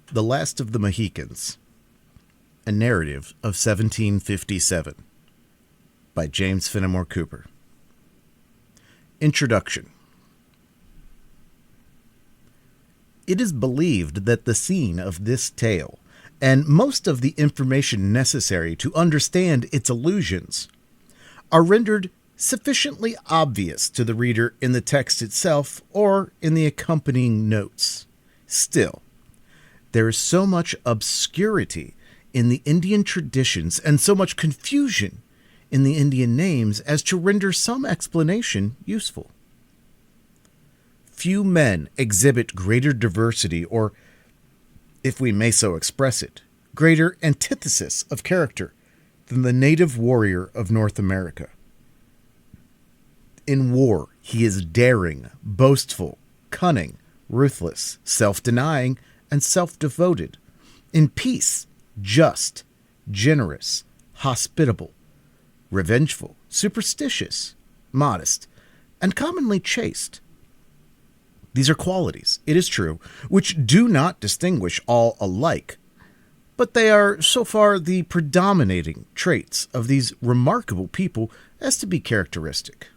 The Last of the Mohicans, a narrative of 1757 by James Fenimore Cooper. Introduction. It is believed that the scene of this tale, and most of the information necessary to understand its allusions, are rendered sufficiently obvious to the reader in the text itself or in the accompanying notes. Still, there is so much obscurity in the Indian traditions and so much confusion in the Indian names as to render some explanation useful. Few men exhibit greater diversity, or, if we may so express it, greater antithesis of character than the native warrior of North America. In war, he is daring, boastful, cunning, ruthless, self-denying, and self-devoted. In peace, just, generous, hospitable, revengeful, superstitious, modest, and commonly chaste. These are qualities, it is true, which do not distinguish all alike, but they are so far the predominating traits of these remarkable people as to be characteristic.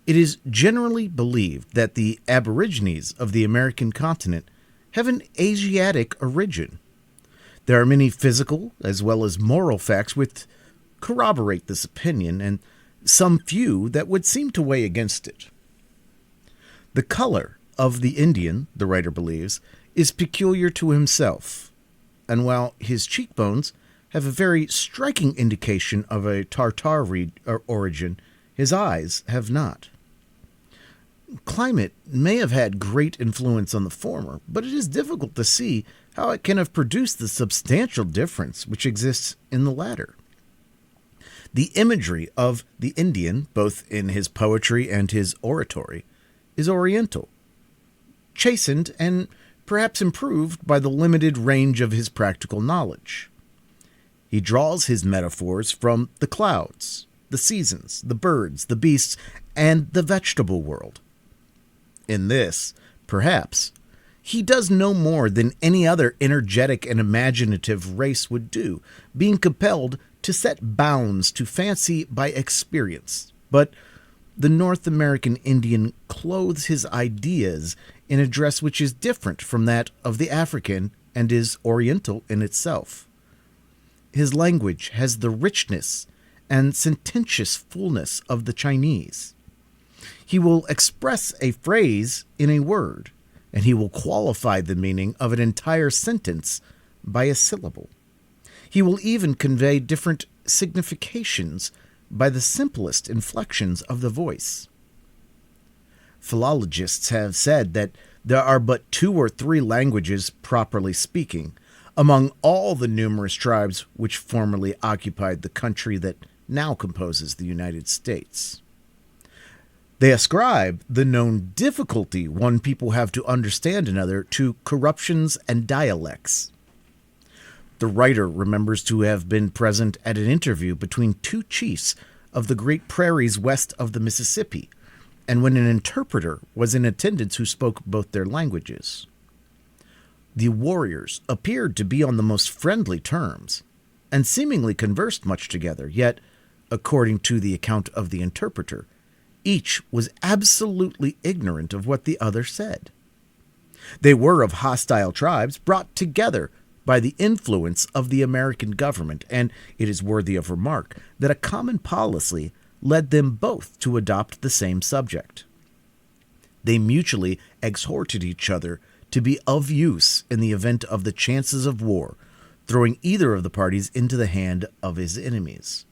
It is generally believed that the aborigines of the American continent have an Asiatic origin. There are many physical as well as moral facts which corroborate this opinion, and some few that would seem to weigh against it. The color of the Indian, the writer believes, is peculiar to himself, and while his cheekbones have a very striking indication of a Tartar origin, his eyes have not. Climate may have had great influence on the former, but it is difficult to see how it can have produced the substantial difference which exists in the latter. The imagery of the Indian, both in his poetry and his oratory, is oriental, chastened and perhaps improved by the limited range of his practical knowledge. He draws his metaphors from the clouds, the seasons, the birds, the beasts, and the vegetable world. In this, perhaps, he does no more than any other energetic and imaginative race would do, being compelled to set bounds to fancy by experience. But the North American Indian clothes his ideas in a dress which is different from that of the African and is oriental in itself. His language has the richness and sententious fullness of the Chinese. He will express a phrase in a word, and he will qualify the meaning of an entire sentence by a syllable. He will even convey different significations by the simplest inflections of the voice. Philologists have said that there are but 2 or 3 languages, properly speaking, among all the numerous tribes which formerly occupied the country that now composes the United States. They ascribe the known difficulty one people have to understand another to corruptions and dialects. The writer remembers to have been present at an interview between 2 chiefs of the great prairies west of the Mississippi, and when an interpreter was in attendance who spoke both their languages. The warriors appeared to be on the most friendly terms, and seemingly conversed much together, yet, according to the account of the interpreter, each was absolutely ignorant of what the other said. They were of hostile tribes brought together by the influence of the American government, and it is worthy of remark that a common policy led them both to adopt the same subject. They mutually exhorted each other to be of use in the event of the chances of war, throwing either of the parties into the hand of his enemies.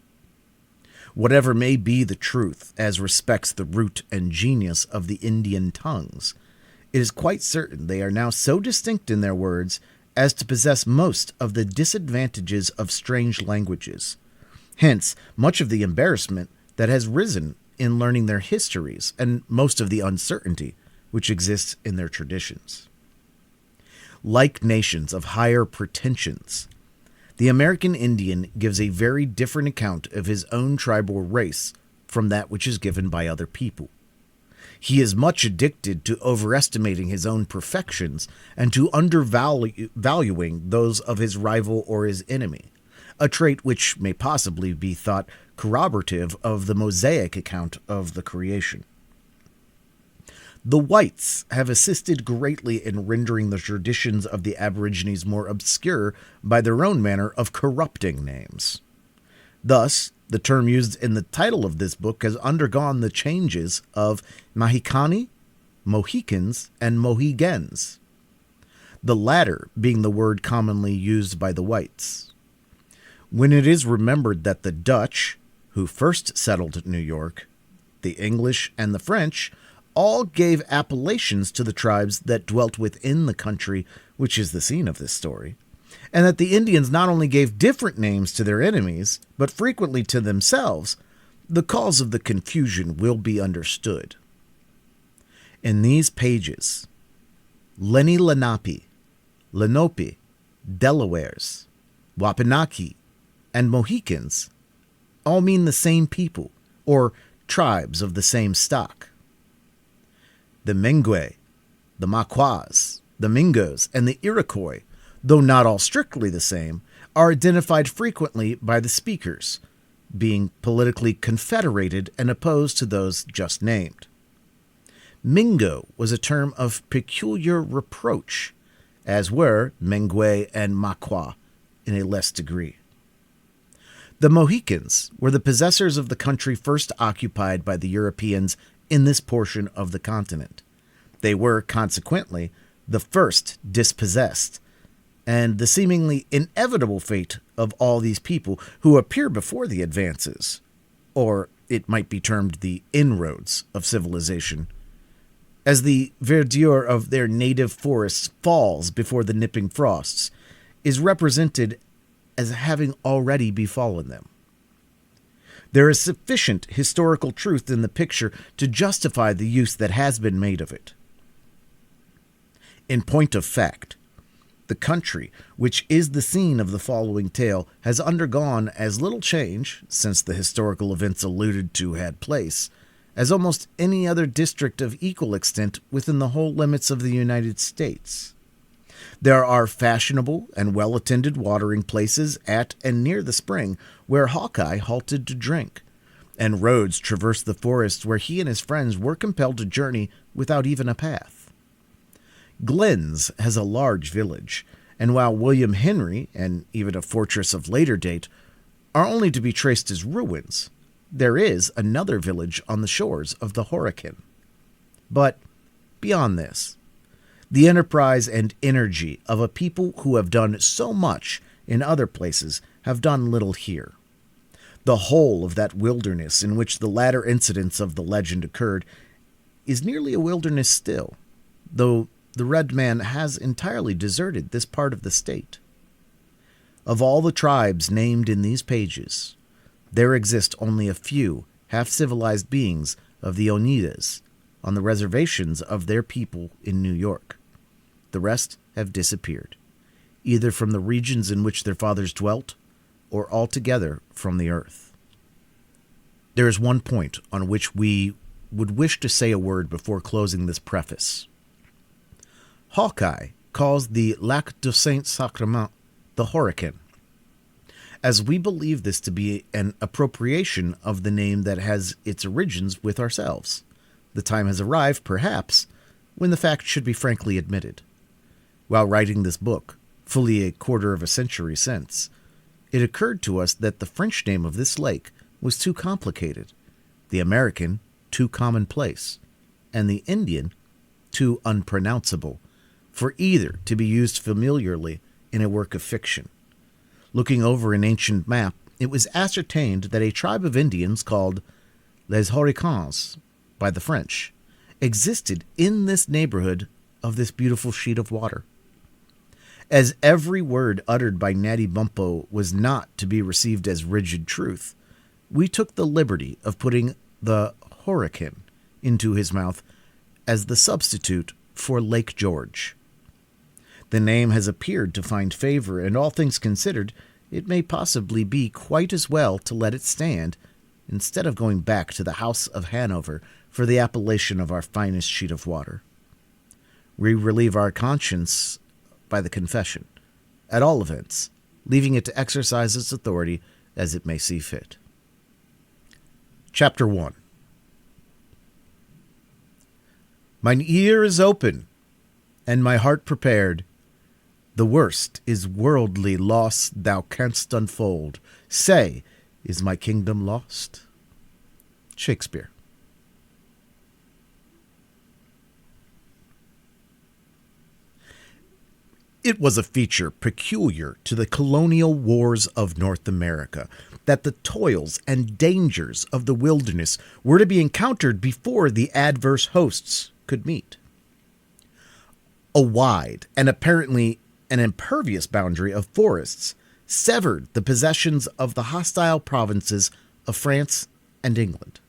Whatever may be the truth as respects the root and genius of the Indian tongues, it is quite certain they are now so distinct in their words as to possess most of the disadvantages of strange languages. Hence, much of the embarrassment that has risen in learning their histories and most of the uncertainty which exists in their traditions. Like nations of higher pretensions, the American Indian gives a very different account of his own tribal race from that which is given by other people. He is much addicted to overestimating his own perfections and to undervaluing those of his rival or his enemy, a trait which may possibly be thought corroborative of the Mosaic account of the creation. The whites have assisted greatly in rendering the traditions of the Aborigines more obscure by their own manner of corrupting names. Thus, the term used in the title of this book has undergone the changes of Mohicani, Mohicans, and Mohicans, the latter being the word commonly used by the whites. When it is remembered that the Dutch, who first settled New York, the English, and the French all gave appellations to the tribes that dwelt within the country which is the scene of this story, and that the Indians not only gave different names to their enemies, but frequently to themselves, the cause of the confusion will be understood. In these pages, Lenni Lenape, Lenape, Delawares, Wapanaki, and Mohicans all mean the same people, or tribes of the same stock. The Mengwe, the Maquas, the Mingos, and the Iroquois, though not all strictly the same, are identified frequently by the speakers, being politically confederated and opposed to those just named. Mingo was a term of peculiar reproach, as were Mengwe and Maqua in a less degree. The Mohicans were the possessors of the country first occupied by the Europeans in this portion of the continent. They were, consequently, the first dispossessed, and the seemingly inevitable fate of all these people who appear before the advances, or it might be termed the inroads of civilization, as the verdure of their native forests falls before the nipping frosts, is represented as having already befallen them. There is sufficient historical truth in the picture to justify the use that has been made of it. In point of fact, the country, which is the scene of the following tale, has undergone as little change, since the historical events alluded to had place, as almost any other district of equal extent within the whole limits of the United States. There are fashionable and well-attended watering places at and near the spring where Hawkeye halted to drink, and roads traversed the forest where he and his friends were compelled to journey without even a path. Glenn's has a large village, and while William Henry, and even a fortress of later date, are only to be traced as ruins, there is another village on the shores of the Horican. But beyond this, the enterprise and energy of a people who have done so much in other places have done little here. The whole of that wilderness in which the latter incidents of the legend occurred is nearly a wilderness still, though the red man has entirely deserted this part of the state. Of all the tribes named in these pages, there exist only a few half-civilized beings of the Oneidas on the reservations of their people in New York. The rest have disappeared, either from the regions in which their fathers dwelt, or altogether from the earth. There is one point on which we would wish to say a word before closing this preface. Hawkeye calls the Lac du Saint-Sacrement the Horican, as we believe this to be an appropriation of the name that has its origins with ourselves. The time has arrived, perhaps, when the fact should be frankly admitted. While writing this book, fully a quarter of a century since, it occurred to us that the French name of this lake was too complicated, the American too commonplace, and the Indian too unpronounceable for either to be used familiarly in a work of fiction. Looking over an ancient map, it was ascertained that a tribe of Indians called Les Horicans by the French existed in this neighborhood of this beautiful sheet of water. As every word uttered by Natty Bumppo was not to be received as rigid truth, we took the liberty of putting the Horican into his mouth as the substitute for Lake George. The name has appeared to find favor, and all things considered, it may possibly be quite as well to let it stand instead of going back to the House of Hanover for the appellation of our finest sheet of water. We relieve our conscience by the confession, at all events, leaving it to exercise its authority as it may see fit. Chapter 1. Mine ear is open, and my heart prepared. The worst is worldly loss thou canst unfold. Say, is my kingdom lost? Shakespeare. It was a feature peculiar to the colonial wars of North America that the toils and dangers of the wilderness were to be encountered before the adverse hosts could meet. A wide and apparently an impervious boundary of forests severed the possessions of the hostile provinces of France and England.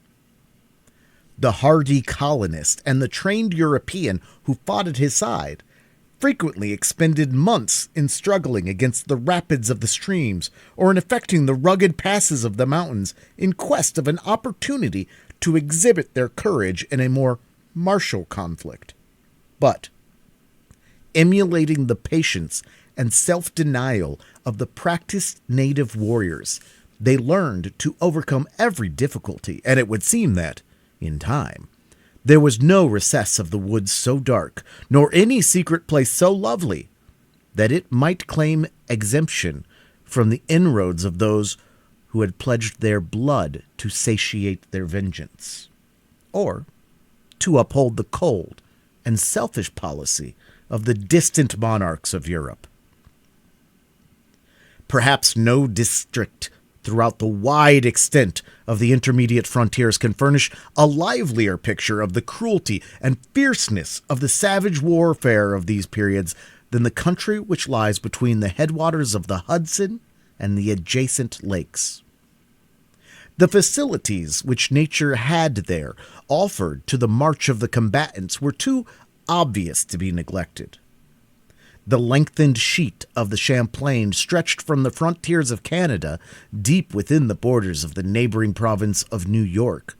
The hardy colonist and the trained European who fought at his side frequently expended months in struggling against the rapids of the streams or in effecting the rugged passes of the mountains in quest of an opportunity to exhibit their courage in a more martial conflict. But, emulating the patience and self-denial of the practiced native warriors, they learned to overcome every difficulty, and it would seem that, in time, there was no recess of the woods so dark, nor any secret place so lovely, that it might claim exemption from the inroads of those who had pledged their blood to satiate their vengeance, or to uphold the cold and selfish policy of the distant monarchs of Europe. Perhaps no district throughout the wide extent of the intermediate frontiers can furnish a livelier picture of the cruelty and fierceness of the savage warfare of these periods than the country which lies between the headwaters of the Hudson and the adjacent lakes. The facilities which nature had there offered to the march of the combatants were too obvious to be neglected. The lengthened sheet of the Champlain stretched from the frontiers of Canada deep within the borders of the neighboring province of New York,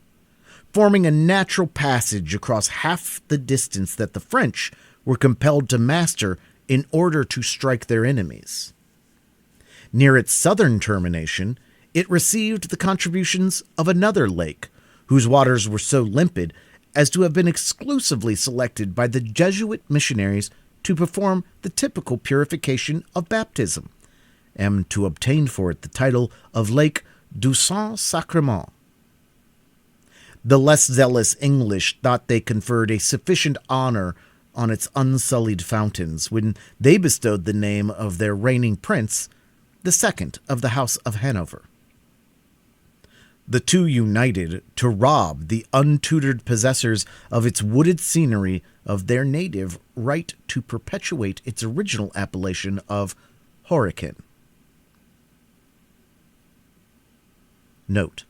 forming a natural passage across half the distance that the French were compelled to master in order to strike their enemies. Near its southern termination, it received the contributions of another lake, whose waters were so limpid as to have been exclusively selected by the Jesuit missionaries to perform the typical purification of baptism, and to obtain for it the title of Lake du Saint-Sacrement. The less zealous English thought they conferred a sufficient honor on its unsullied fountains when they bestowed the name of their reigning prince, the second of the House of Hanover. The two united to rob the untutored possessors of its wooded scenery of their native right to perpetuate its original appellation of Horican. Note: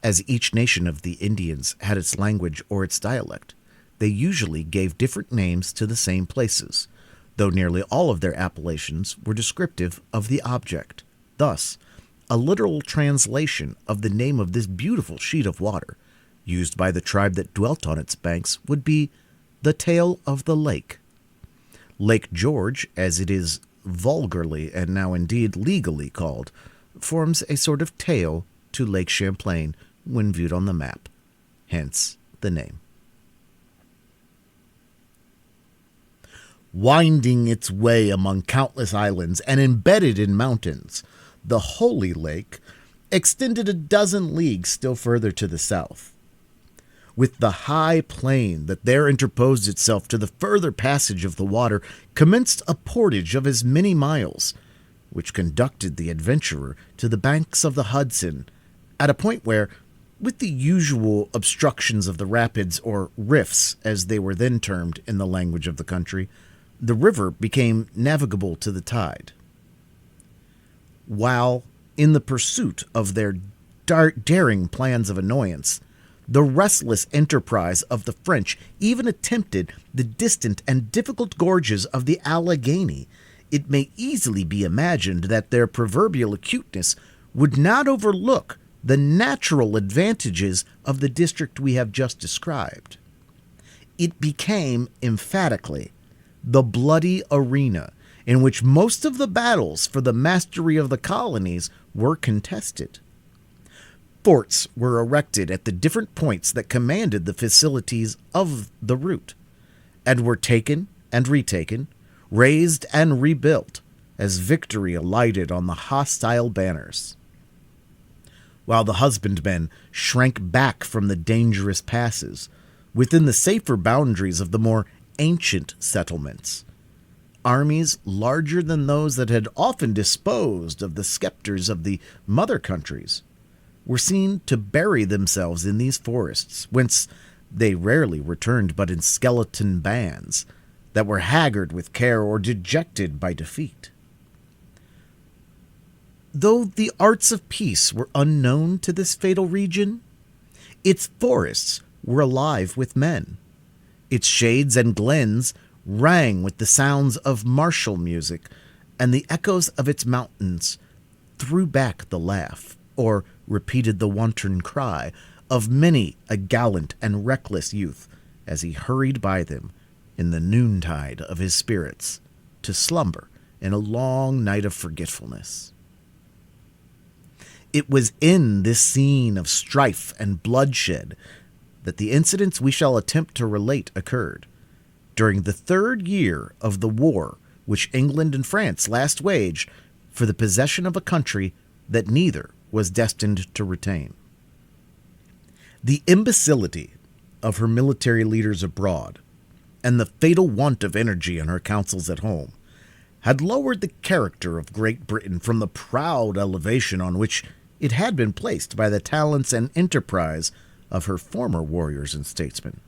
as each nation of the Indians had its language or its dialect, they usually gave different names to the same places, though nearly all of their appellations were descriptive of the object. Thus, a literal translation of the name of this beautiful sheet of water, used by the tribe that dwelt on its banks, would be the Tail of the Lake. Lake George, as it is vulgarly and now indeed legally called, forms a sort of tail to Lake Champlain when viewed on the map, hence the name. Winding its way among countless islands and embedded in mountains, the Holy Lake extended a dozen leagues still further to the south. With the high plain that there interposed itself to the further passage of the water commenced a portage of as many miles, which conducted the adventurer to the banks of the Hudson, at a point where, with the usual obstructions of the rapids, or rifts as they were then termed in the language of the country, the river became navigable to the tide. While in the pursuit of their daring plans of annoyance, the restless enterprise of the French even attempted the distant and difficult gorges of the Allegheny, it may easily be imagined that their proverbial acuteness would not overlook the natural advantages of the district we have just described. It became, emphatically, the bloody arena in which most of the battles for the mastery of the colonies were contested. Forts were erected at the different points that commanded the facilities of the route, and were taken and retaken, razed and rebuilt, as victory alighted on the hostile banners. While the husbandmen shrank back from the dangerous passes, within the safer boundaries of the more ancient settlements, armies larger than those that had often disposed of the scepters of the mother countries were seen to bury themselves in these forests, whence they rarely returned but in skeleton bands that were haggard with care or dejected by defeat. Though the arts of peace were unknown to this fatal region, its forests were alive with men. Its shades and glens rang with the sounds of martial music, and the echoes of its mountains threw back the laugh, or repeated the wanton cry, of many a gallant and reckless youth as he hurried by them in the noontide of his spirits to slumber in a long night of forgetfulness. It was in this scene of strife and bloodshed that the incidents we shall attempt to relate occurred, during the 3rd year of the war which England and France last waged for the possession of a country that neither was destined to retain. The imbecility of her military leaders abroad, and the fatal want of energy in her councils at home, had lowered the character of Great Britain from the proud elevation on which it had been placed by the talents and enterprise of her former warriors and statesmen.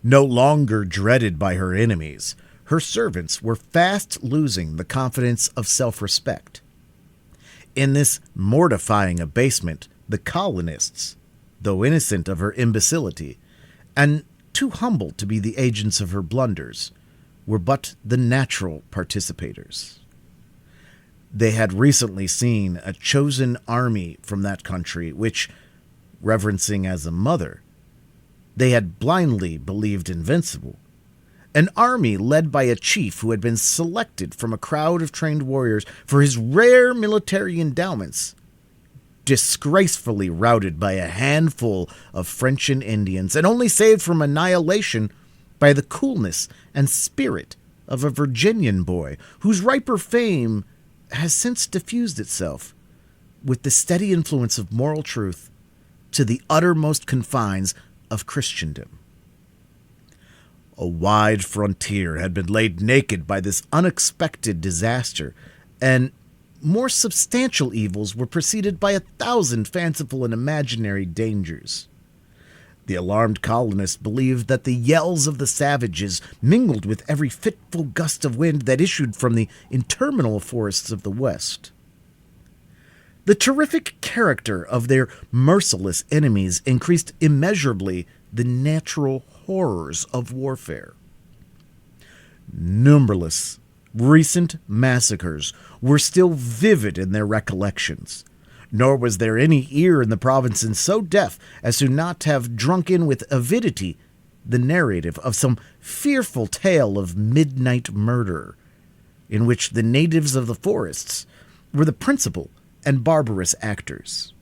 No longer dreaded by her enemies, her servants were fast losing the confidence of self-respect. In this mortifying abasement, the colonists, though innocent of her imbecility, and too humble to be the agents of her blunders, were but the natural participators. They had recently seen a chosen army from that country which, reverencing as a mother, they had blindly believed invincible. An army led by a chief who had been selected from a crowd of trained warriors for his rare military endowments, disgracefully routed by a handful of French and Indians, and only saved from annihilation by the coolness and spirit of a Virginian boy whose riper fame has since diffused itself, with the steady influence of moral truth, to the uttermost confines of Christendom. A wide frontier had been laid naked by this unexpected disaster, and more substantial evils were preceded by 1,000 fanciful and imaginary dangers. The alarmed colonists believed that the yells of the savages mingled with every fitful gust of wind that issued from the interminable forests of the West. The terrific character of their merciless enemies increased immeasurably the natural horrors of warfare. Numberless recent massacres were still vivid in their recollections, nor was there any ear in the provinces so deaf as to not have drunk in with avidity the narrative of some fearful tale of midnight murder, in which the natives of the forests were the principal and barbarous actors.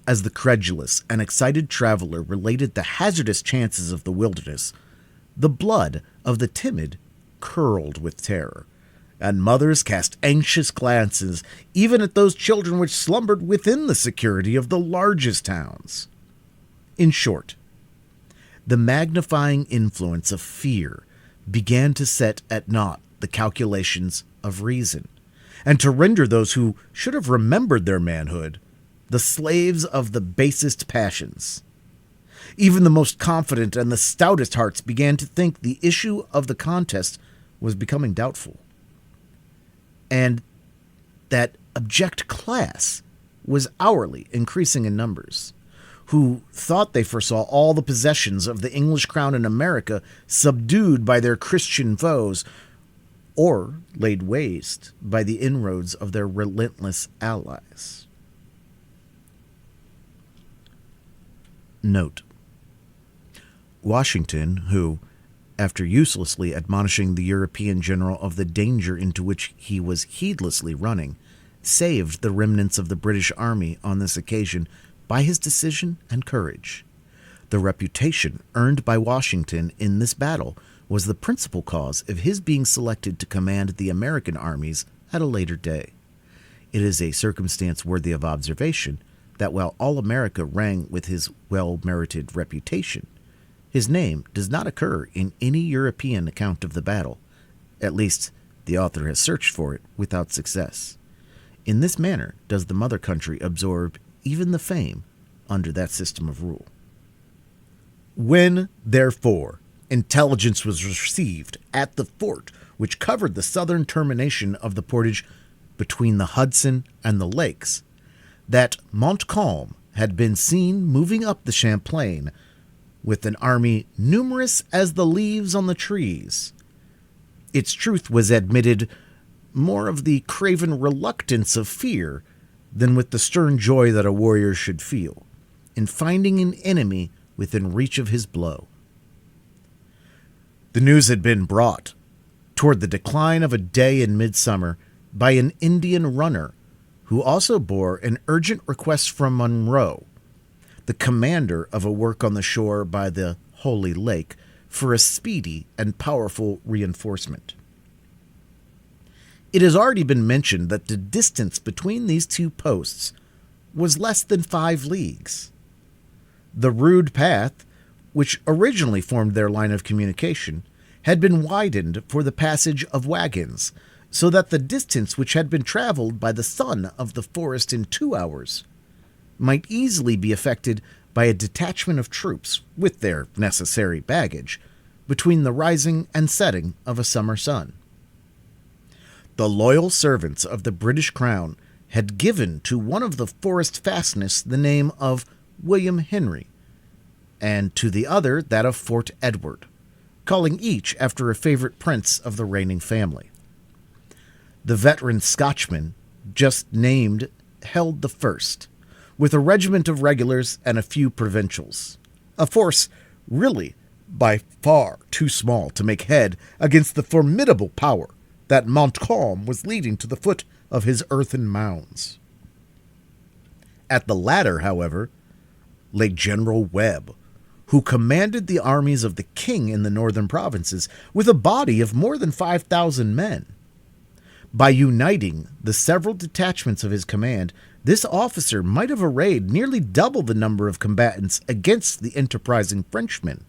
As the credulous and excited traveler related the hazardous chances of the wilderness, the blood of the timid curled with terror, and mothers cast anxious glances even at those children which slumbered within the security of the largest towns. In short, the magnifying influence of fear began to set at naught the calculations of reason, and to render those who should have remembered their manhood the slaves of the basest passions. Even the most confident and the stoutest hearts began to think the issue of the contest was becoming doubtful, and that abject class was hourly increasing in numbers, who thought they foresaw all the possessions of the English crown in America subdued by their Christian foes, or laid waste by the inroads of their relentless allies. Note: Washington, who, after uselessly admonishing the European general of the danger into which he was heedlessly running, saved the remnants of the British army on this occasion by his decision and courage. The reputation earned by Washington in this battle was the principal cause of his being selected to command the American armies at a later day. It is a circumstance worthy of observation that while all America rang with his well-merited reputation, his name does not occur in any European account of the battle. At least, the author has searched for it without success. In this manner does the mother country absorb even the fame under that system of rule. When, therefore, intelligence was received at the fort which covered the southern termination of the portage between the Hudson and the lakes, that Montcalm had been seen moving up the Champlain with an army numerous as the leaves on the trees, its truth was admitted more of the craven reluctance of fear than with the stern joy that a warrior should feel in finding an enemy within reach of his blow. The news had been brought, toward the decline of a day in midsummer, by an Indian runner, who also bore an urgent request from Monroe, the commander of a work on the shore by the Holy Lake, for a speedy and powerful reinforcement. It has already been mentioned that the distance between these two posts was less than 5 leagues. The rude path, which originally formed their line of communication, had been widened for the passage of wagons, so that the distance which had been traveled by the son of the forest in 2 hours might easily be effected by a detachment of troops with their necessary baggage between the rising and setting of a summer sun. The loyal servants of the British Crown had given to one of the forest fastnesses the name of William Henry, and to the other that of Fort Edward, calling each after a favorite prince of the reigning family. The veteran Scotchman, just named, held the first, with a regiment of regulars and a few provincials, a force really by far too small to make head against the formidable power that Montcalm was leading to the foot of his earthen mounds. At the latter, however, lay General Webb, who commanded the armies of the king in the northern provinces with a body of more than 5,000 men. By uniting the several detachments of his command, this officer might have arrayed nearly double the number of combatants against the enterprising Frenchmen,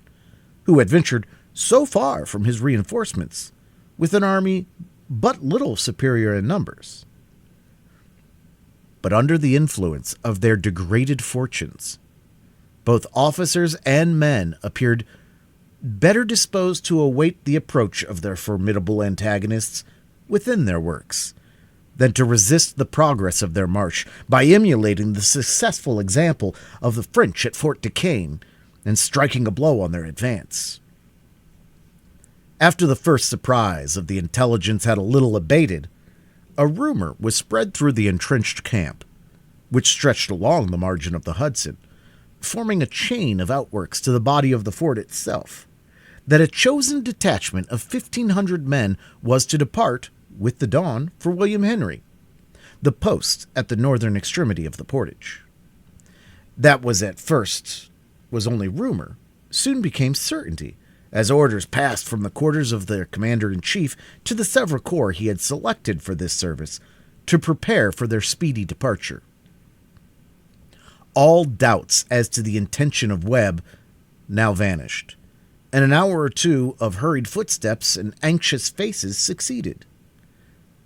who had ventured so far from his reinforcements, with an army but little superior in numbers. But under the influence of their degraded fortunes, both officers and men appeared better disposed to await the approach of their formidable antagonists within their works than to resist the progress of their march by emulating the successful example of the French at Fort Duquesne and striking a blow on their advance. After the first surprise of the intelligence had a little abated, a rumor was spread through the entrenched camp, which stretched along the margin of the Hudson, forming a chain of outworks to the body of the fort itself, that a chosen detachment of 1,500 men was to depart with the dawn for William Henry, the post at the northern extremity of the portage. That was at first was only rumor, soon became certainty, as orders passed from the quarters of their commander-in-chief to the several corps he had selected for this service to prepare for their speedy departure. All doubts as to the intention of Webb now vanished, and an hour or two of hurried footsteps and anxious faces succeeded.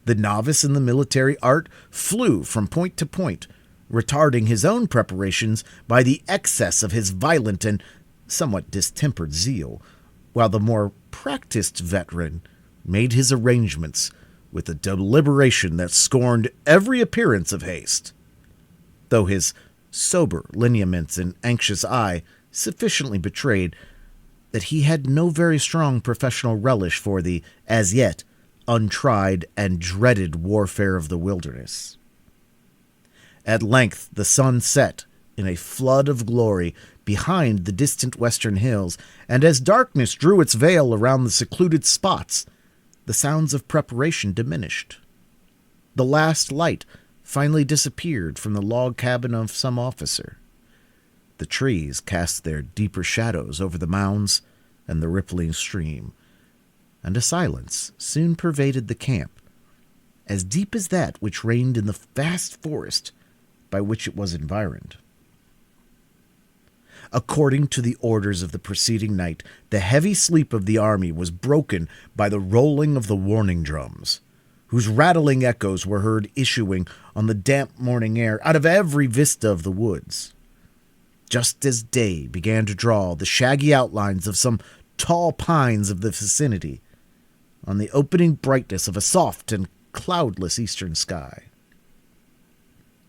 The novice in the military art flew from point to point, retarding his own preparations by the excess of his violent and somewhat distempered zeal, while the more practiced veteran made his arrangements with a deliberation that scorned every appearance of haste, though his sober lineaments and anxious eye sufficiently betrayed that he had no very strong professional relish for the, as yet, untried and dreaded warfare of the wilderness. At length the sun set in a flood of glory behind the distant western hills, and as darkness drew its veil around the secluded spots, the sounds of preparation diminished. The last light finally disappeared from the log cabin of some officer. The trees cast their deeper shadows over the mounds and the rippling stream, and a silence soon pervaded the camp, as deep as that which reigned in the vast forest by which it was environed. According to the orders of the preceding night, the heavy sleep of the army was broken by the rolling of the warning drums, whose rattling echoes were heard issuing on the damp morning air out of every vista of the woods. Just as day began to draw the shaggy outlines of some tall pines of the vicinity on the opening brightness of a soft and cloudless eastern sky.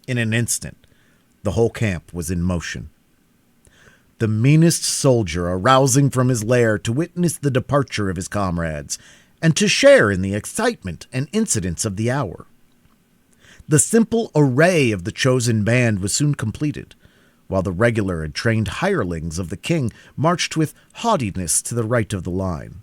In an instant, the whole camp was in motion. The meanest soldier arousing from his lair to witness the departure of his comrades, and to share in the excitement and incidents of the hour. The simple array of the chosen band was soon completed, while the regular and trained hirelings of the king marched with haughtiness to the right of the line.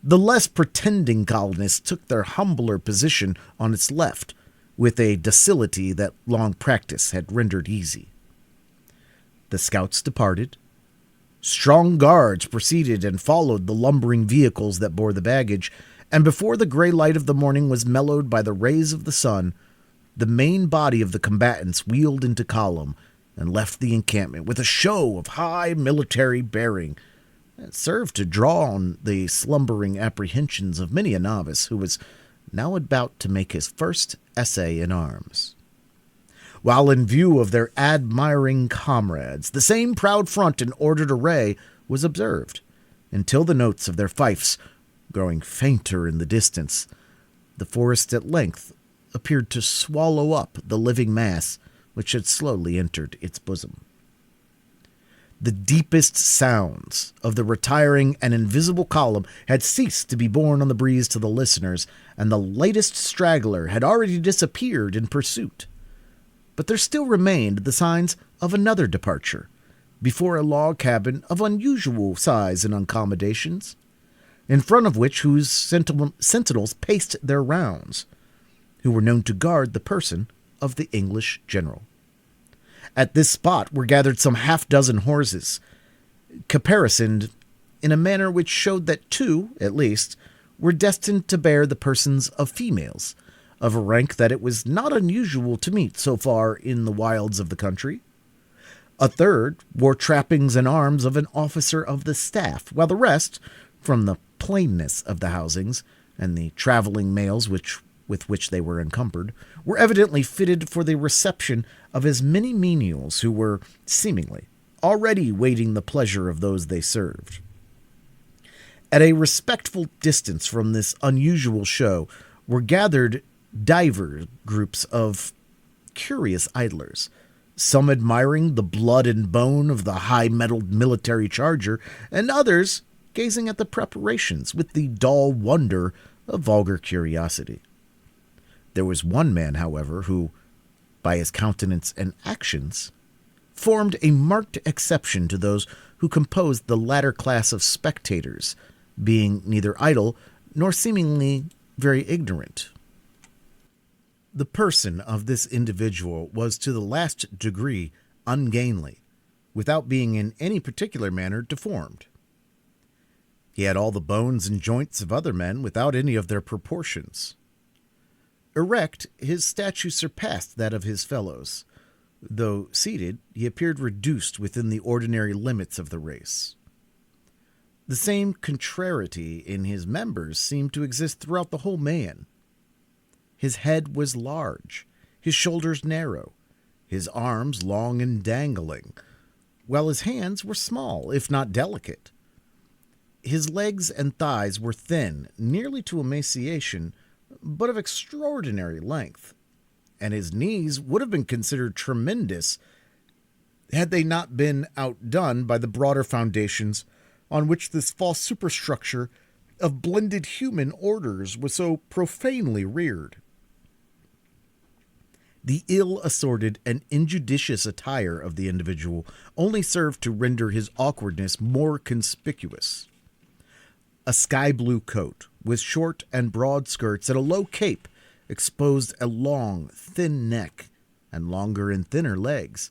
The less pretending colonists took their humbler position on its left, with a docility that long practice had rendered easy. The scouts departed. Strong guards preceded and followed the lumbering vehicles that bore the baggage, and before the gray light of the morning was mellowed by the rays of the sun, the main body of the combatants wheeled into column and left the encampment with a show of high military bearing that served to draw on the slumbering apprehensions of many a novice who was now about to make his first essay in arms. While in view of their admiring comrades, the same proud front and ordered array was observed, until the notes of their fifes, growing fainter in the distance, the forest at length appeared to swallow up the living mass which had slowly entered its bosom. The deepest sounds of the retiring and invisible column had ceased to be borne on the breeze to the listeners, and the latest straggler had already disappeared in pursuit. But there still remained the signs of another departure, before a log cabin of unusual size and accommodations, in front of whose sentinels paced their rounds, who were known to guard the person of the English general. At this spot were gathered some half-dozen horses, caparisoned in a manner which showed that two, at least, were destined to bear the persons of females, of a rank that it was not unusual to meet so far in the wilds of the country. A third wore trappings and arms of an officer of the staff, while the rest, from the plainness of the housings and the traveling mails with which they were encumbered, were evidently fitted for the reception of as many menials who were, seemingly, already waiting the pleasure of those they served. At a respectful distance from this unusual show were gathered divers groups of curious idlers, some admiring the blood and bone of the high-mettled military charger, and others gazing at the preparations with the dull wonder of vulgar curiosity. There was one man, however, who, by his countenance and actions, formed a marked exception to those who composed the latter class of spectators, being neither idle nor seemingly very ignorant. The person of this individual was to the last degree ungainly, without being in any particular manner deformed. He had all the bones and joints of other men without any of their proportions. Erect, his stature surpassed that of his fellows. Though seated, he appeared reduced within the ordinary limits of the race. The same contrariety in his members seemed to exist throughout the whole man. His head was large, his shoulders narrow, his arms long and dangling, while his hands were small, if not delicate. His legs and thighs were thin, nearly to emaciation, but of extraordinary length, and his knees would have been considered tremendous had they not been outdone by the broader foundations on which this false superstructure of blended human orders was so profanely reared. The ill-assorted and injudicious attire of the individual only served to render his awkwardness more conspicuous. A sky-blue coat, with short and broad skirts and a low cape, exposed a long, thin neck and longer and thinner legs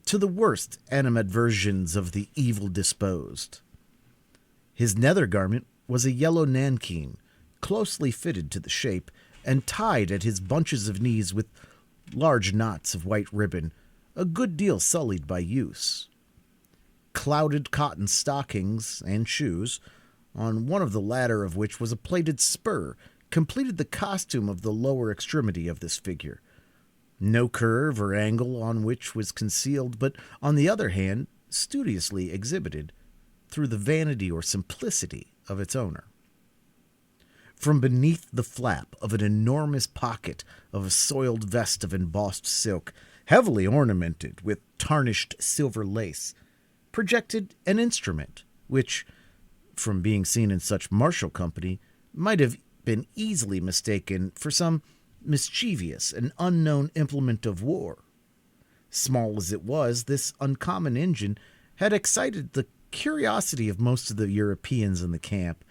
to the worst animadversions of the evil-disposed. His nether garment was a yellow nankeen, closely fitted to the shape, and tied at his bunches of knees with large knots of white ribbon, a good deal sullied by use. Clouded cotton stockings and shoes, on one of the latter of which was a plated spur, completed the costume of the lower extremity of this figure. No curve or angle on which was concealed, but, on the other hand, studiously exhibited, through the vanity or simplicity of its owner. From beneath the flap of an enormous pocket of a soiled vest of embossed silk, heavily ornamented with tarnished silver lace, projected an instrument which, from being seen in such martial company, might have been easily mistaken for some mischievous and unknown implement of war. Small as it was, this uncommon engine had excited the curiosity of most of the Europeans in the camp,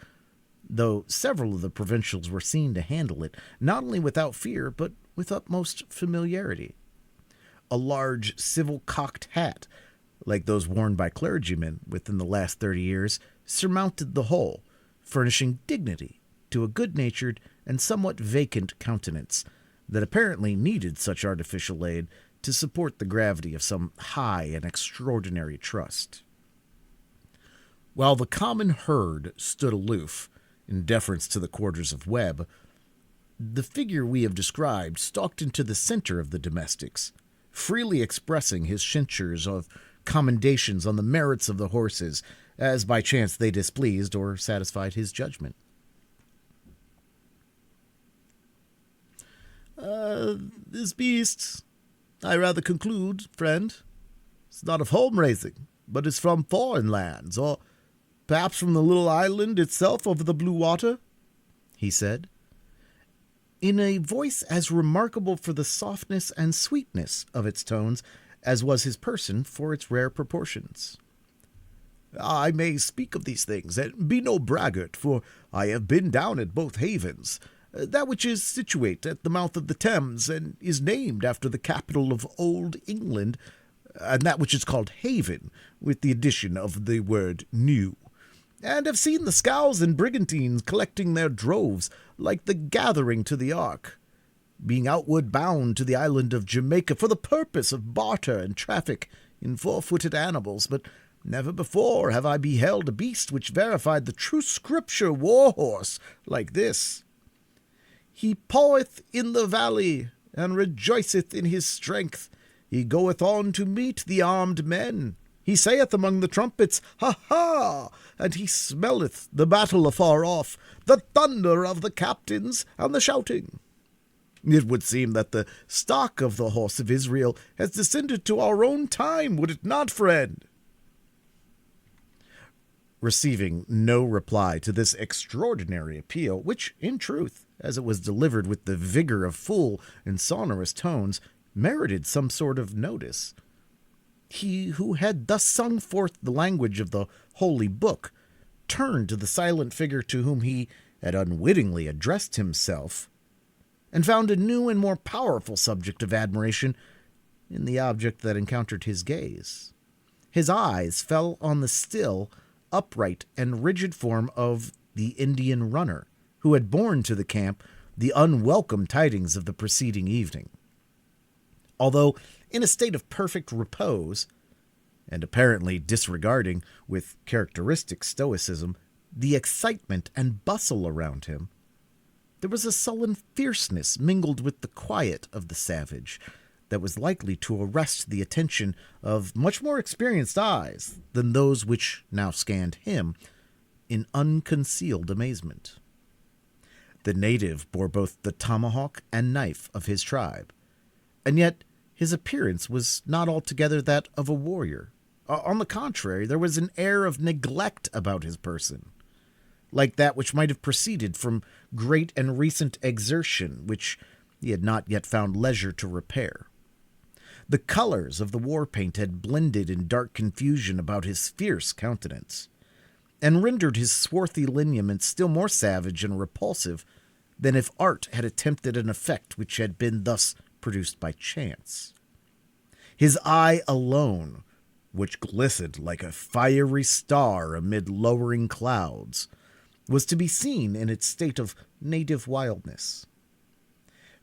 though several of the provincials were seen to handle it, not only without fear, but with utmost familiarity. A large civil-cocked hat, like those worn by clergymen within the last 30 years, surmounted the whole, furnishing dignity to a good-natured and somewhat vacant countenance that apparently needed such artificial aid to support the gravity of some high and extraordinary trust. While the common herd stood aloof, in deference to the quarters of Webb, the figure we have described stalked into the center of the domestics, freely expressing his censures of commendations on the merits of the horses, as by chance they displeased or satisfied his judgment. This beast, I rather conclude, friend, is not of home raising, but is from foreign lands, or perhaps from the little island itself over the blue water, he said, in a voice as remarkable for the softness and sweetness of its tones as was his person for its rare proportions. I may speak of these things, and be no braggart, for I have been down at both havens, that which is situate at the mouth of the Thames, and is named after the capital of Old England, and that which is called Haven, with the addition of the word new, and have seen the scows and brigantines collecting their droves, like the gathering to the ark, being outward bound to the island of Jamaica for the purpose of barter and traffic in four-footed animals, but never before have I beheld a beast which verified the true scripture war-horse like this. He paweth in the valley, and rejoiceth in his strength. He goeth on to meet the armed men. He saith among the trumpets, Ha, ha! And he smelleth the battle afar off, the thunder of the captains, and the shouting. It would seem that the stock of the horse of Israel has descended to our own time, would it not, friend? Receiving no reply to this extraordinary appeal, which, in truth, as it was delivered with the vigor of full and sonorous tones, merited some sort of notice, he who had thus sung forth the language of the holy book turned to the silent figure to whom he had unwittingly addressed himself, and found a new and more powerful subject of admiration in the object that encountered his gaze. His eyes fell on the still, upright, and rigid form of the Indian runner, who had borne to the camp the unwelcome tidings of the preceding evening. Although in a state of perfect repose, and apparently disregarding, with characteristic stoicism, the excitement and bustle around him, there was a sullen fierceness mingled with the quiet of the savage that was likely to arrest the attention of much more experienced eyes than those which now scanned him in unconcealed amazement. The native bore both the tomahawk and knife of his tribe, and yet his appearance was not altogether that of a warrior. On the contrary, there was an air of neglect about his person. like that which might have proceeded from great and recent exertion, which he had not yet found leisure to repair. The colors of the war paint had blended in dark confusion about his fierce countenance, and rendered his swarthy lineaments still more savage and repulsive than if art had attempted an effect which had been thus produced by chance. His eye alone, which glistened like a fiery star amid lowering clouds, was to be seen in its state of native wildness.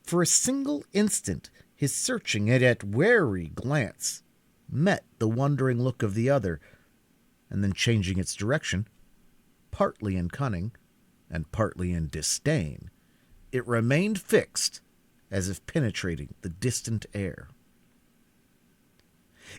For a single instant, his searching and yet wary glance met the wondering look of the other, and then changing its direction, partly in cunning and partly in disdain, it remained fixed as if penetrating the distant air.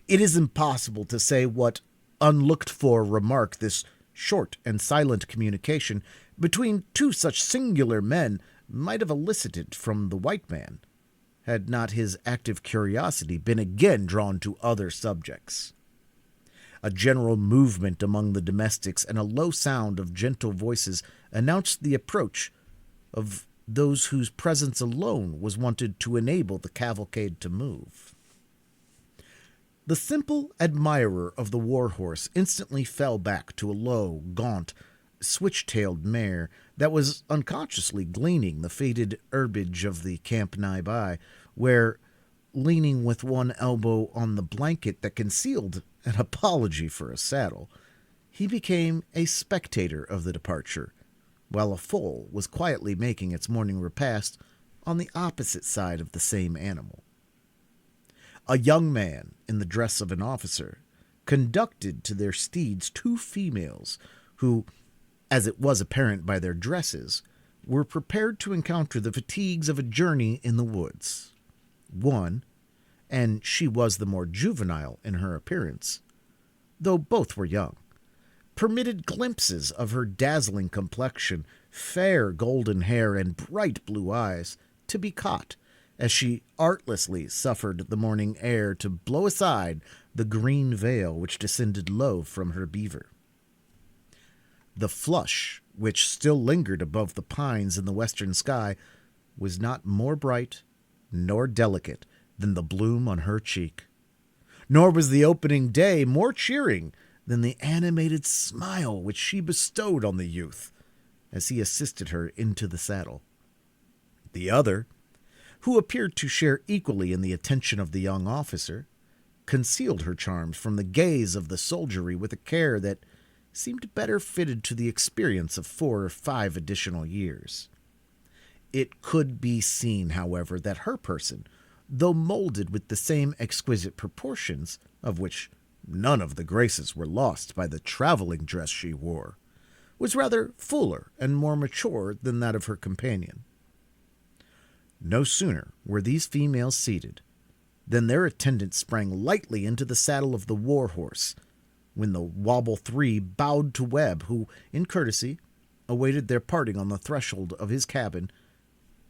It is impossible to say what unlooked-for remark this short and silent communication between two such singular men might have elicited from the white man, had not his active curiosity been again drawn to other subjects. A general movement among the domestics and a low sound of gentle voices announced the approach of those whose presence alone was wanted to enable the cavalcade to move. The simple admirer of the war-horse instantly fell back to a low, gaunt, switch-tailed mare that was unconsciously gleaning the faded herbage of the camp nigh by, where, leaning with one elbow on the blanket that concealed an apology for a saddle, he became a spectator of the departure, while a foal was quietly making its morning repast on the opposite side of the same animal. A young man, in the dress of an officer, conducted to their steeds two females who, as it was apparent by their dresses, were prepared to encounter the fatigues of a journey in the woods. One, and she was the more juvenile in her appearance, though both were young, permitted glimpses of her dazzling complexion, fair golden hair, and bright blue eyes to be caught as she artlessly suffered the morning air to blow aside the green veil which descended low from her beaver. The flush which still lingered above the pines in the western sky was not more bright nor delicate than the bloom on her cheek, nor was the opening day more cheering than the animated smile which she bestowed on the youth as he assisted her into the saddle. The other, who appeared to share equally in the attention of the young officer, concealed her charms from the gaze of the soldiery with a care that seemed better fitted to the experience of 4 or 5 additional years. It could be seen, however, that her person, though molded with the same exquisite proportions, of which none of the graces were lost by the traveling dress she wore, was rather fuller and more mature than that of her companion. No sooner were these females seated than their attendant sprang lightly into the saddle of the war-horse, when the Wobble 3 bowed to Webb, who, in courtesy, awaited their parting on the threshold of his cabin,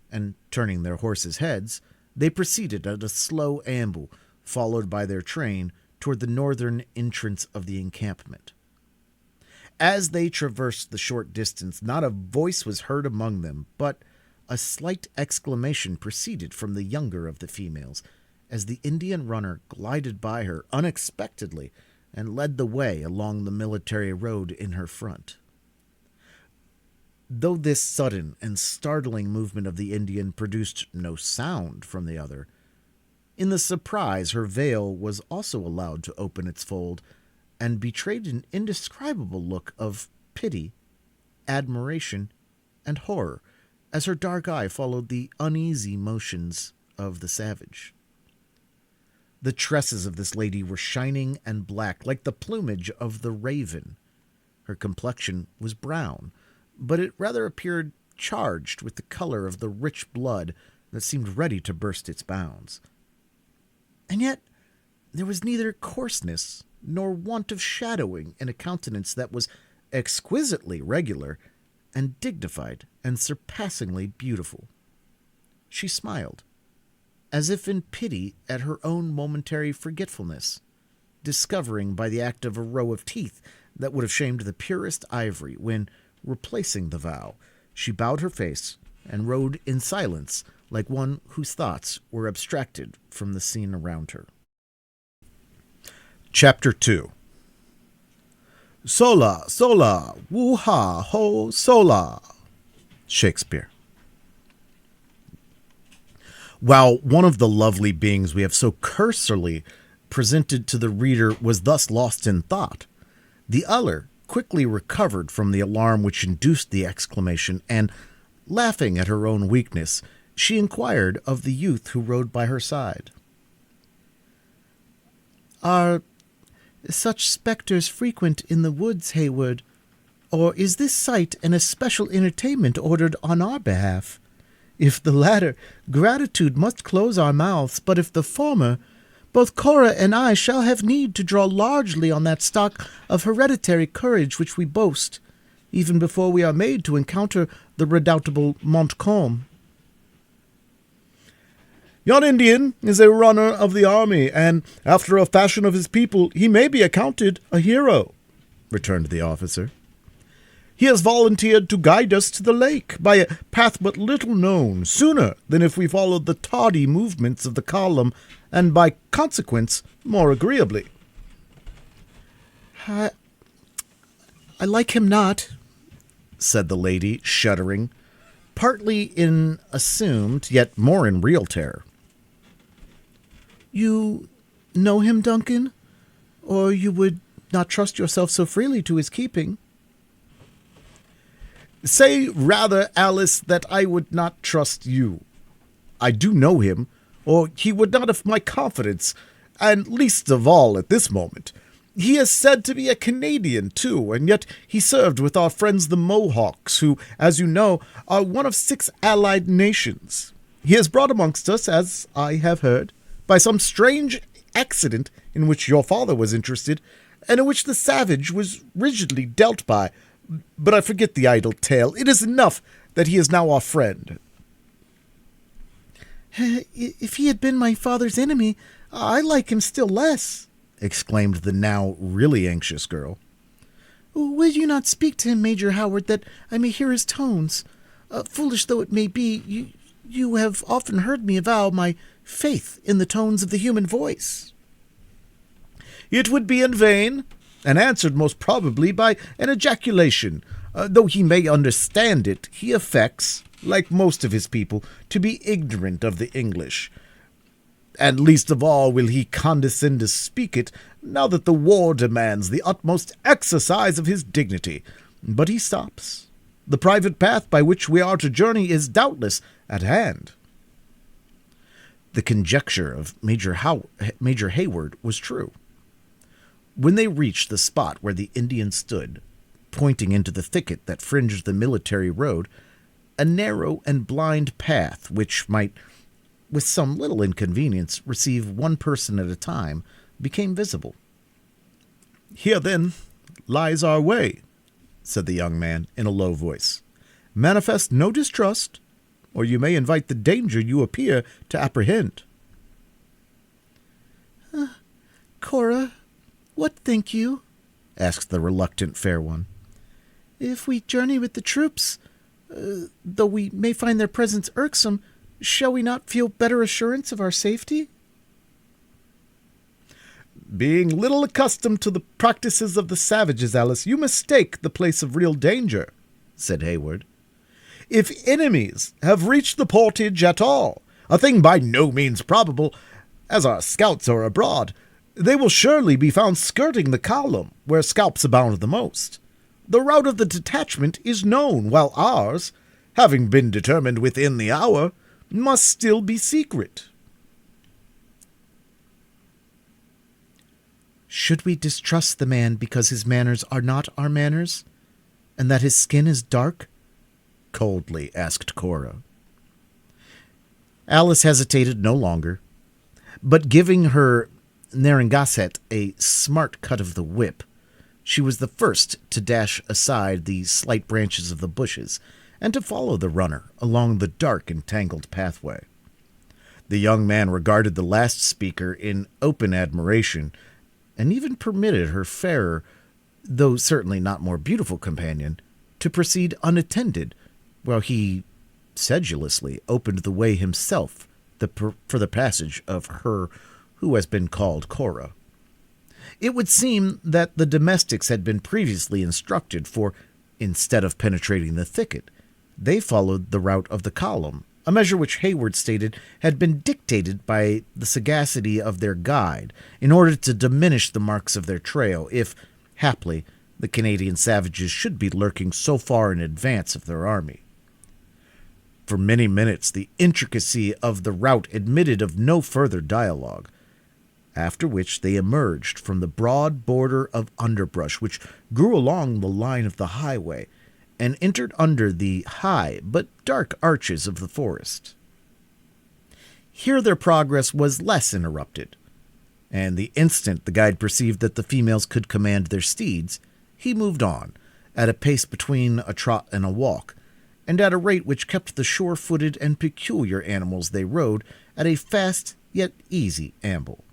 and, turning their horses' heads, they proceeded at a slow amble, followed by their train, toward the northern entrance of the encampment. As they traversed the short distance, not a voice was heard among them, but a slight exclamation proceeded from the younger of the females, as the Indian runner glided by her unexpectedly and led the way along the military road in her front. Though this sudden and startling movement of the Indian produced no sound from the other, in the surprise her veil was also allowed to open its fold, and betrayed an indescribable look of pity, admiration, and horror, as her dark eye followed the uneasy motions of the savage. The tresses of this lady were shining and black, like the plumage of the raven. Her complexion was brown, but it rather appeared charged with the color of the rich blood that seemed ready to burst its bounds. And yet there was neither coarseness nor want of shadowing in a countenance that was exquisitely regular and dignified and surpassingly beautiful. She smiled, as if in pity at her own momentary forgetfulness, discovering by the act of a row of teeth that would have shamed the purest ivory when, Replacing the vow, she bowed her face and rode in silence like one whose thoughts were abstracted from the scene around her. Chapter 2. Sola, sola, woo-ha, ho, sola. Shakespeare. While one of the lovely beings we have so cursorily presented to the reader was thus lost in thought, the other quickly recovered from the alarm which induced the exclamation, and, laughing at her own weakness, she inquired of the youth who rode by her side. "Are such spectres frequent in the woods, Hayward? Or is this sight an especial entertainment ordered on our behalf? If the latter, gratitude must close our mouths, but if the former, both Cora and I shall have need to draw largely on that stock of hereditary courage which we boast, even before we are made to encounter the redoubtable Montcalm." "Yon Indian is a runner of the army, and, after a fashion of his people, he may be accounted a hero," returned the officer. "He has volunteered to guide us to the lake, by a path but little known, sooner than if we followed the tardy movements of the column, and by consequence more agreeably." I like him not," said the lady, shuddering, partly in assumed, yet more in real terror. "You know him, Duncan? Or you would not trust yourself so freely to his keeping?" "Say rather, Alice, that I would not trust you. I do know him, or he would not have my confidence, and least of all at this moment. He is said to be a Canadian, too, and yet he served with our friends the Mohawks, who, as you know, are one of 6 allied nations. He is brought amongst us, as I have heard, by some strange accident in which your father was interested, and in which the savage was rigidly dealt by. But I forget the idle tale. It is enough that he is now our friend." "If he had been my father's enemy, I like him still less," exclaimed the now really anxious girl. "Will you not speak to him, Major Howard, that I may hear his tones? Foolish though it may be, you have often heard me avow my faith in the tones of the human voice." "It would be in vain, and answered most probably by an ejaculation. Though he may understand it, he affects, like most of his people, to be ignorant of the English. And least of all will he condescend to speak it, now that the war demands the utmost exercise of his dignity. But he stops. The private path by which we are to journey is doubtless at hand." The conjecture of Major Hayward was true. When they reached the spot where the Indian stood, pointing into the thicket that fringed the military road, a narrow and blind path which might, with some little inconvenience, receive one person at a time, became visible. "Here, then, lies our way," said the young man in a low voice. "Manifest no distrust, or you may invite the danger you appear to apprehend." "Cora, what think you?" asked the reluctant fair one. "If we journey with the troops, though we may find their presence irksome, shall we not feel better assurance of our safety?" "Being little accustomed to the practices of the savages, Alice, you mistake the place of real danger," said Hayward. "If enemies have reached the portage at all, a thing by no means probable, as our scouts are abroad, they will surely be found skirting the column, where scalps abound the most. The route of the detachment is known, while ours, having been determined within the hour, must still be secret." "Should we distrust the man because his manners are not our manners, and that his skin is dark?" coldly asked Cora. Alice hesitated no longer, but giving her Narragansett a smart cut of the whip, she was the first to dash aside the slight branches of the bushes and to follow the runner along the dark and tangled pathway. The young man regarded the last speaker in open admiration, and even permitted her fairer, though certainly not more beautiful companion, to proceed unattended, while he sedulously opened the way himself for the passage of her who has been called Cora. It would seem that the domestics had been previously instructed, for instead of penetrating the thicket, they followed the route of the column, a measure which Hayward stated had been dictated by the sagacity of their guide in order to diminish the marks of their trail if, haply, the Canadian savages should be lurking so far in advance of their army. For many minutes the intricacy of the route admitted of no further dialogue, after which they emerged from the broad border of underbrush which grew along the line of the highway, and entered under the high but dark arches of the forest. Here their progress was less interrupted, and the instant the guide perceived that the females could command their steeds, he moved on, at a pace between a trot and a walk, and at a rate which kept the sure-footed and peculiar animals they rode at a fast yet easy amble.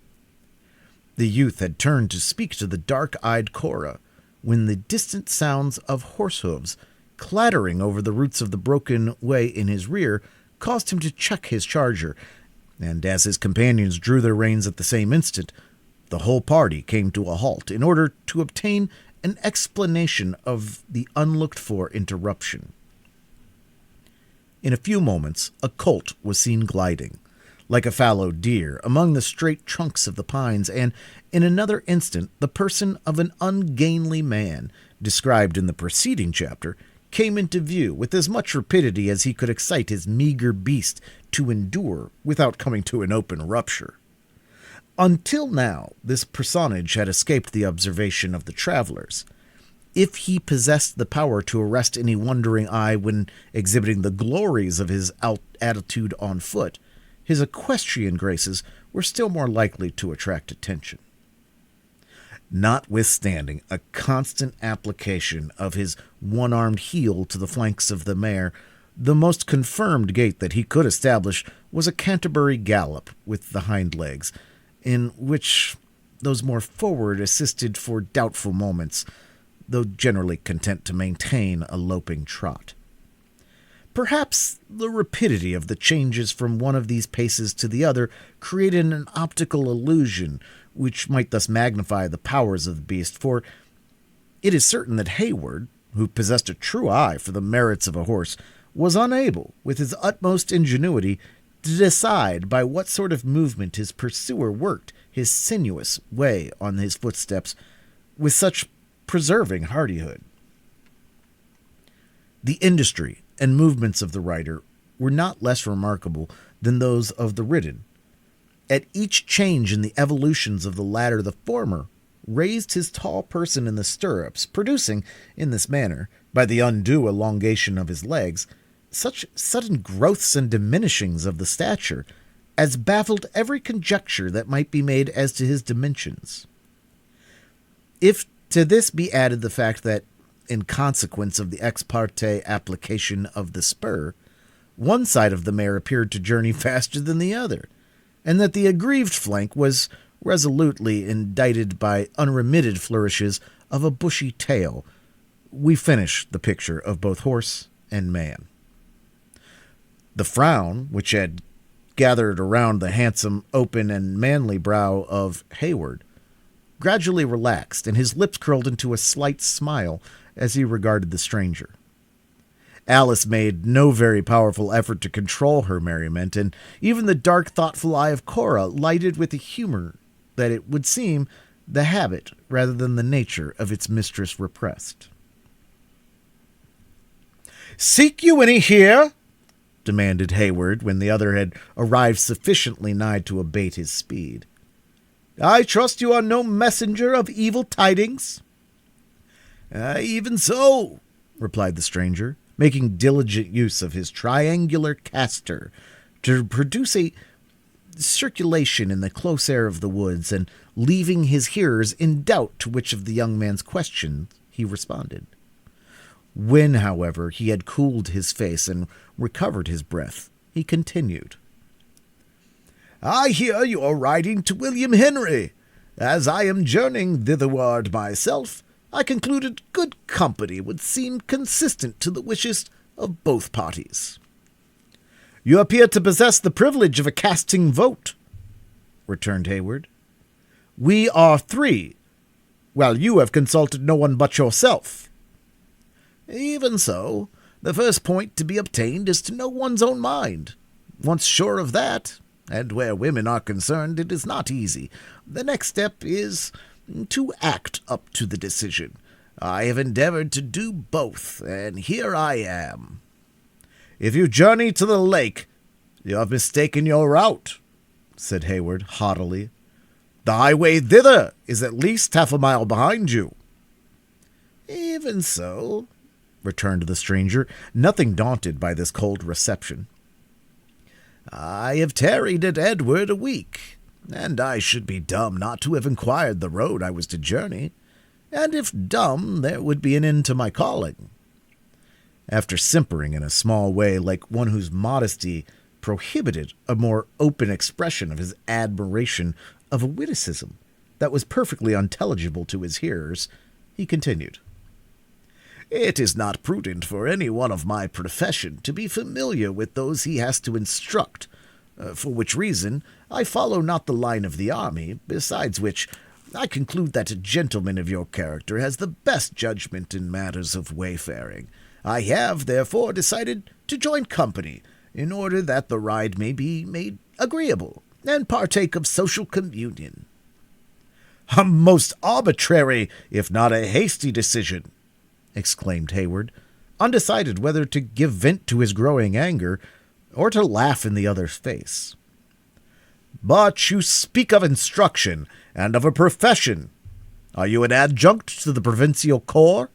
The youth had turned to speak to the dark-eyed Cora, when the distant sounds of horse hoofs clattering over the roots of the broken way in his rear caused him to check his charger, and as his companions drew their reins at the same instant, the whole party came to a halt in order to obtain an explanation of the unlooked-for interruption. In a few moments, a colt was seen gliding, like a fallow deer, among the straight trunks of the pines, and in another instant the person of an ungainly man, described in the preceding chapter, came into view with as much rapidity as he could excite his meager beast to endure without coming to an open rupture. Until now, this personage had escaped the observation of the travelers. If he possessed the power to arrest any wondering eye when exhibiting the glories of his attitude on foot, his equestrian graces were still more likely to attract attention. Notwithstanding a constant application of his one-armed heel to the flanks of the mare, the most confirmed gait that he could establish was a Canterbury gallop with the hind legs, in which those more forward assisted for doubtful moments, though generally content to maintain a loping trot. Perhaps the rapidity of the changes from one of these paces to the other created an optical illusion which might thus magnify the powers of the beast, for it is certain that Hayward, who possessed a true eye for the merits of a horse, was unable, with his utmost ingenuity, to decide by what sort of movement his pursuer worked his sinuous way on his footsteps with such preserving hardihood. The industry and movements of the rider were not less remarkable than those of the ridden. At each change in the evolutions of the latter, the former raised his tall person in the stirrups, producing, in this manner, by the undue elongation of his legs, such sudden growths and diminishings of the stature as baffled every conjecture that might be made as to his dimensions. If to this be added the fact that, in consequence of the ex parte application of the spur, one side of the mare appeared to journey faster than the other, and that the aggrieved flank was resolutely indicted by unremitted flourishes of a bushy tail, we finish the picture of both horse and man. The frown, which had gathered around the handsome, open, and manly brow of Hayward, gradually relaxed, and his lips curled into a slight smile as he regarded the stranger. Alice made no very powerful effort to control her merriment, and even the dark, thoughtful eye of Cora lighted with a humor that it would seem the habit rather than the nature of its mistress repressed. "Seek you any here?" demanded Hayward, when the other had arrived sufficiently nigh to abate his speed. "I trust you are no messenger of evil tidings." "Even so," replied the stranger, making diligent use of his triangular castor to produce a circulation in the close air of the woods, and leaving his hearers in doubt to which of the young man's questions he responded. When, however, he had cooled his face and recovered his breath, he continued. "I hear you are riding to William Henry. As I am journeying thitherward myself, I concluded good company would seem consistent to the wishes of both parties. You appear to possess the privilege of a casting vote, returned Hayward. We are 3, while you have consulted no one but yourself. Even so, the first point to be obtained is to know one's own mind. Once sure of that, and where women are concerned, it is not easy. The next step is to act up to the decision. I have endeavored to do both, and here I am. If you journey to the lake, you have mistaken your route, said Hayward haughtily. The highway thither is at least half a mile behind you. Even so, returned the stranger, nothing daunted by this cold reception. I have tarried at Edward a week, and I should be dumb not to have inquired the road I was to journey, and if dumb, there would be an end to my calling. After simpering in a small way like one whose modesty prohibited a more open expression of his admiration of a witticism that was perfectly unintelligible to his hearers, he continued, It is not prudent for any one of my profession to be familiar with those he has to instruct, for which reason I follow not the line of the army, besides which I conclude that a gentleman of your character has the best judgment in matters of wayfaring. I have, therefore, decided to join company, in order that the ride may be made agreeable, and partake of social communion. A most arbitrary, if not a hasty decision, exclaimed Hayward, undecided whether to give vent to his growing anger, or to laugh in the other's face. But you speak of instruction, and of a profession. Are you an adjunct to the provincial corps?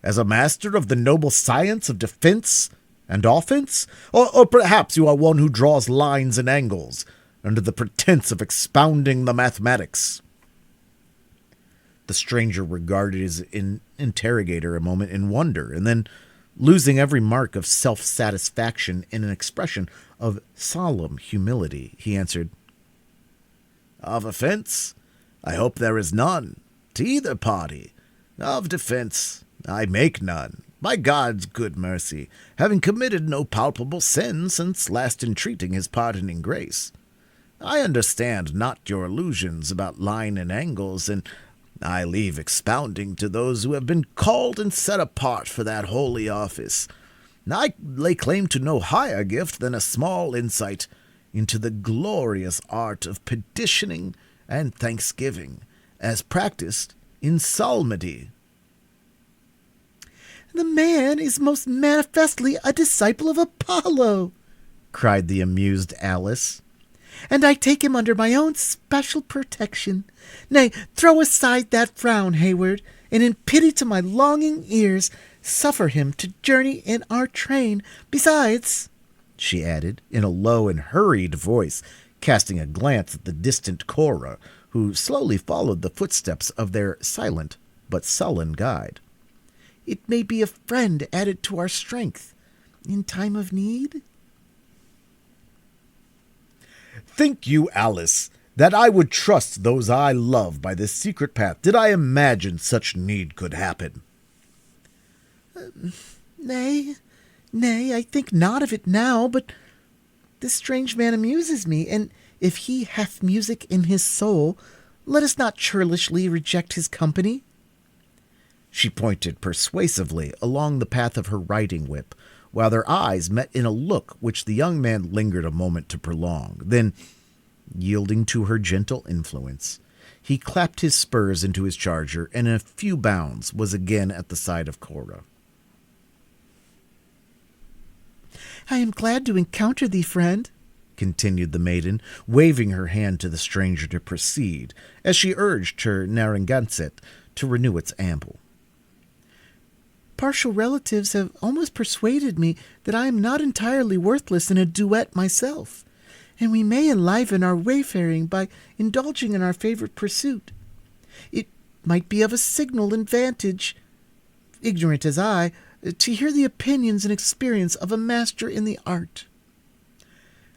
As a master of the noble science of defense and offense? Or perhaps you are one who draws lines and angles, under the pretense of expounding the mathematics? The stranger regarded his interrogator a moment in wonder, and then, losing every mark of self-satisfaction in an expression of solemn humility, he answered, Of offense, I hope there is none, to either party. Of defense, I make none, by God's good mercy, having committed no palpable sin since last entreating his pardoning grace. I understand not your illusions about line and angles, and I leave expounding to those who have been called and set apart for that holy office. I lay claim to no higher gift than a small insight into the glorious art of petitioning and thanksgiving, as practiced in psalmody. The man is most manifestly a disciple of Apollo, cried the amused Alice, and I take him under my own special protection. Nay, throw aside that frown, Hayward, and in pity to my longing ears, suffer him to journey in our train. Besides, she added, in a low and hurried voice, casting a glance at the distant Cora, who slowly followed the footsteps of their silent but sullen guide, it may be a friend added to our strength in time of need. Think you, Alice, that I would trust those I love by this secret path, did I imagine such need could happen? Nay, I think not of it now, but this strange man amuses me, and if he hath music in his soul, let us not churlishly reject his company. She pointed persuasively along the path of her riding-whip, while their eyes met in a look which the young man lingered a moment to prolong. Then, yielding to her gentle influence, he clapped his spurs into his charger, and in a few bounds was again at the side of Cora. I am glad to encounter thee, friend, continued the maiden, waving her hand to the stranger to proceed, as she urged her Narragansett to renew its amble. Partial relatives have almost persuaded me that I am not entirely worthless in a duet myself, and we may enliven our wayfaring by indulging in our favorite pursuit. It might be of a signal advantage, ignorant as I, to hear the opinions and experience of a master in the art.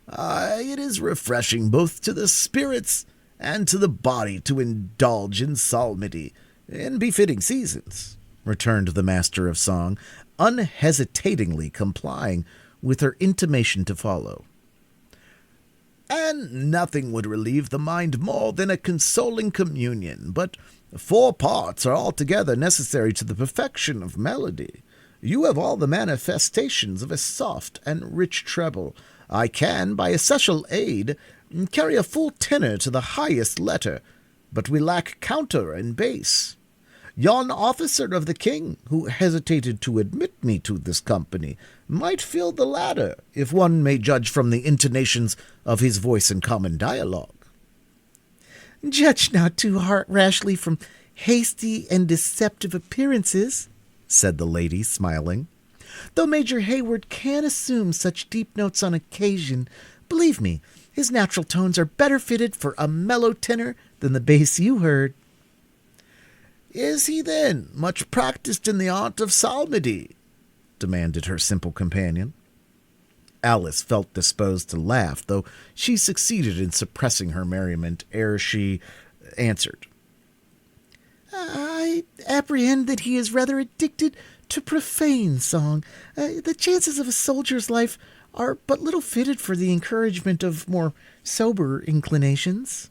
It is refreshing both to the spirits and to the body to indulge in psalmody, "In befitting seasons," returned the master of song, unhesitatingly complying with her intimation to follow. "And nothing would relieve the mind more than a consoling communion, but 4 parts are altogether necessary to the perfection of melody. You have all the manifestations of a soft and rich treble. I can, by essential aid, carry a full tenor to the highest letter, but we lack counter and bass. Yon officer of the king, who hesitated to admit me to this company, might fill the latter, if one may judge from the intonations of his voice in common dialogue." "Judge not too rashly from hasty and deceptive appearances," said the lady, smiling. "Though Major Hayward can assume such deep notes on occasion, believe me, his natural tones are better fitted for a mellow tenor than the bass you heard." "Is he, then, much practised in the art of psalmody?" demanded her simple companion. Alice felt disposed to laugh, though she succeeded in suppressing her merriment ere she answered. "I apprehend that he is rather addicted to profane song. The chances of a soldier's life are but little fitted for the encouragement of more sober inclinations."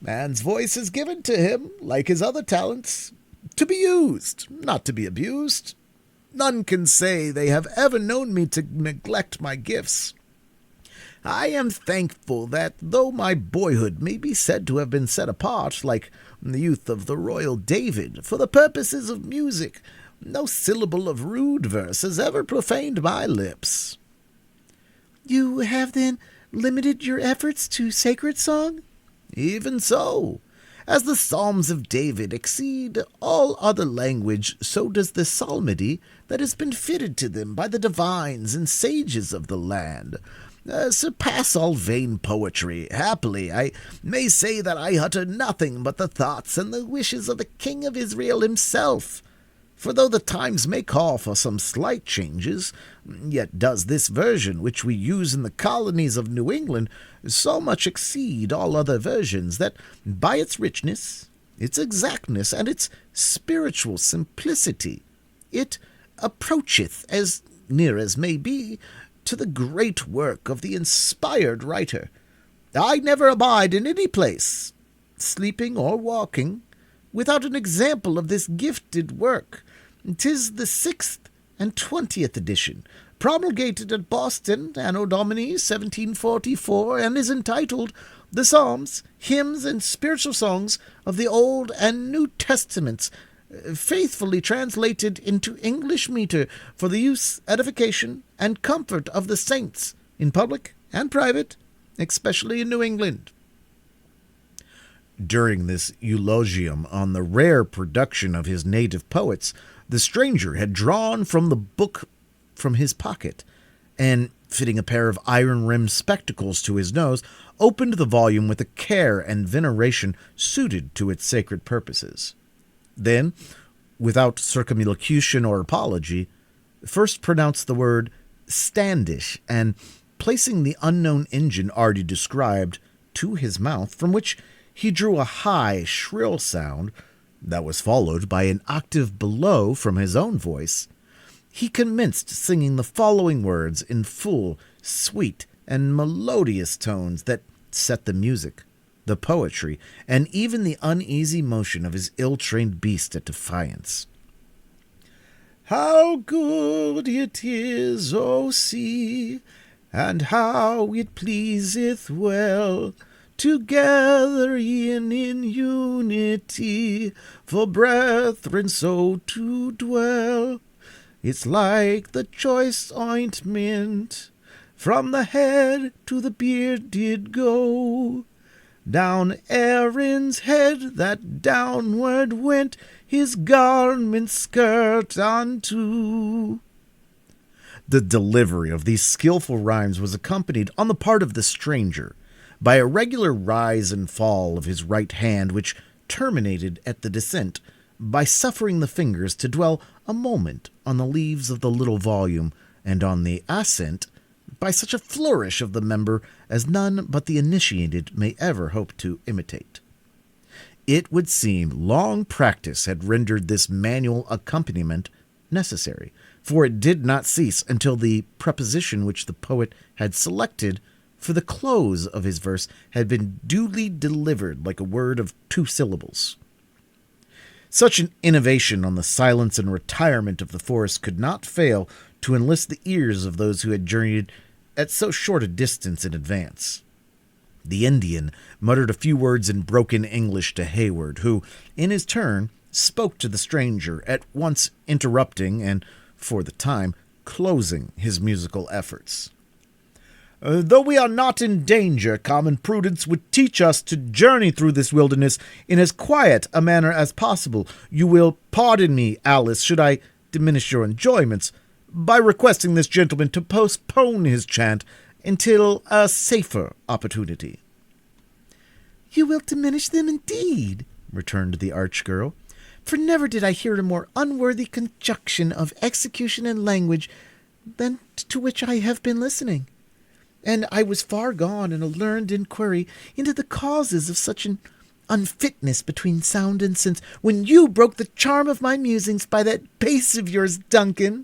"Man's voice is given to him, like his other talents, to be used, not to be abused. None can say they have ever known me to neglect my gifts. I am thankful that, though my boyhood may be said to have been set apart, like the youth of the royal David, for the purposes of music, no syllable of rude verse has ever profaned my lips." "You have, then, limited your efforts to sacred song?" "Even so. As the Psalms of David exceed all other language, so does the psalmody that has been fitted to them by the divines and sages of the land surpass all vain poetry. Happily, I may say that I utter nothing but the thoughts and the wishes of the King of Israel himself. For though the times may call for some slight changes, yet does this version, which we use in the colonies of New England, so much exceed all other versions, that by its richness, its exactness, and its spiritual simplicity, it approacheth, as near as may be, to the great work of the inspired writer. I never abide in any place, sleeping or walking, without an example of this gifted work. 'Tis the 6th and 20th edition, promulgated at Boston, Anno Domini 1744, and is entitled The Psalms, Hymns, and Spiritual Songs of the Old and New Testaments, faithfully translated into English metre for the use, edification, and comfort of the saints, in public and private, especially in New England." During this eulogium on the rare production of his native poets, the stranger had drawn from the book from his pocket, and, fitting a pair of iron-rimmed spectacles to his nose, opened the volume with a care and veneration suited to its sacred purposes. Then, without circumlocution or apology, first pronounced the word Standish, and, placing the unknown engine already described to his mouth, from which he drew a high, shrill sound that was followed by an octave below from his own voice, he commenced singing the following words in full, sweet, and melodious tones that set the music, the poetry, and even the uneasy motion of his ill-trained beast at defiance. "How good it is, O sea, and how it pleaseth well to gather in unity, for brethren so to dwell. It's like the choice ointment from the head to the beard did go. Down Aaron's head that downward went his garment skirt unto." The delivery of these skillful rhymes was accompanied on the part of the stranger by a regular rise and fall of his right hand, which terminated at the descent by suffering the fingers to dwell a moment on the leaves of the little volume, and on the ascent by such a flourish of the member as none but the initiated may ever hope to imitate. It would seem long practice had rendered this manual accompaniment necessary, for it did not cease until the preposition which the poet had selected for the close of his verse had been duly delivered like a word of 2 syllables. Such an innovation on the silence and retirement of the forest could not fail to enlist the ears of those who had journeyed at so short a distance in advance. The Indian muttered a few words in broken English to Hayward, who, in his turn, spoke to the stranger, at once interrupting and, for the time, closing his musical efforts. Though we are not in danger, common prudence would teach us to journey through this wilderness in as quiet a manner as possible. You will pardon me, Alice, should I diminish your enjoyments, by requesting this gentleman to postpone his chant until a safer opportunity. You will diminish them indeed, returned the arch-girl, for never did I hear a more unworthy conjunction of execution and language than to which I have been listening. And I was far gone in a learned inquiry into the causes of such an unfitness between sound and sense, when you broke the charm of my musings by that bass of yours, Duncan.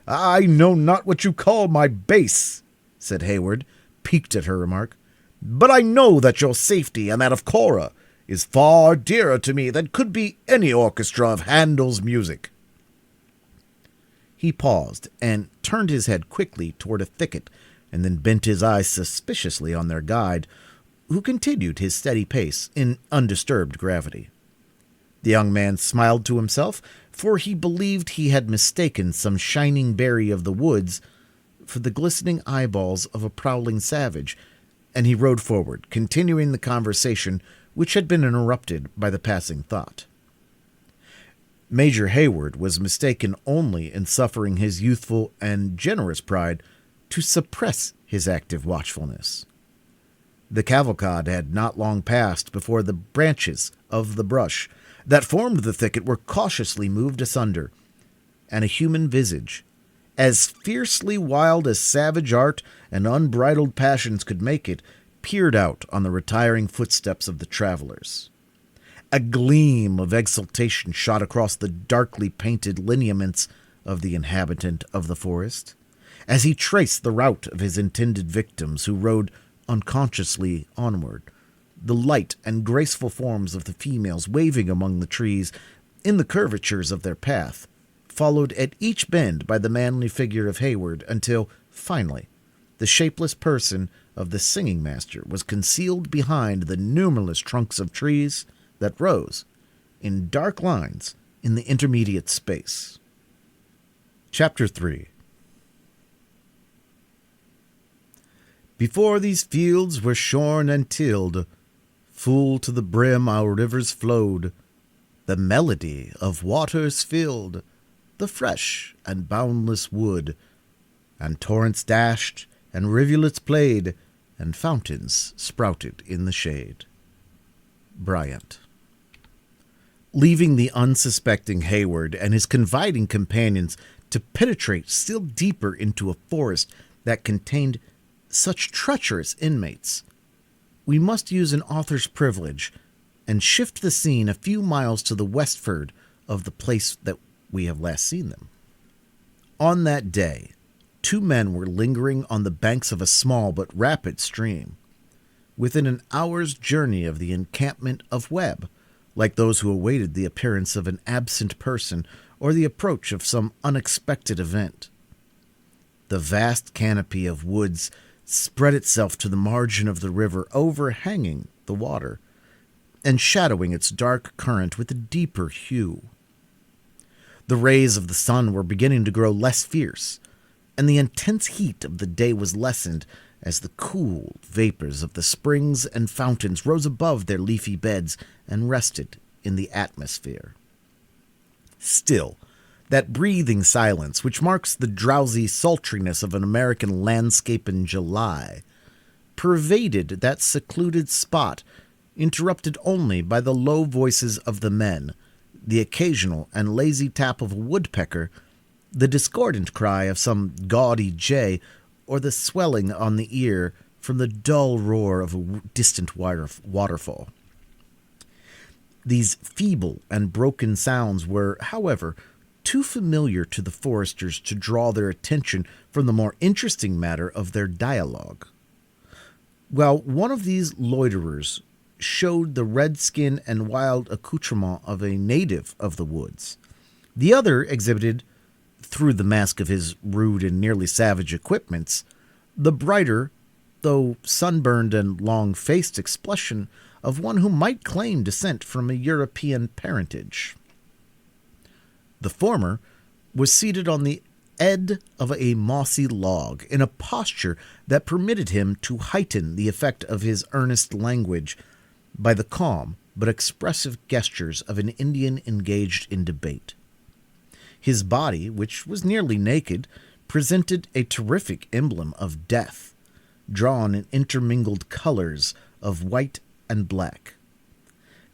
I know not what you call my bass, said Hayward, piqued at her remark, but I know that your safety and that of Cora is far dearer to me than could be any orchestra of Handel's music. He paused and turned his head quickly toward a thicket, and then bent his eyes suspiciously on their guide, who continued his steady pace in undisturbed gravity. The young man smiled to himself, for he believed he had mistaken some shining berry of the woods for the glistening eyeballs of a prowling savage, and he rode forward, continuing the conversation which had been interrupted by the passing thought. Major Hayward was mistaken only in suffering his youthful and generous pride to suppress his active watchfulness. The cavalcade had not long passed before the branches of the brush that formed the thicket were cautiously moved asunder, and a human visage, as fiercely wild as savage art and unbridled passions could make it, peered out on the retiring footsteps of the travelers. A gleam of exultation shot across the darkly painted lineaments of the inhabitant of the forest, as he traced the route of his intended victims who rode unconsciously onward, the light and graceful forms of the females waving among the trees in the curvatures of their path, followed at each bend by the manly figure of Hayward, until, finally, the shapeless person of the singing master was concealed behind the numberless trunks of trees that rose in dark lines in the intermediate space. Chapter 3. Before these fields were shorn and tilled, full to the brim our rivers flowed, the melody of waters filled the fresh and boundless wood, and torrents dashed, and rivulets played, and fountains sprouted in the shade. Bryant. Leaving the unsuspecting Hayward and his confiding companions to penetrate still deeper into a forest that contained such treacherous inmates, we must use an author's privilege and shift the scene a few miles to the westward of the place that we have last seen them. On that day, 2 men were lingering on the banks of a small but rapid stream, within an hour's journey of the encampment of Webb, like those who awaited the appearance of an absent person or the approach of some unexpected event. The vast canopy of woods spread itself to the margin of the river, overhanging the water, and shadowing its dark current with a deeper hue. The rays of the sun were beginning to grow less fierce, and the intense heat of the day was lessened as the cool vapors of the springs and fountains rose above their leafy beds and rested in the atmosphere. Still, that breathing silence which marks the drowsy sultriness of an American landscape in July pervaded that secluded spot, interrupted only by the low voices of the men, the occasional and lazy tap of a woodpecker, the discordant cry of some gaudy jay, or the swelling on the ear from the dull roar of a distant waterfall. These feeble and broken sounds were, however, too familiar to the foresters to draw their attention from the more interesting matter of their dialogue. While one of these loiterers showed the red skin and wild accoutrement of a native of the woods, the other exhibited, through the mask of his rude and nearly savage equipments, the brighter, though sunburned and long-faced expression of one who might claim descent from a European parentage. The former was seated on the edge of a mossy log in a posture that permitted him to heighten the effect of his earnest language by the calm but expressive gestures of an Indian engaged in debate. His body, which was nearly naked, presented a terrific emblem of death, drawn in intermingled colors of white and black.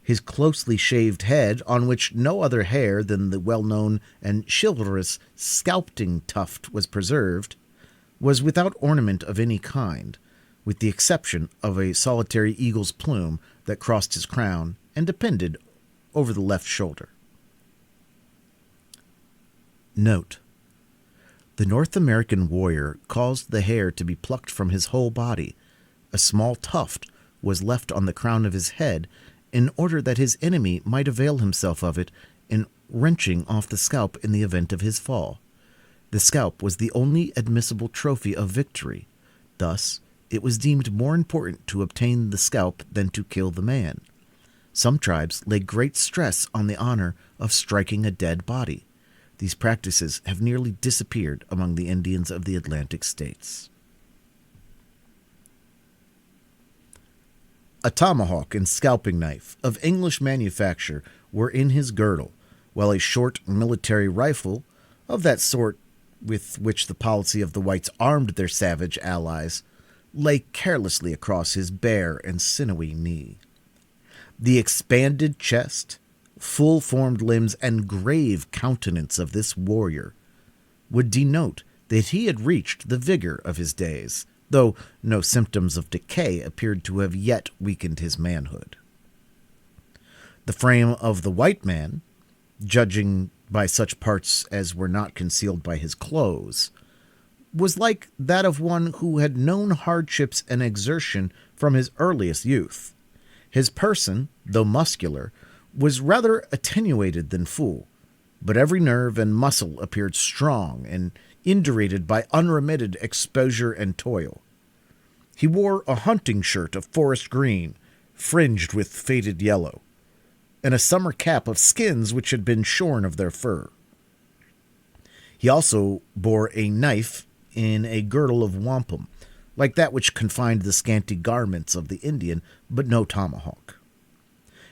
His closely shaved head, on which no other hair than the well-known and chivalrous scalping tuft was preserved, was without ornament of any kind, with the exception of a solitary eagle's plume that crossed his crown and depended over the left shoulder. Note: the North American warrior caused the hair to be plucked from his whole body. A small tuft was left on the crown of his head in order that his enemy might avail himself of it in wrenching off the scalp in the event of his fall. The scalp was the only admissible trophy of victory. Thus, it was deemed more important to obtain the scalp than to kill the man. Some tribes lay great stress on the honor of striking a dead body. These practices have nearly disappeared among the Indians of the Atlantic states. A tomahawk and scalping knife of English manufacture were in his girdle, while a short military rifle, of that sort with which the policy of the whites armed their savage allies, lay carelessly across his bare and sinewy knee. The expanded chest, full-formed limbs, and grave countenance of this warrior would denote that he had reached the vigor of his days, though no symptoms of decay appeared to have yet weakened his manhood. The frame of the white man, judging by such parts as were not concealed by his clothes, was like that of one who had known hardships and exertion from his earliest youth. His person, though muscular, was rather attenuated than full, but every nerve and muscle appeared strong and indurated by unremitted exposure and toil. He wore a hunting shirt of forest green, fringed with faded yellow, and a summer cap of skins which had been shorn of their fur. He also bore a knife in a girdle of wampum, like that which confined the scanty garments of the Indian, but no tomahawk.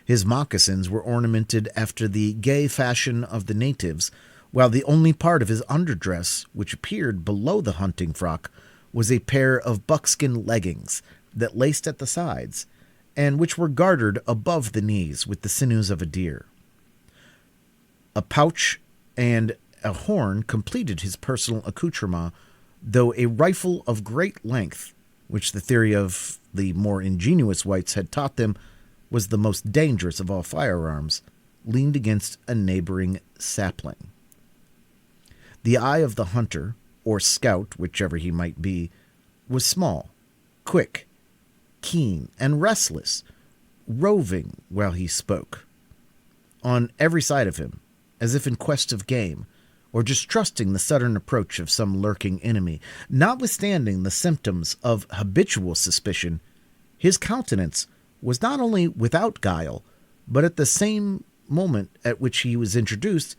His moccasins were ornamented after the gay fashion of the natives, while the only part of his underdress which appeared below the hunting frock was a pair of buckskin leggings that laced at the sides, and which were gartered above the knees with the sinews of a deer. A pouch and a horn completed his personal accoutrement, though a rifle of great length, which the theory of the more ingenious whites had taught them was the most dangerous of all firearms, leaned against a neighboring sapling. The eye of the hunter, or scout, whichever he might be, was small, quick, keen, and restless, roving while he spoke. On every side of him, as if in quest of game, or distrusting the sudden approach of some lurking enemy, notwithstanding the symptoms of habitual suspicion, his countenance was not only without guile, but at the same moment at which he was introduced,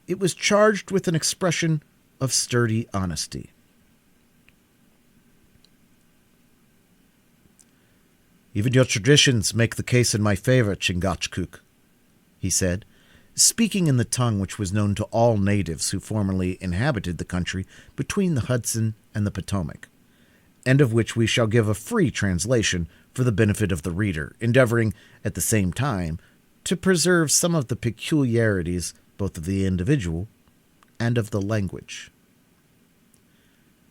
it was charged with an expression of sturdy honesty. "Even your traditions make the case in my favor, Chingachgook," he said, speaking in the tongue which was known to all natives who formerly inhabited the country between the Hudson and the Potomac, and of which we shall give a free translation for the benefit of the reader, endeavoring, at the same time, to preserve some of the peculiarities both of the individual and of the language.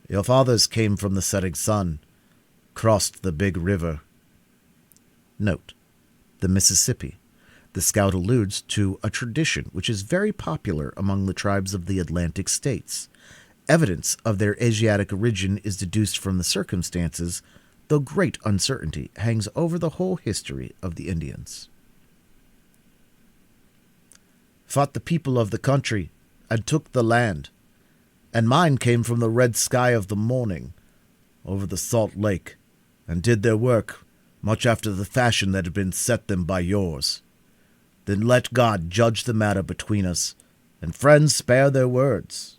"Your fathers came from the setting sun, crossed the big river," note, the Mississippi, The scout alludes to a tradition which is very popular among the tribes of the Atlantic states. Evidence of their Asiatic origin is deduced from the circumstances, though great uncertainty hangs over the whole history of the Indians. Fought the people of the country, and took the land, and mine came from the red sky of the morning, over the salt lake, and did their work, much after the fashion that had been set them by yours. Then let God judge the matter between us, and friends spare their words.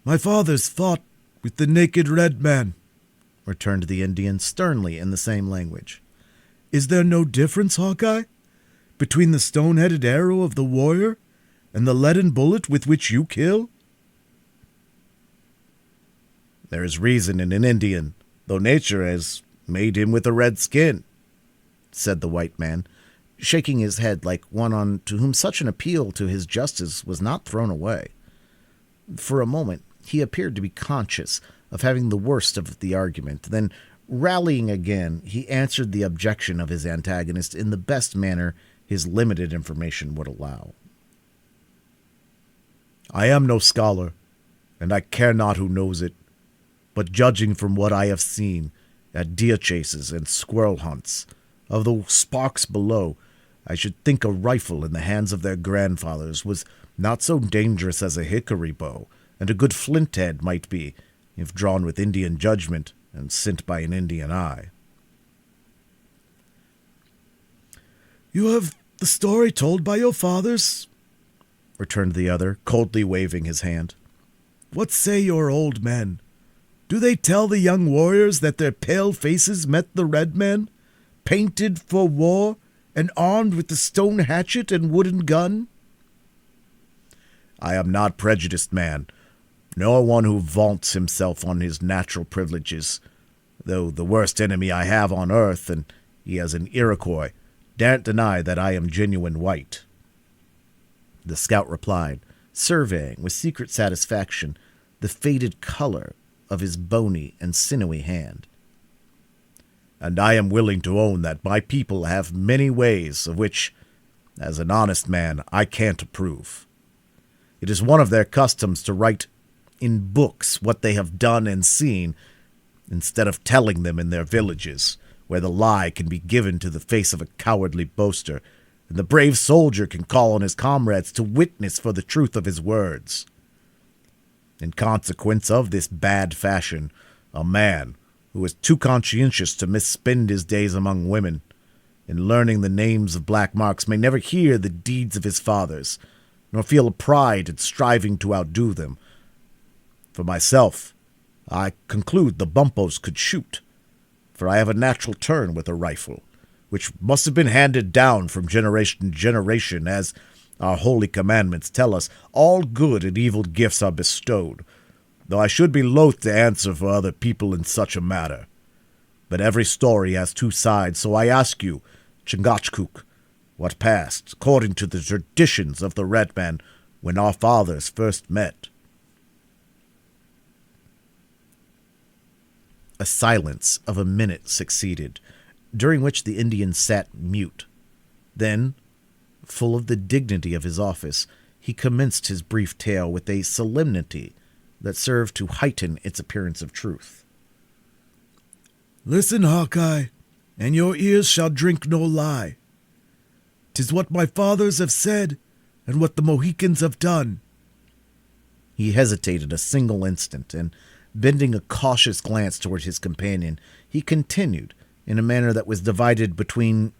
My fathers fought with the naked red man, returned the Indian sternly in the same language. Is there no difference, Hawkeye, between the stone-headed arrow of the warrior and the leaden bullet with which you kill? There is reason in an Indian, though nature has made him with a red skin, said the white man, shaking his head like one on to whom such an appeal to his justice was not thrown away. For a moment he appeared to be conscious of having the worst of the argument. Then, rallying again, he answered the objection of his antagonist in the best manner his limited information would allow. I am no scholar, and I care not who knows it, but judging from what I have seen at deer chases and squirrel hunts, of the sparks below, I should think a rifle in the hands of their grandfathers was not so dangerous as a hickory bow, and a good flint head might be, if drawn with Indian judgment and sent by an Indian eye. You have the story told by your fathers, returned the other, coldly waving his hand. What say your old men? Do they tell the young warriors that their pale faces met the red men, painted for war, and armed with the stone hatchet and wooden gun? I am not prejudiced man, nor one who vaunts himself on his natural privileges, though the worst enemy I have on earth, and he as an Iroquois, daren't deny that I am genuine white. The scout replied, surveying with secret satisfaction the faded color of his bony and sinewy hand. And I am willing to own that my people have many ways of which, as an honest man, I can't approve. It is one of their customs to write in books what they have done and seen, instead of telling them in their villages, where the lie can be given to the face of a cowardly boaster, and the brave soldier can call on his comrades to witness for the truth of his words. In consequence of this bad fashion, a man who is too conscientious to misspend his days among women, in learning the names of black marks, may never hear the deeds of his fathers, nor feel a pride in striving to outdo them. For myself, I conclude the bumpos could shoot, for I have a natural turn with a rifle, which must have been handed down from generation to generation, as our holy commandments tell us, all good and evil gifts are bestowed, though I should be loath to answer for other people in such a matter. But every story has two sides, so I ask you, Chingachgook, what passed, according to the traditions of the red man, when our fathers first met? A silence of a minute succeeded, during which the Indian sat mute. Then, full of the dignity of his office, he commenced his brief tale with a solemnity that served to heighten its appearance of truth. Listen, Hawkeye, and your ears shall drink no lie. 'Tis what my fathers have said, and what the Mohicans have done. He hesitated a single instant, and, bending a cautious glance toward his companion, he continued, in a manner that was divided between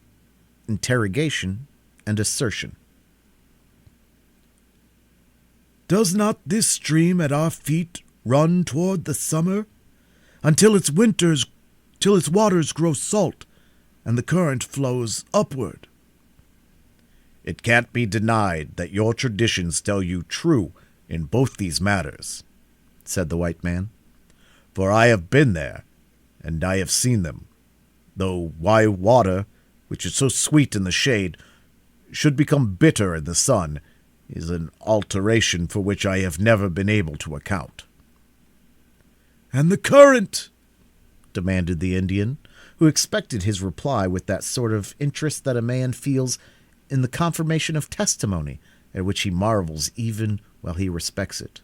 interrogation and assertion. Does not this stream at our feet run toward the summer, until its waters grow salt, and the current flows upward? It can't be denied that your traditions tell you true in both these matters, said the white man. For I have been there, and I have seen them, though why water, which is so sweet in the shade, should become bitter in the sun, is an alteration for which I have never been able to account. And the current, demanded the Indian, who expected his reply with that sort of interest that a man feels in the confirmation of testimony, at which he marvels even while he respects it.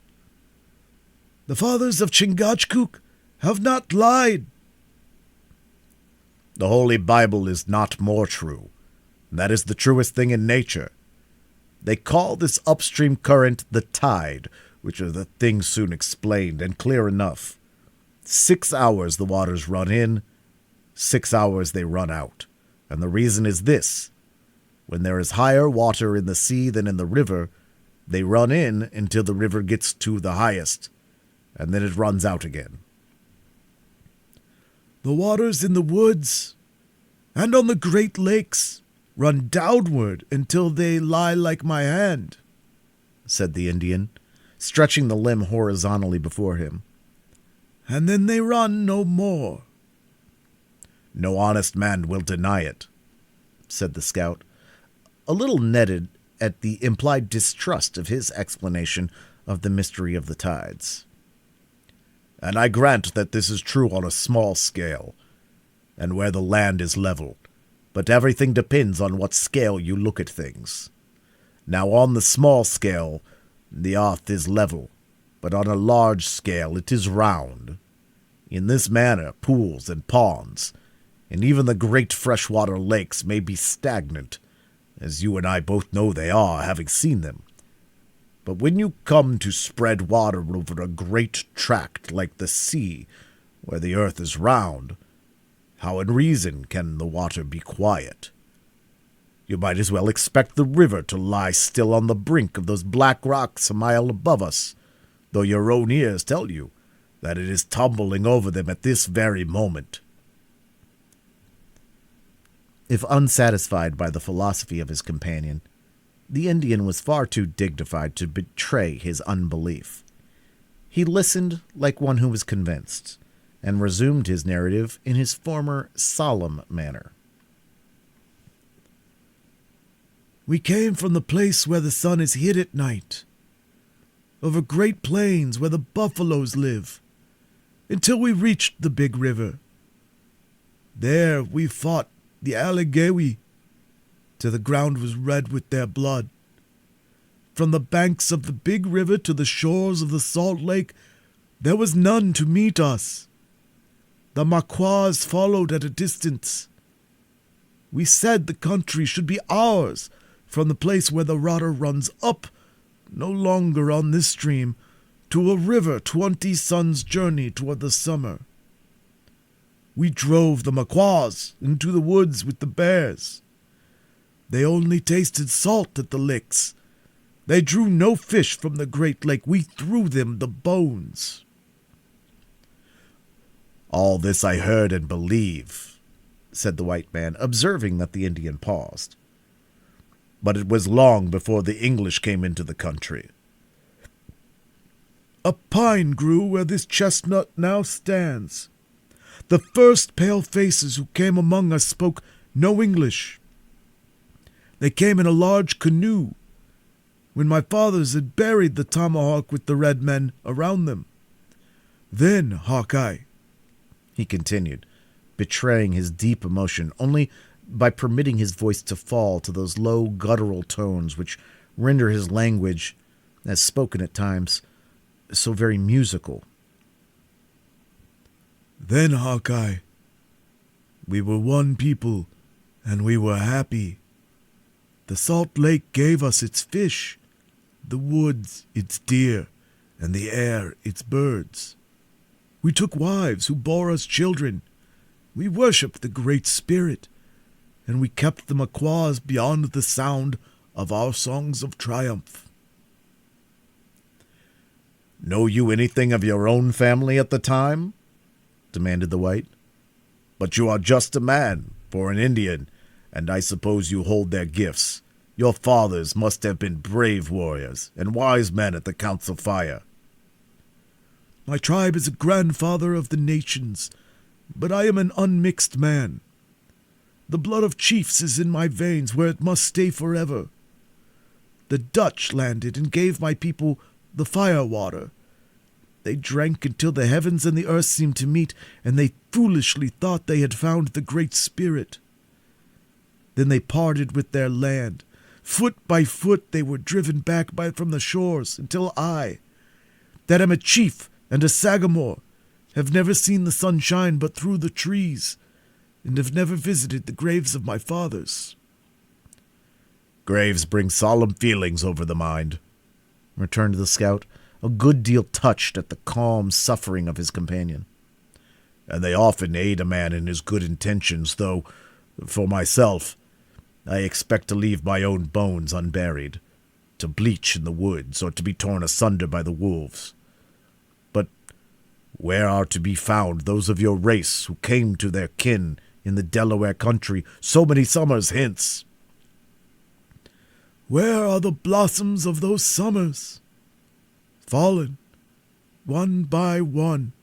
"The fathers of Chingachgook have not lied." "The Holy Bible is not more true. That is the truest thing in nature. They call this upstream current the tide, which are the things soon explained and clear enough. 6 hours the waters run in, 6 hours they run out. And the reason is this: when there is higher water in the sea than in the river, they run in until the river gets to the highest, and then it runs out again." "The waters in the woods and on the Great Lakes run downward until they lie like my hand," said the Indian, stretching the limb horizontally before him. "And then they run no more." "No honest man will deny it," said the scout, a little nettled at the implied distrust of his explanation of the mystery of the tides. "And I grant that this is true on a small scale, and where the land is level, but everything depends on what scale you look at things. Now on the small scale, the earth is level, but on a large scale it is round. In this manner, pools and ponds, and even the great freshwater lakes may be stagnant, as you and I both know they are, having seen them. But when you come to spread water over a great tract like the sea, where the earth is round, how in reason can the water be quiet? You might as well expect the river to lie still on the brink of those black rocks a mile above us, though your own ears tell you that it is tumbling over them at this very moment." If unsatisfied by the philosophy of his companion, the Indian was far too dignified to betray his unbelief. He listened like one who was convinced, and resumed his narrative in his former solemn manner. "We came from the place where the sun is hid at night, over great plains where the buffaloes live, until we reached the big river. There we fought the Allegheny till the ground was red with their blood. From the banks of the big river to the shores of the Salt Lake, there was none to meet us. The Maquas followed at a distance. We said the country should be ours from the place where the Rotter runs up, no longer on this stream, to a river 20 suns' journey toward the summer. We drove the Maquas into the woods with the bears. They only tasted salt at the licks. They drew no fish from the Great Lake. We threw them the bones." "All this I heard and believe," said the white man, observing that the Indian paused. "But it was long before the English came into the country." "A pine grew where this chestnut now stands. The first pale-faces who came among us spoke no English. They came in a large canoe, when my fathers had buried the tomahawk with the red men around them. Then, Hawkeye," he continued, betraying his deep emotion only by permitting his voice to fall to those low guttural tones which render his language, as spoken at times, so very musical. "Then, Hawkeye, we were one people, and we were happy. The Salt Lake gave us its fish, the woods its deer, and the air its birds. We took wives who bore us children. We worshipped the Great Spirit, and we kept the Maquas beyond the sound of our songs of triumph." "Know you anything of your own family at the time?" demanded the white. "But you are just a man, for an Indian, and I suppose you hold their gifts. Your fathers must have been brave warriors and wise men at the council fire." "My tribe is a grandfather of the nations, but I am an unmixed man. The blood of chiefs is in my veins, where it must stay forever. The Dutch landed and gave my people the fire water. They drank until the heavens and the earth seemed to meet, and they foolishly thought they had found the Great Spirit. Then they parted with their land. Foot by foot they were driven back from the shores, until I, that am a chief and a sagamore, have never seen the sun shine but through the trees, and have never visited the graves of my fathers." "Graves bring solemn feelings over the mind," returned the scout, a good deal touched at the calm suffering of his companion. "And they often aid a man in his good intentions, though, for myself, I expect to leave my own bones unburied, to bleach in the woods, or to be torn asunder by the wolves. But where are to be found those of your race who came to their kin in the Delaware country so many summers hence?" "Where are the blossoms of those summers? Fallen, one by one.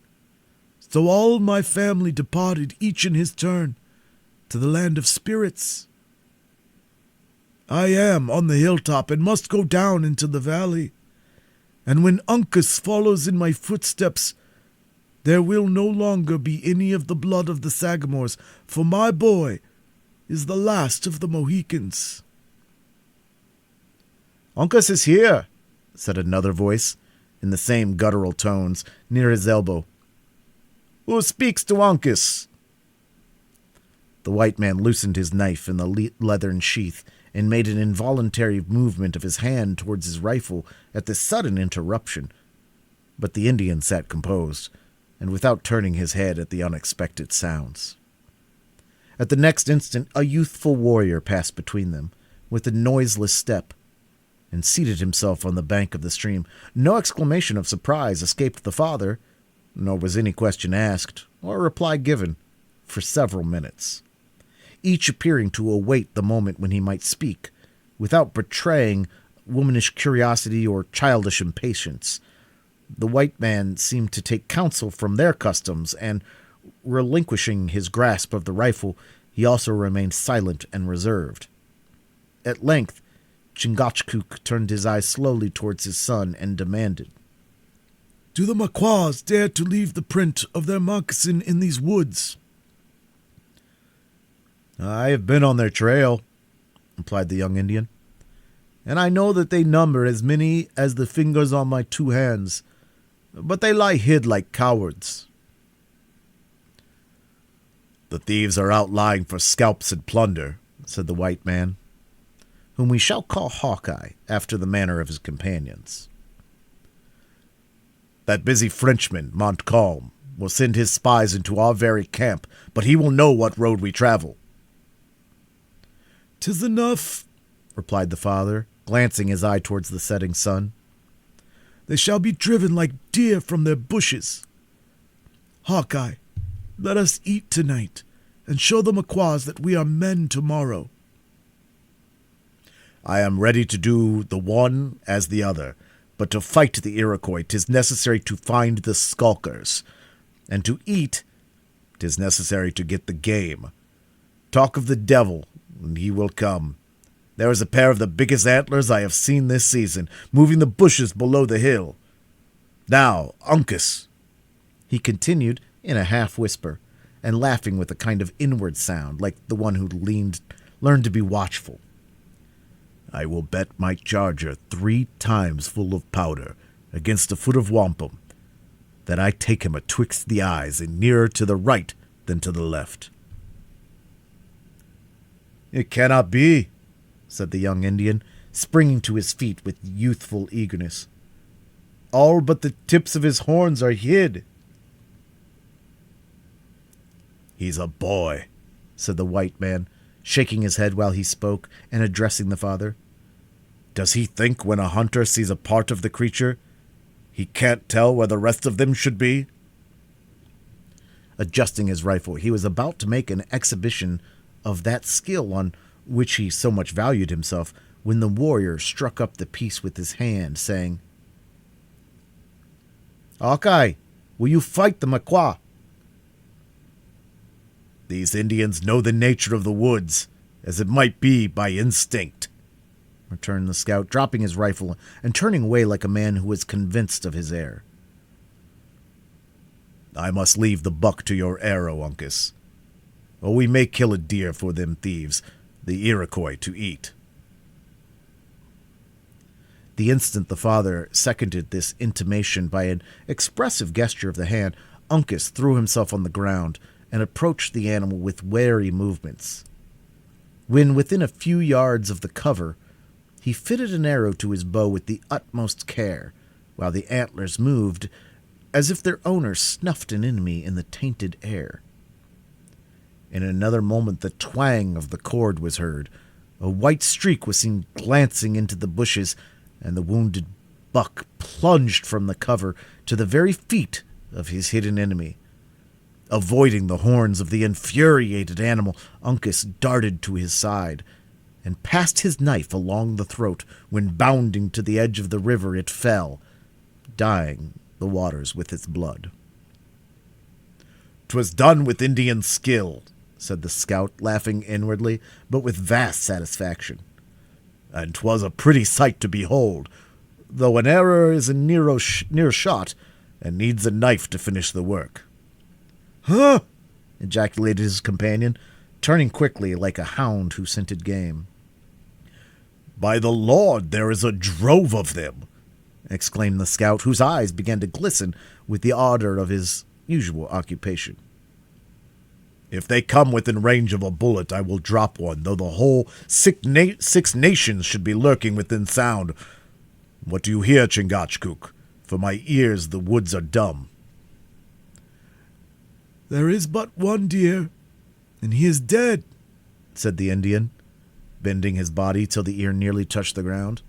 So all my family departed, each in his turn, to the land of spirits. I am on the hilltop and must go down into the valley. And when Uncas follows in my footsteps, there will no longer be any of the blood of the Sagamores, for my boy is the last of the Mohicans." "Uncas is here," said another voice, in the same guttural tones, near his elbow. "Who speaks to Uncas?" The white man loosened his knife in the leathern sheath and made an involuntary movement of his hand towards his rifle at this sudden interruption. But the Indian sat composed, and without turning his head at the unexpected sounds. At the next instant, a youthful warrior passed between them, with a noiseless step, and seated himself on the bank of the stream. No exclamation of surprise escaped the father, nor was any question asked, or reply given, for several minutes, each appearing to await the moment when he might speak, without betraying womanish curiosity or childish impatience. The white man seemed to take counsel from their customs, and, relinquishing his grasp of the rifle, he also remained silent and reserved. At length, Chingachgook turned his eyes slowly towards his son and demanded, "Do the Maquas dare to leave the print of their moccasin in these woods?" "I have been on their trail," replied the young Indian, "and I know that they number as many as the fingers on my two hands, but they lie hid like cowards." "The thieves are out lying for scalps and plunder," said the white man, whom we shall call Hawkeye, after the manner of his companions. "That busy Frenchman, Montcalm, will send his spies into our very camp, but he will know what road we travel." "'Tis enough," replied the father, glancing his eye towards the setting sun. "They shall be driven like deer from their bushes. Hawkeye, let us eat tonight, and show the Maquas that we are men tomorrow." "I am ready to do the one as the other, but to fight the Iroquois 'tis necessary to find the skulkers, and to eat 'tis necessary to get the game. Talk of the devil, and he will come. There is a pair of the biggest antlers I have seen this season, moving the bushes below the hill. Now, Uncas," he continued in a half-whisper, and laughing with a kind of inward sound, like the one who learned to be watchful, "I will bet my charger 3 times full of powder against a foot of wampum that I take him atwixt the eyes and nearer to the right than to the left." "It cannot be," said the young Indian, springing to his feet with youthful eagerness. "All but the tips of his horns are hid." "He's a boy," said the white man, shaking his head while he spoke, and addressing the father. "Does he think when a hunter sees a part of the creature, he can't tell where the rest of them should be?" Adjusting his rifle, he was about to make an exhibition of that skill on which he so much valued himself, when the warrior struck up the piece with his hand, saying, "Hawkeye, will you fight the Maquas?" "These Indians know the nature of the woods, as it might be by instinct," returned the scout, dropping his rifle and turning away like a man who was convinced of his error. I must leave the buck to your arrow, Uncas. Or we may kill a deer for them thieves, the Iroquois, to eat." The instant the father seconded this intimation by an expressive gesture of the hand, Uncas threw himself on the ground and approached the animal with wary movements. When within a few yards of the cover, he fitted an arrow to his bow with the utmost care, while the antlers moved as if their owner snuffed an enemy in the tainted air. In another moment the twang of the cord was heard. A white streak was seen glancing into the bushes, and the wounded buck plunged from the cover to the very feet of his hidden enemy. Avoiding the horns of the infuriated animal, Uncas darted to his side and passed his knife along the throat. When bounding to the edge of the river, it fell, dyeing the waters with its blood. "'Twas done with Indian skill," said the scout, laughing inwardly, but with vast satisfaction. "And 'twas a pretty sight to behold, though an arrow is a near shot, and needs a knife to finish the work." "Huh!" ejaculated his companion, turning quickly like a hound who scented game. "By the Lord, there is a drove of them!" exclaimed the scout, whose eyes began to glisten with the ardor of his usual occupation. "If they come within range of a bullet, I will drop one, though the whole six nations should be lurking within sound. What do you hear, Chingachgook? For my ears the woods are dumb." "There is but one deer, and he is dead," said the Indian, bending his body till the ear nearly touched the ground.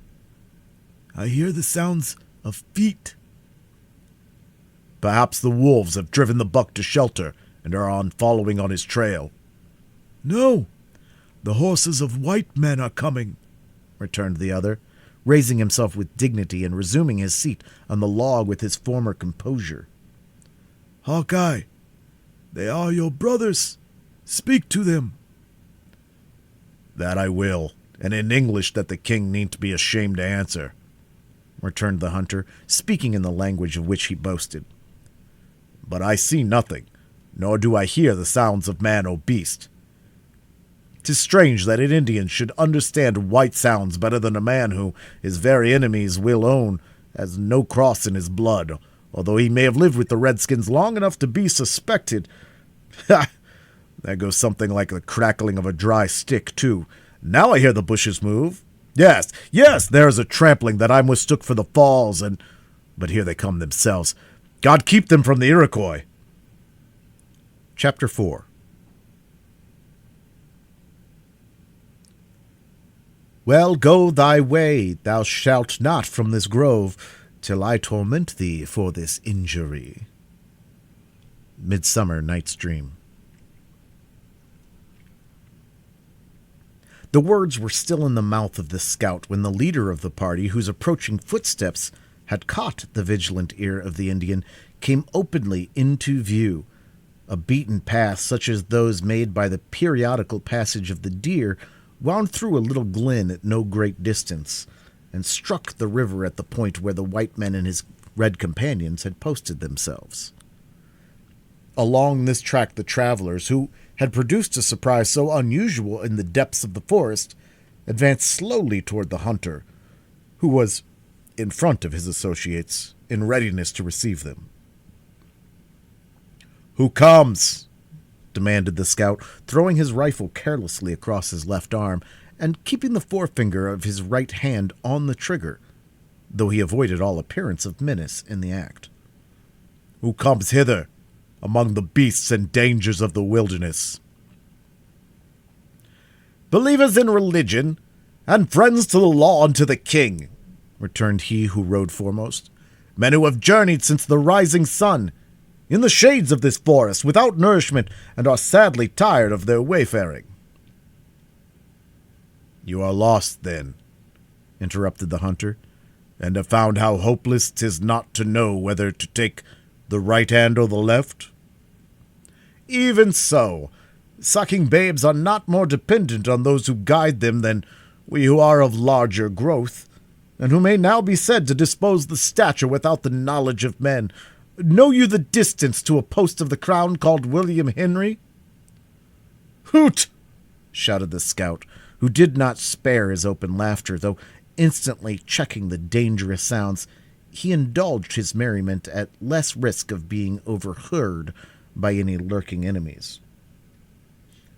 "I hear the sounds of feet." "Perhaps the wolves have driven the buck to shelter and are following on his trail." "No, the horses of white men are coming," returned the other, raising himself with dignity and resuming his seat on the log with his former composure. "Hawkeye, they are your brothers. Speak to them." "That I will, and in English that the king needn't be ashamed to answer," returned the hunter, speaking in the language of which he boasted. "But I see nothing, nor do I hear the sounds of man or beast. 'Tis strange that an Indian should understand white sounds better than a man who, his very enemies will own, has no cross in his blood, although he may have lived with the redskins long enough to be suspected. Ha! There goes something like the crackling of a dry stick, too. Now I hear the bushes move. Yes, there is a trampling that I mistook for the falls, but here they come themselves. God keep them from the Iroquois." Chapter 4. "Well, go thy way, thou shalt not from this grove, till I torment thee for this injury." Midsummer Night's Dream. The words were still in the mouth of the scout when the leader of the party, whose approaching footsteps had caught the vigilant ear of the Indian, came openly into view. A beaten path, such as those made by the periodical passage of the deer, wound through a little glen at no great distance, and struck the river at the point where the white man and his red companions had posted themselves. Along this track the travelers, who had produced a surprise so unusual in the depths of the forest, advanced slowly toward the hunter, who was in front of his associates, in readiness to receive them. "Who comes?" demanded the scout, throwing his rifle carelessly across his left arm, and keeping the forefinger of his right hand on the trigger, though he avoided all appearance of menace in the act. "Who comes hither, among the beasts and dangers of the wilderness?" "Believers in religion, and friends to the law and to the king," returned he who rode foremost. "Men who have journeyed since the rising sun, in the shades of this forest, without nourishment, and are sadly tired of their wayfaring." "You are lost, then," interrupted the hunter, "and have found how hopeless 'tis not to know whether to take the right hand or the left?" "Even so. Sucking babes are not more dependent on those who guide them than we who are of larger growth, and who may now be said to dispose the stature without the knowledge of men. Know you the distance to a post of the crown called William Henry?" "Hoot!" shouted the scout, who did not spare his open laughter, though instantly checking the dangerous sounds. He indulged his merriment at less risk of being overheard by any lurking enemies.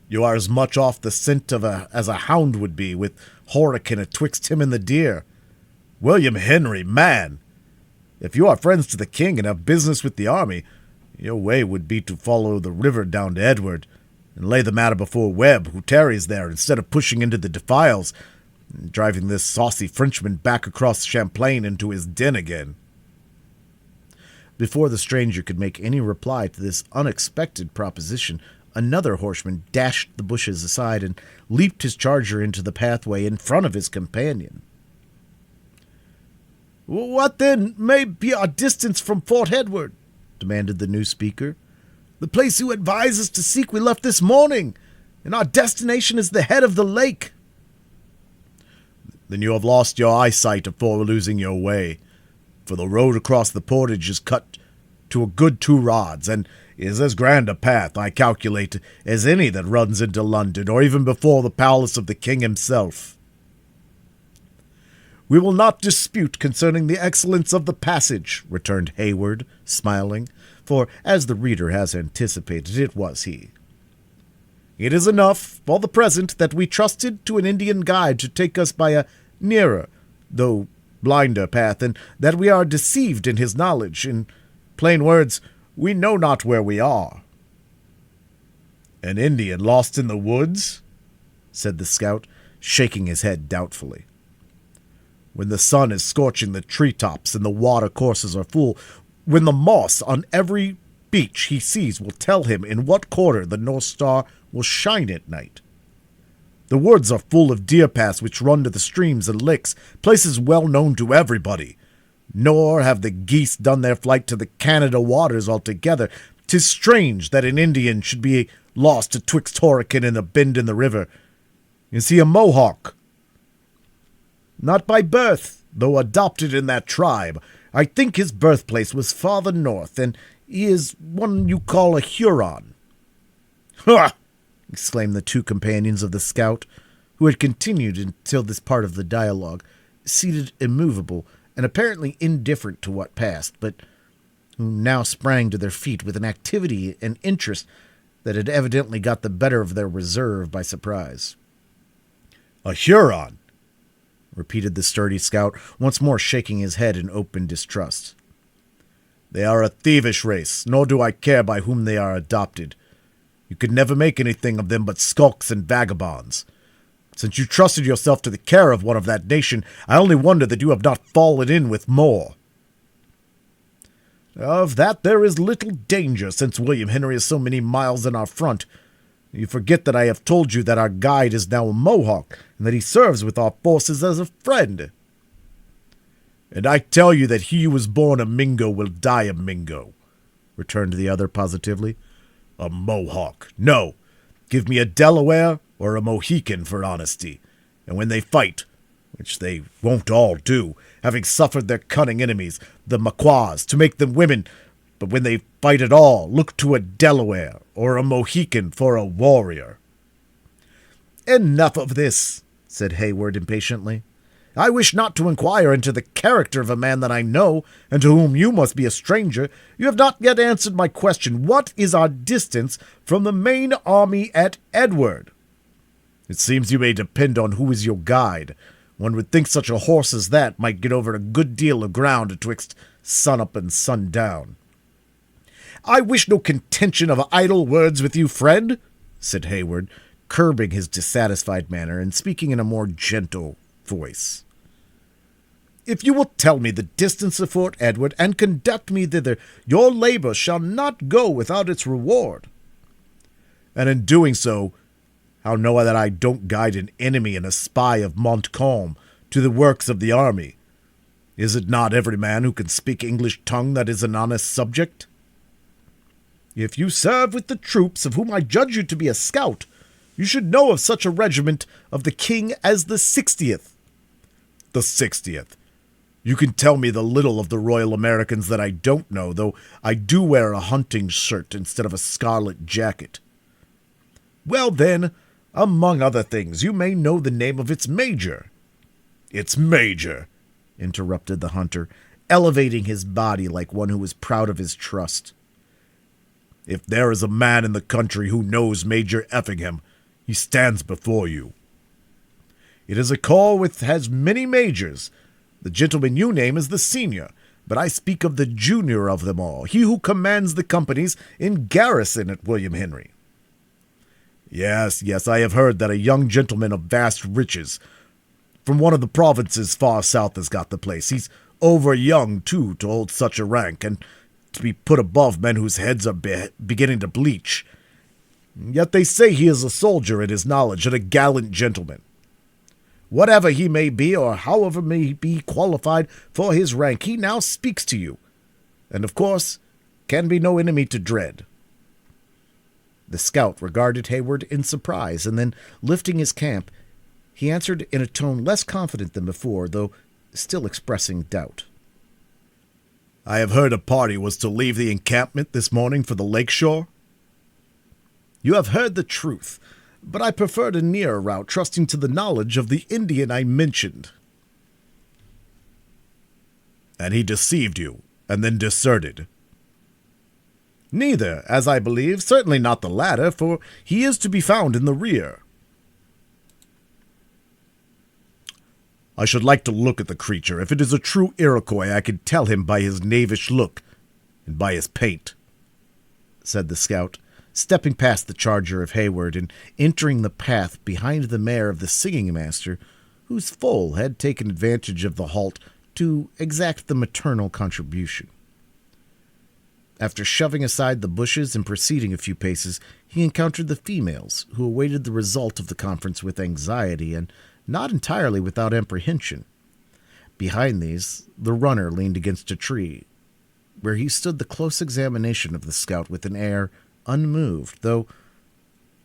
"You are as much off the scent as a hound would be, with Horican atwixt him and the deer. William Henry, man! If you are friends to the king and have business with the army, your way would be to follow the river down to Edward, and lay the matter before Webb, who tarries there, instead of pushing into the defiles, and driving this saucy Frenchman back across Champlain into his den again." Before the stranger could make any reply to this unexpected proposition, another horseman dashed the bushes aside and leaped his charger into the pathway in front of his companion. "What, then, may be our distance from Fort Edward?" demanded the new speaker. "The place you advise us to seek we left this morning, and our destination is the head of the lake." "Then you have lost your eyesight afore losing your way, for the road across the portage is cut to a good 2 rods, and is as grand a path, I calculate, as any that runs into London, or even before the palace of the king himself." "We will not dispute concerning the excellence of the passage," returned Hayward, smiling, for, as the reader has anticipated, it was he. "It is enough, for the present, that we trusted to an Indian guide to take us by a nearer, though blinder path, and that we are deceived in his knowledge. In plain words, we know not where we are." "An Indian lost in the woods?" said the scout, shaking his head doubtfully. "When the sun is scorching the treetops and the water courses are full, when the moss on every beach he sees will tell him in what quarter the North Star will shine at night. The woods are full of deer paths which run to the streams and licks, places well known to everybody. Nor have the geese done their flight to the Canada waters altogether. 'Tis strange that an Indian should be lost atwixt Horican and a bend in the river. Is he a Mohawk?" "Not by birth, though adopted in that tribe. I think his birthplace was farther north, and he is one you call a Huron." "Ha!" exclaimed the two companions of the scout, who had continued until this part of the dialogue, seated immovable and apparently indifferent to what passed, but who now sprang to their feet with an activity and interest that had evidently got the better of their reserve by surprise. "A Huron!" repeated the sturdy scout, once more shaking his head in open distrust. "They are a thievish race, nor do I care by whom they are adopted. You could never make anything of them but skulks and vagabonds. Since you trusted yourself to the care of one of that nation, I only wonder that you have not fallen in with more." "Of that there is little danger, since William Henry is so many miles in our front. You forget that I have told you that our guide is now a Mohawk, and that he serves with our forces as a friend." "And I tell you that he who was born a Mingo will die a Mingo," returned the other positively. "A Mohawk! No! Give me a Delaware or a Mohican for honesty, and when they fight, which they won't all do, having suffered their cunning enemies, the Maquas, to make them women, but when they fight at all, look to a Delaware or a Mohican for a warrior." "Enough of this," said Hayward impatiently. "I wish not to inquire into the character of a man that I know, and to whom you must be a stranger. You have not yet answered my question. What is our distance from the main army at Edward?" "It seems you may depend on who is your guide. One would think such a horse as that might get over a good deal of ground atwixt sun-up and sundown." "I wish no contention of idle words with you, friend," said Hayward, curbing his dissatisfied manner and speaking in a more gentle voice. "If you will tell me the distance of Fort Edward and conduct me thither, your labor shall not go without its reward." "And in doing so, how know I that I don't guide an enemy and a spy of Montcalm to the works of the army? Is it not every man who can speak English tongue that is an honest subject?" "If you serve with the troops of whom I judge you to be a scout, you should know of such a regiment of the king as the 60th. "The 60th! You can tell me the little of the Royal Americans that I don't know, though I do wear a hunting shirt instead of a scarlet jacket. Well then, among other things, you may know the name of its major. Its major, interrupted the hunter, elevating his body like one who was proud of his trust. If there is a man in the country who knows Major Effingham, he stands before you. It is a corps which has many majors. The gentleman you name is the senior, but I speak of the junior of them all, he who commands the companies in garrison at William Henry. Yes, I have heard that a young gentleman of vast riches from one of the provinces far south has got the place. He's over young, too, to hold such a rank, and to be put above men whose heads are beginning to bleach. Yet they say he is a soldier in his knowledge and a gallant gentleman. Whatever he may be, or however may be qualified for his rank, he now speaks to you, and of course can be no enemy to dread. The scout regarded Hayward in surprise, and then, lifting his camp, he answered in a tone less confident than before, though still expressing doubt. I have heard a party was to leave the encampment this morning for the lake shore. You have heard the truth, but I preferred a nearer route, trusting to the knowledge of the Indian I mentioned. And he deceived you, and then deserted. Neither, as I believe, certainly not the latter, for he is to be found in the rear. I should like to look at the creature. If it is a true Iroquois, I can tell him by his knavish look and by his paint, said the scout, stepping past the charger of Hayward and entering the path behind the mare of the singing master, whose foal had taken advantage of the halt to exact the maternal contribution. After shoving aside the bushes and proceeding a few paces, he encountered the females, who awaited the result of the conference with anxiety and not entirely without apprehension. Behind these, the runner leaned against a tree, where he stood the close examination of the scout with an air unmoved, though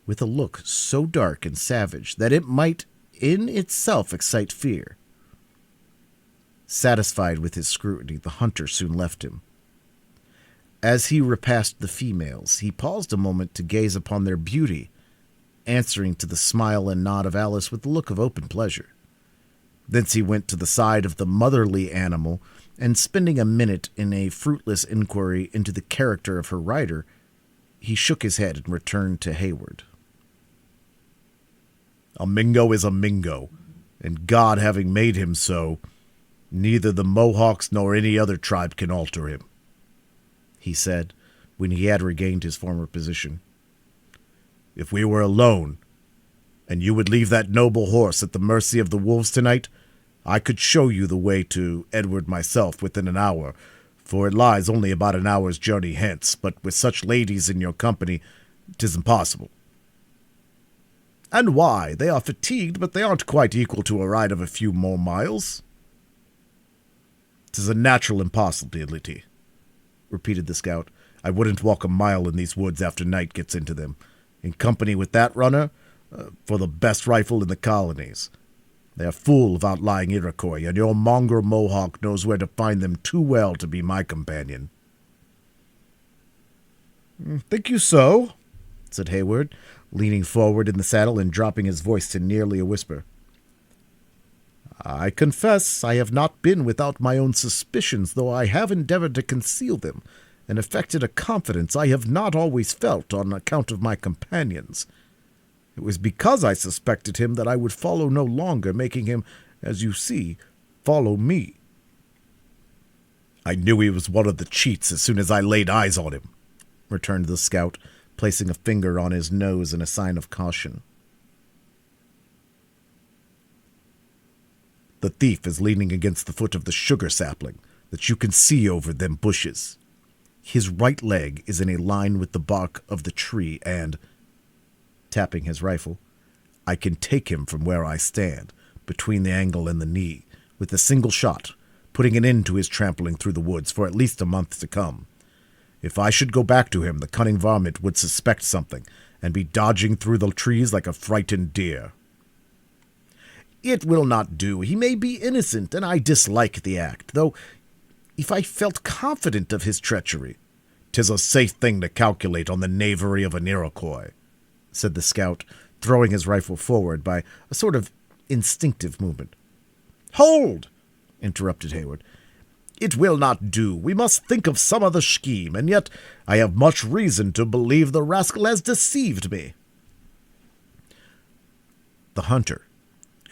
with a look so dark and savage that it might in itself excite fear. Satisfied with his scrutiny, the hunter soon left him. As he repassed the females, he paused a moment to gaze upon their beauty, answering to the smile and nod of Alice with a look of open pleasure. Thence he went to the side of the motherly animal, and spending a minute in a fruitless inquiry into the character of her rider, he shook his head and returned to Hayward. A Mingo is a Mingo, and God having made him so, neither the Mohawks nor any other tribe can alter him, he said, when he had regained his former position. If we were alone, and you would leave that noble horse at the mercy of the wolves tonight, I could show you the way to Edward myself within an hour, for it lies only about an hour's journey hence, but with such ladies in your company, 'tis impossible. And why? They are fatigued, but they aren't quite equal to a ride of a few more miles. 'Tis a natural impossibility, repeated the scout. I wouldn't walk a mile in these woods after night gets into them, in company with that runner, for the best rifle in the colonies. They are full of outlying Iroquois, and your mongrel Mohawk knows where to find them too well to be my companion. Think you so? Said Hayward, leaning forward in the saddle and dropping his voice to nearly a whisper. I confess I have not been without my own suspicions, though I have endeavored to conceal them, and affected a confidence I have not always felt on account of my companions. It was because I suspected him that I would follow no longer, making him, as you see, follow me. I knew he was one of the cheats as soon as I laid eyes on him, returned the scout, placing a finger on his nose in a sign of caution. The thief is leaning against the foot of the sugar sapling that you can see over them bushes. His right leg is in a line with the bark of the tree, and, tapping his rifle, I can take him from where I stand, between the angle and the knee, with a single shot, putting an end to his trampling through the woods for at least a month to come. If I should go back to him, the cunning varmint would suspect something, and be dodging through the trees like a frightened deer. It will not do. He may be innocent, and I dislike the act, though if I felt confident of his treachery, 'tis a safe thing to calculate on the knavery of an Iroquois, said the scout, throwing his rifle forward by a sort of instinctive movement. Hold! Interrupted Hayward. It will not do. We must think of some other scheme, and yet I have much reason to believe the rascal has deceived me. The hunter,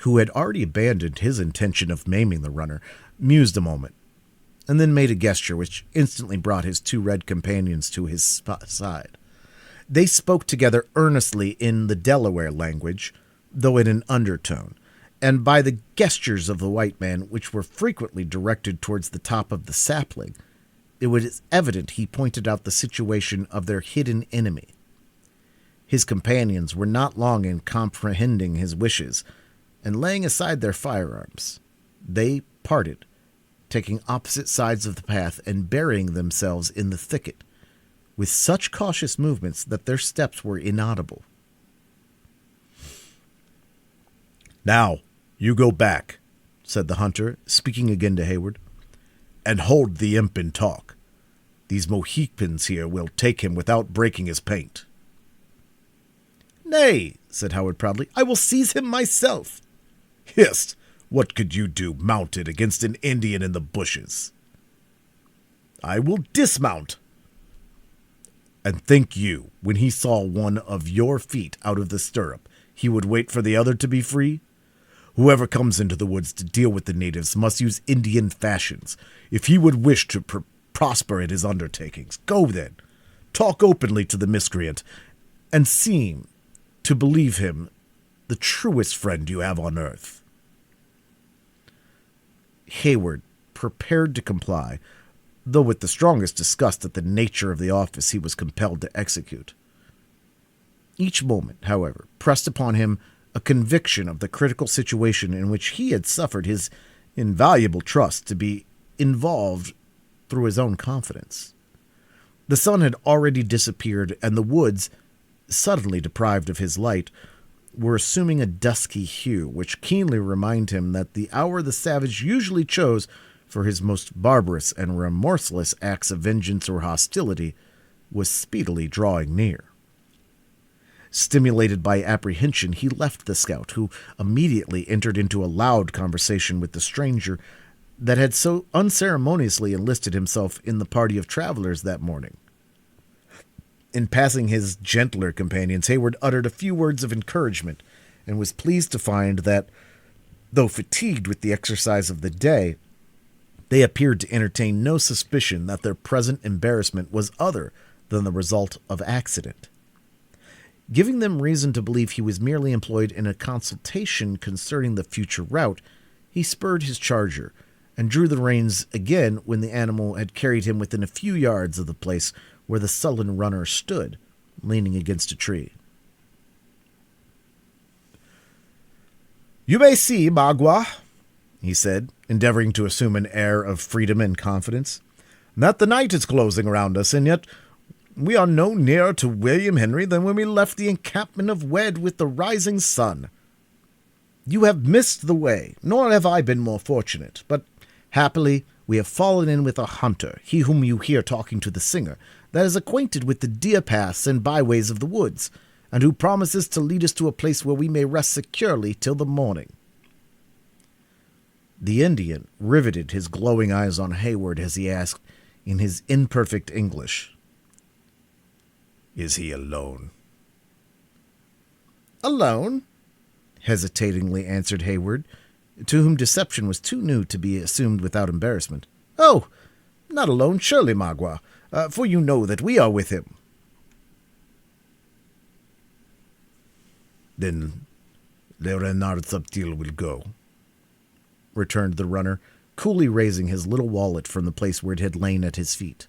who had already abandoned his intention of maiming the runner, mused a moment, and then made a gesture which instantly brought his two red companions to his side. They spoke together earnestly in the Delaware language, though in an undertone, and by the gestures of the white man, which were frequently directed towards the top of the sapling, it was evident he pointed out the situation of their hidden enemy. His companions were not long in comprehending his wishes, and laying aside their firearms, they parted, taking opposite sides of the path and burying themselves in the thicket, with such cautious movements that their steps were inaudible. Now, you go back, said the hunter, speaking again to Hayward, and hold the imp in talk. These Mohicans here will take him without breaking his paint. Nay, said Howard proudly, I will seize him myself. Hist! What could you do mounted against an Indian in the bushes? I will dismount. And think you, when he saw one of your feet out of the stirrup, he would wait for the other to be free? Whoever comes into the woods to deal with the natives must use Indian fashions, if he would wish to prosper at his undertakings. Go then, talk openly to the miscreant, and seem to believe him the truest friend you have on earth. Hayward, prepared to comply, though with the strongest disgust at the nature of the office he was compelled to execute. Each moment, however, pressed upon him a conviction of the critical situation in which he had suffered his invaluable trust to be involved through his own confidence. The sun had already disappeared, and the woods, suddenly deprived of his light, were assuming a dusky hue, which keenly reminded him that the hour the savage usually chose for his most barbarous and remorseless acts of vengeance or hostility was speedily drawing near. Stimulated by apprehension, he left the scout, who immediately entered into a loud conversation with the stranger that had so unceremoniously enlisted himself in the party of travelers that morning. In passing his gentler companions, Hayward uttered a few words of encouragement, and was pleased to find that, though fatigued with the exercise of the day, they appeared to entertain no suspicion that their present embarrassment was other than the result of accident. Giving them reason to believe he was merely employed in a consultation concerning the future route, he spurred his charger, and drew the reins again when the animal had carried him within a few yards of the place where the sullen runner stood, leaning against a tree. "You may see, Magua," he said, endeavoring to assume an air of freedom and confidence, "that the night is closing around us, and yet we are no nearer to William Henry than when we left the encampment of Wed with the rising sun. You have missed the way, nor have I been more fortunate, but happily we have fallen in with a hunter, he whom you hear talking to the singer, that is acquainted with the deer paths and byways of the woods, and who promises to lead us to a place where we may rest securely till the morning." The Indian riveted his glowing eyes on Hayward as he asked, in his imperfect English, "Is he alone?" "Alone?" hesitatingly answered Hayward, to whom deception was too new to be assumed without embarrassment. "Oh, not alone, surely, Magua, for you know that we are with him." "Then Le Renard Subtil will go," returned the runner, coolly raising his little wallet from the place where it had lain at his feet.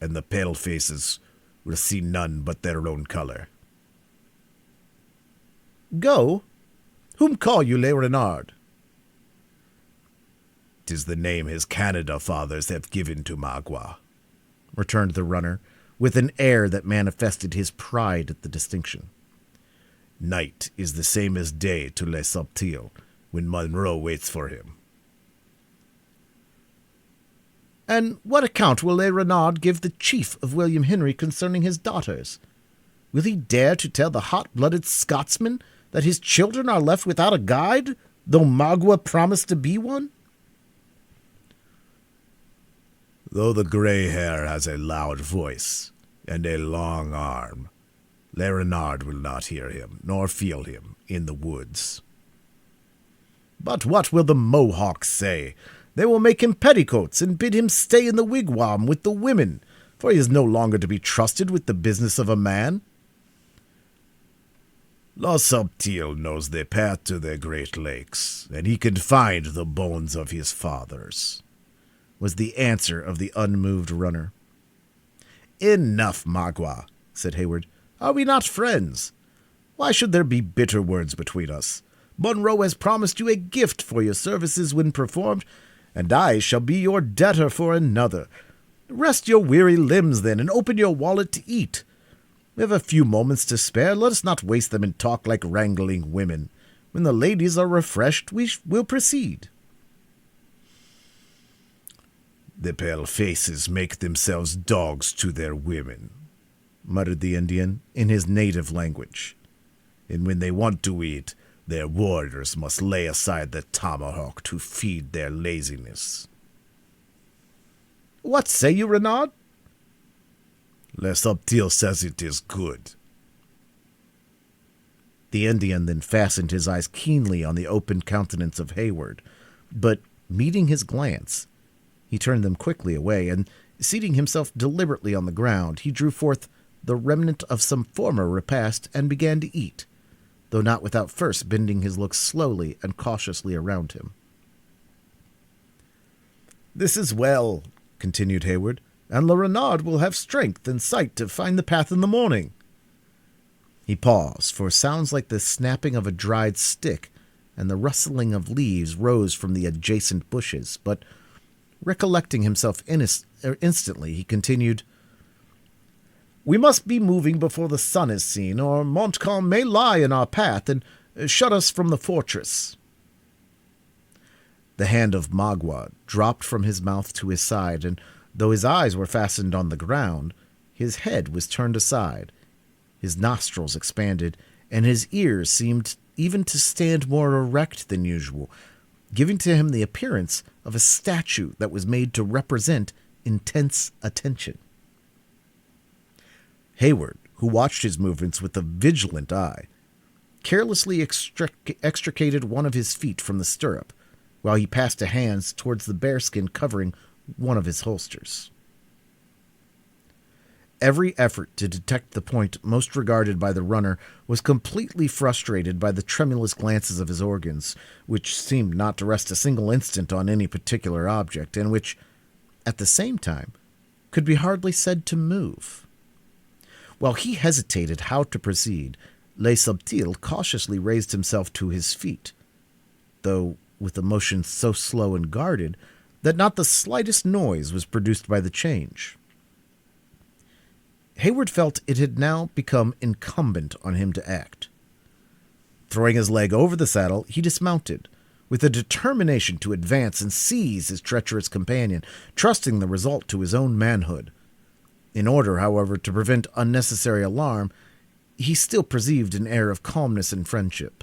"And the pale-faces will see none but their own color." "Go? Whom call you Le Renard?" "'Tis the name his Canada fathers have given to Magua," returned the runner, with an air that manifested his pride at the distinction. Night is the same as day to Le Subtil when Monroe waits for him. And what account will Le Renard give the chief of William Henry concerning his daughters? Will he dare to tell the hot-blooded Scotsman that his children are left without a guide, though Magua promised to be one? Though the gray hair has a loud voice and a long arm, Le Renard will not hear him, nor feel him, in the woods. But what will the Mohawks say? They will make him petticoats and bid him stay in the wigwam with the women, for he is no longer to be trusted with the business of a man. La Subtil knows the path to the Great Lakes, and he can find the bones of his fathers, was the answer of the unmoved runner. Enough, Magua, said Hayward. Are we not friends? Why should there be bitter words between us? Monroe has promised you a gift for your services when performed, and I shall be your debtor for another. Rest your weary limbs, then, and open your wallet to eat. We have a few moments to spare. Let us not waste them in talk like wrangling women. When the ladies are refreshed, we will proceed. The pale faces make themselves dogs to their women, muttered the Indian in his native language. And when they want to eat, their warriors must lay aside the tomahawk to feed their laziness. What say you, Renard? Le Subtil says it is good. The Indian then fastened his eyes keenly on the open countenance of Hayward, but, meeting his glance, he turned them quickly away, and, seating himself deliberately on the ground, he drew forth the remnant of some former repast and began to eat, though not without first bending his looks slowly and cautiously around him. "This is well," continued Hayward, "and Le Renard will have strength and sight to find the path in the morning." He paused, for sounds like the snapping of a dried stick and the rustling of leaves rose from the adjacent bushes, but, recollecting himself instantly, he continued, "We must be moving before the sun is seen, or Montcalm may lie in our path and shut us from the fortress." The hand of Magua dropped from his mouth to his side, and though his eyes were fastened on the ground, his head was turned aside, his nostrils expanded, and his ears seemed even to stand more erect than usual, giving to him the appearance of a statue that was made to represent intense attention. Hayward, who watched his movements with a vigilant eye, carelessly extricated one of his feet from the stirrup, while he passed a hand towards the bearskin covering one of his holsters. Every effort to detect the point most regarded by the runner was completely frustrated by the tremulous glances of his organs, which seemed not to rest a single instant on any particular object, and which, at the same time, could be hardly said to move. While he hesitated how to proceed, Le Subtil cautiously raised himself to his feet, though with a motion so slow and guarded that not the slightest noise was produced by the change. Hayward felt it had now become incumbent on him to act. Throwing his leg over the saddle, he dismounted, with a determination to advance and seize his treacherous companion, trusting the result to his own manhood. In order, however, to prevent unnecessary alarm, he still perceived an air of calmness and friendship.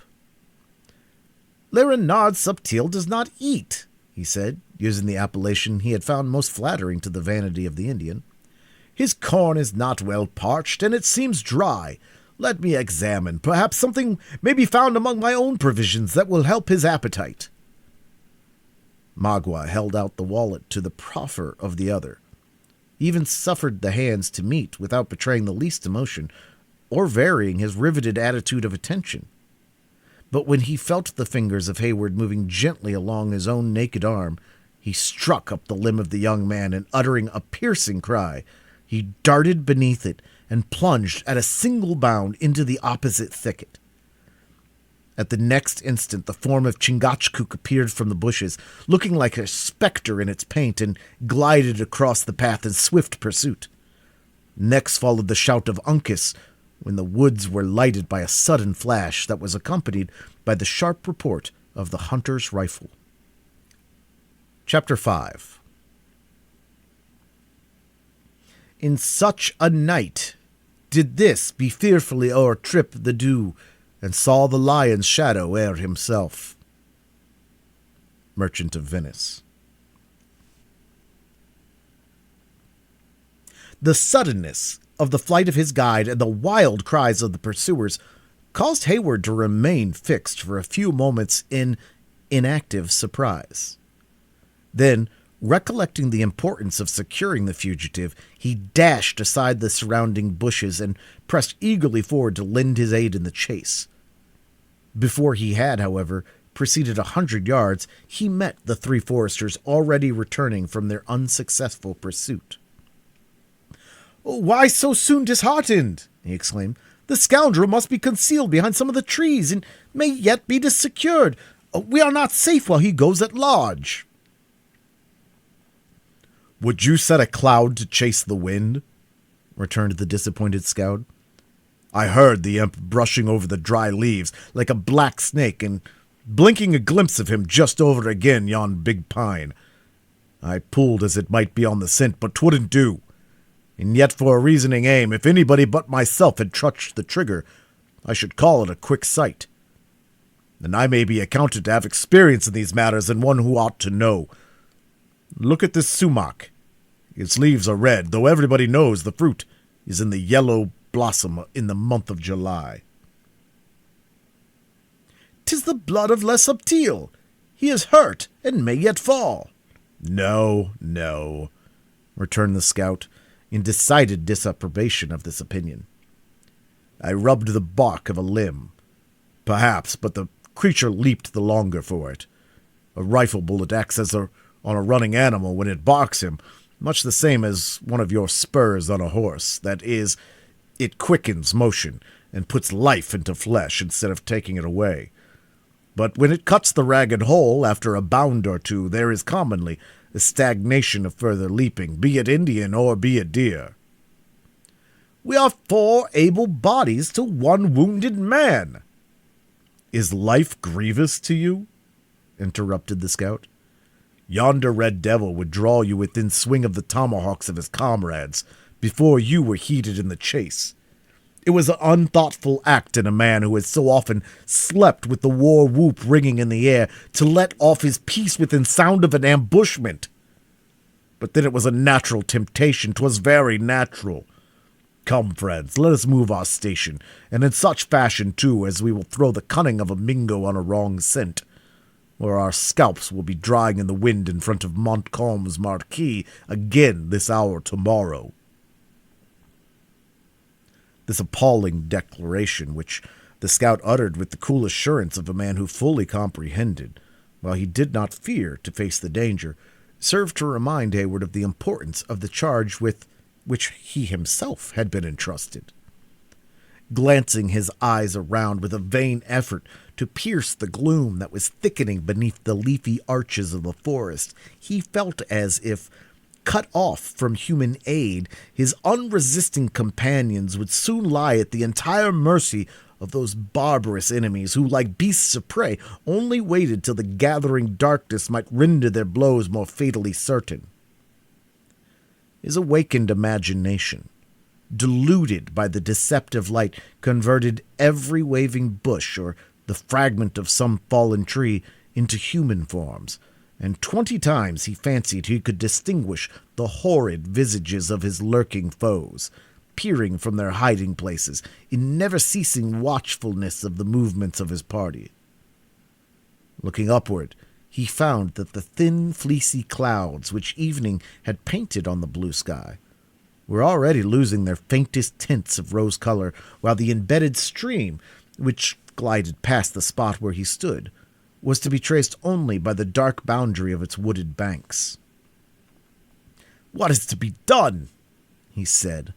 "Le Renard Subtil does not eat," he said, using the appellation he had found most flattering to the vanity of the Indian. "His corn is not well parched, and it seems dry. Let me examine. Perhaps something may be found among my own provisions that will help his appetite." Magua held out the wallet to the proffer of the other. He even suffered the hands to meet without betraying the least emotion, or varying his riveted attitude of attention. But when he felt the fingers of Hayward moving gently along his own naked arm, he struck up the limb of the young man, and uttering a piercing cry, he darted beneath it and plunged at a single bound into the opposite thicket. At the next instant, the form of Chingachgook appeared from the bushes, looking like a spectre in its paint, and glided across the path in swift pursuit. Next followed the shout of Uncas, when the woods were lighted by a sudden flash that was accompanied by the sharp report of the hunter's rifle. Chapter 5. In such a night did this be fearfully o'ertrip the dew, and saw the lion's shadow ere himself. Merchant of Venice. The suddenness of the flight of his guide and the wild cries of the pursuers caused Hayward to remain fixed for a few moments in inactive surprise. Then, recollecting the importance of securing the fugitive, he dashed aside the surrounding bushes and pressed eagerly forward to lend his aid in the chase. Before he had, however, proceeded 100 yards, he met the three foresters already returning from their unsuccessful pursuit. "Why so soon disheartened?" he exclaimed. "The scoundrel must be concealed behind some of the trees, and may yet be secured. We are not safe while he goes at large." "Would you set a cloud to chase the wind?" returned the disappointed scout. "I heard the imp brushing over the dry leaves like a black snake and blinking a glimpse of him just over again yon big pine. I pulled as it might be on the scent, but 'twouldn't do. And yet for a reasoning aim, if anybody but myself had touched the trigger, I should call it a quick sight. And I may be accounted to have experience in these matters and one who ought to know. Look at this sumac. Its leaves are red, though everybody knows the fruit is in the yellow blossom in the month of July." "'Tis the blood of Les Subtil. He is hurt, and may yet fall." No, returned the scout, in decided disapprobation of this opinion. "I rubbed the bark of a limb. Perhaps, but the creature leaped the longer for it. A rifle bullet acts on a running animal when it barks him, much the same as one of your spurs on a horse. That is, it quickens motion and puts life into flesh instead of taking it away. But when it cuts the ragged hole after a bound or two, there is commonly a stagnation of further leaping, be it Indian or be it deer." "We are 4 able bodies to 1 wounded man." "Is life grievous to you?" interrupted the scout. "Yonder red devil would draw you within swing of the tomahawks of his comrades before you were heated in the chase. It was an unthoughtful act in a man who has so often slept with the war whoop ringing in the air to let off his piece within sound of an ambushment. But then it was a natural temptation. 'Twas very natural. Come, friends, let us move our station, and in such fashion, too, as we will throw the cunning of a Mingo on a wrong scent, or our scalps will be drying in the wind in front of Montcalm's marquee again this hour tomorrow." This appalling declaration, which the scout uttered with the cool assurance of a man who fully comprehended, while he did not fear to face the danger, served to remind Hayward of the importance of the charge with which he himself had been entrusted. Glancing his eyes around with a vain effort to pierce the gloom that was thickening beneath the leafy arches of the forest, he felt as if, cut off from human aid, his unresisting companions would soon lie at the entire mercy of those barbarous enemies who, like beasts of prey, only waited till the gathering darkness might render their blows more fatally certain. His awakened imagination, deluded by the deceptive light, converted every waving bush or the fragment of some fallen tree into human forms, and 20 times he fancied he could distinguish the horrid visages of his lurking foes, peering from their hiding places in never-ceasing watchfulness of the movements of his party. Looking upward, he found that the thin, fleecy clouds which evening had painted on the blue sky were already losing their faintest tints of rose color, while the embedded stream, which glided past the spot where he stood, was to be traced only by the dark boundary of its wooded banks. "What is to be done?" he said,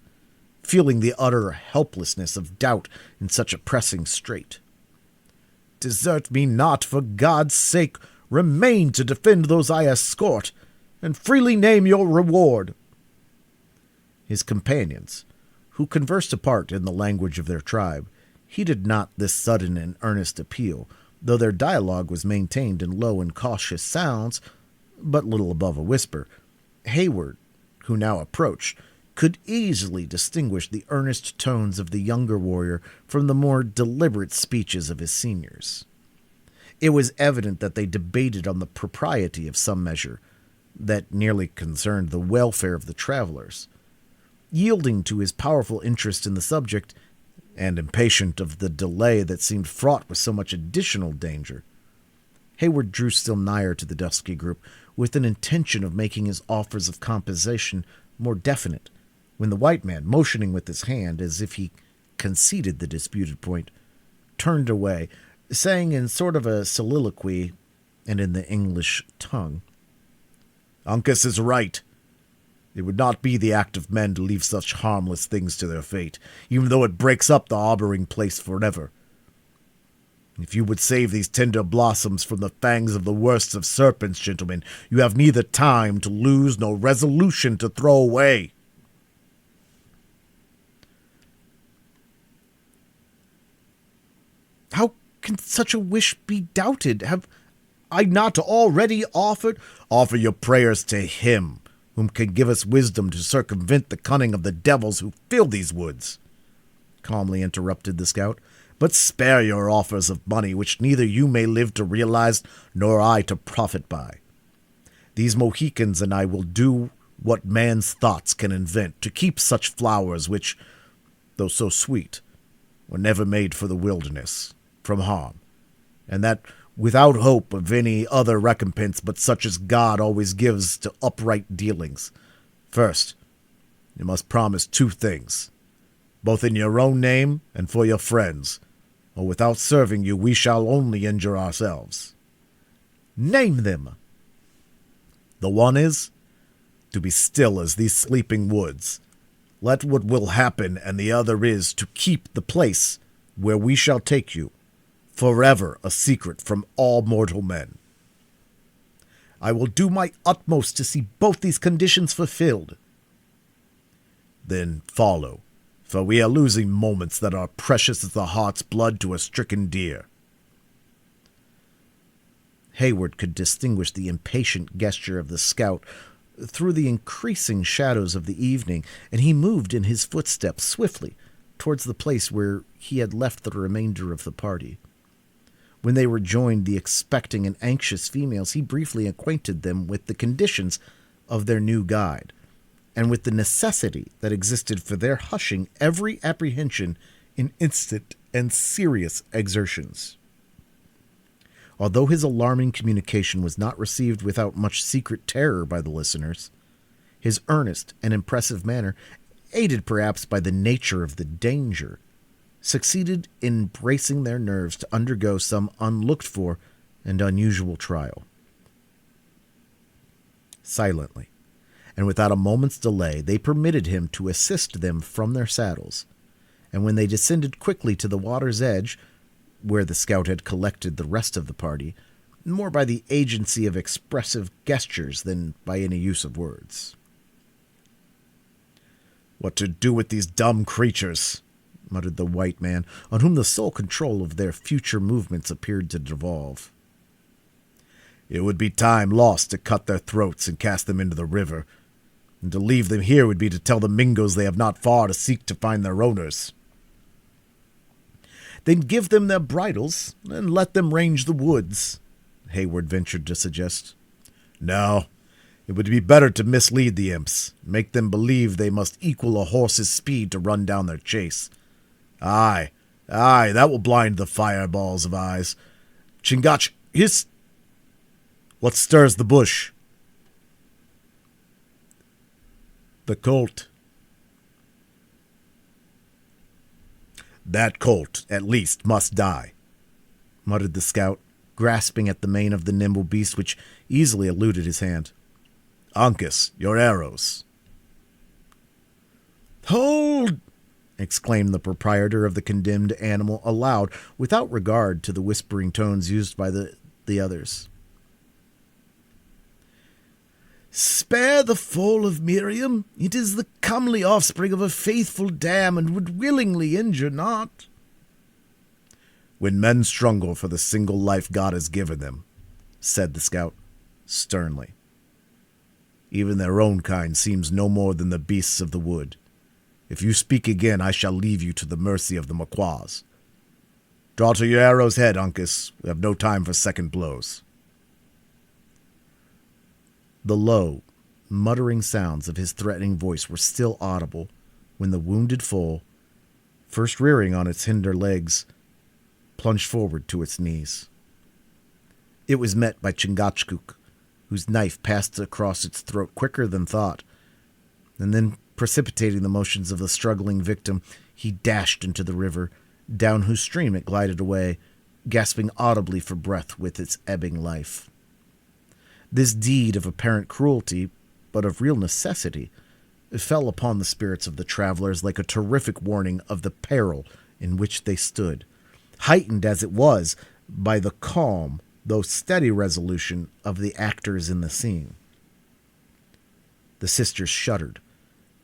feeling the utter helplessness of doubt in such a pressing strait. "Desert me not, for God's sake. Remain to defend those I escort, and freely name your reward." His companions, who conversed apart in the language of their tribe, heeded not this sudden and earnest appeal, though their dialogue was maintained in low and cautious sounds, but little above a whisper. Hayward, who now approached, could easily distinguish the earnest tones of the younger warrior from the more deliberate speeches of his seniors. It was evident that they debated on the propriety of some measure that nearly concerned the welfare of the travelers. Yielding to his powerful interest in the subject, and impatient of the delay that seemed fraught with so much additional danger, Hayward drew still nigher to the dusky group with an intention of making his offers of compensation more definite, when the white man, motioning with his hand as if he conceded the disputed point, turned away, saying in sort of a soliloquy and in the English tongue, "Uncas is right. It would not be the act of men to leave such harmless things to their fate, even though it breaks up the harboring place forever. If you would save these tender blossoms from the fangs of the worst of serpents, gentlemen, you have neither time to lose nor resolution to throw away." How can such a wish be doubted? Have I not already offered? Offer your prayers to him, whom can give us wisdom to circumvent the cunning of the devils who fill these woods, calmly interrupted the scout. But spare your offers of money, which neither you may live to realize nor I to profit by. These Mohicans and I will do what man's thoughts can invent to keep such flowers which, though so sweet, were never made for the wilderness, from harm, and that without hope of any other recompense but such as God always gives to upright dealings. First, you must promise 2 things, both in your own name and for your friends, or without serving you we shall only injure ourselves." "Name them." "The one is, to be still as these sleeping woods. Let what will happen, and the other is to keep the place where we shall take you forever a secret from all mortal men." "I will do my utmost to see both these conditions fulfilled." "Then follow, for we are losing moments that are precious as the heart's blood to a stricken deer." Hayward could distinguish the impatient gesture of the scout through the increasing shadows of the evening, and he moved in his footsteps swiftly towards the place where he had left the remainder of the party. When they rejoined the expecting and anxious females, he briefly acquainted them with the conditions of their new guide, and with the necessity that existed for their hushing every apprehension in instant and serious exertions. Although his alarming communication was not received without much secret terror by the listeners, his earnest and impressive manner, aided perhaps by the nature of the danger, succeeded in bracing their nerves to undergo some unlooked-for and unusual trial. Silently, and without a moment's delay, they permitted him to assist them from their saddles, and when they descended quickly to the water's edge, where the scout had collected the rest of the party, more by the agency of expressive gestures than by any use of words. "What to do with these dumb creatures?" muttered the white man, on whom the sole control of their future movements appeared to devolve. "It would be time lost to cut their throats and cast them into the river, and to leave them here would be to tell the Mingos they have not far to seek to find their owners." "Then give them their bridles, and let them range the woods," Hayward ventured to suggest. "No, it would be better to mislead the imps, make them believe they must equal a horse's speed to run down their chase. Aye, that will blind the fireballs of eyes. Chingach, hiss! What stirs the bush?" "The colt." "That colt, at least, must die," muttered the scout, grasping at the mane of the nimble beast, which easily eluded his hand. "Uncas, your arrows." "Hold!" exclaimed the proprietor of the condemned animal aloud, without regard to the whispering tones used by the others. Spare the fall of Miriam. It is the comely offspring of a faithful dam, and would willingly injure not. When men struggle for the single life God has given them, said the scout sternly, even their own kind seems no more than the beasts of the wood. If you speak again, I shall leave you to the mercy of the Maquas. Draw to your arrow's head, Uncas. We have no time for second blows. The low, muttering sounds of his threatening voice were still audible when the wounded foal, first rearing on its hinder legs, plunged forward to its knees. It was met by Chingachgook, whose knife passed across its throat quicker than thought, and then, precipitating the motions of the struggling victim, he dashed into the river, down whose stream it glided away, gasping audibly for breath with its ebbing life. This deed of apparent cruelty, but of real necessity, fell upon the spirits of the travelers like a terrific warning of the peril in which they stood, heightened as it was by the calm, though steady resolution of the actors in the scene. The sisters shuddered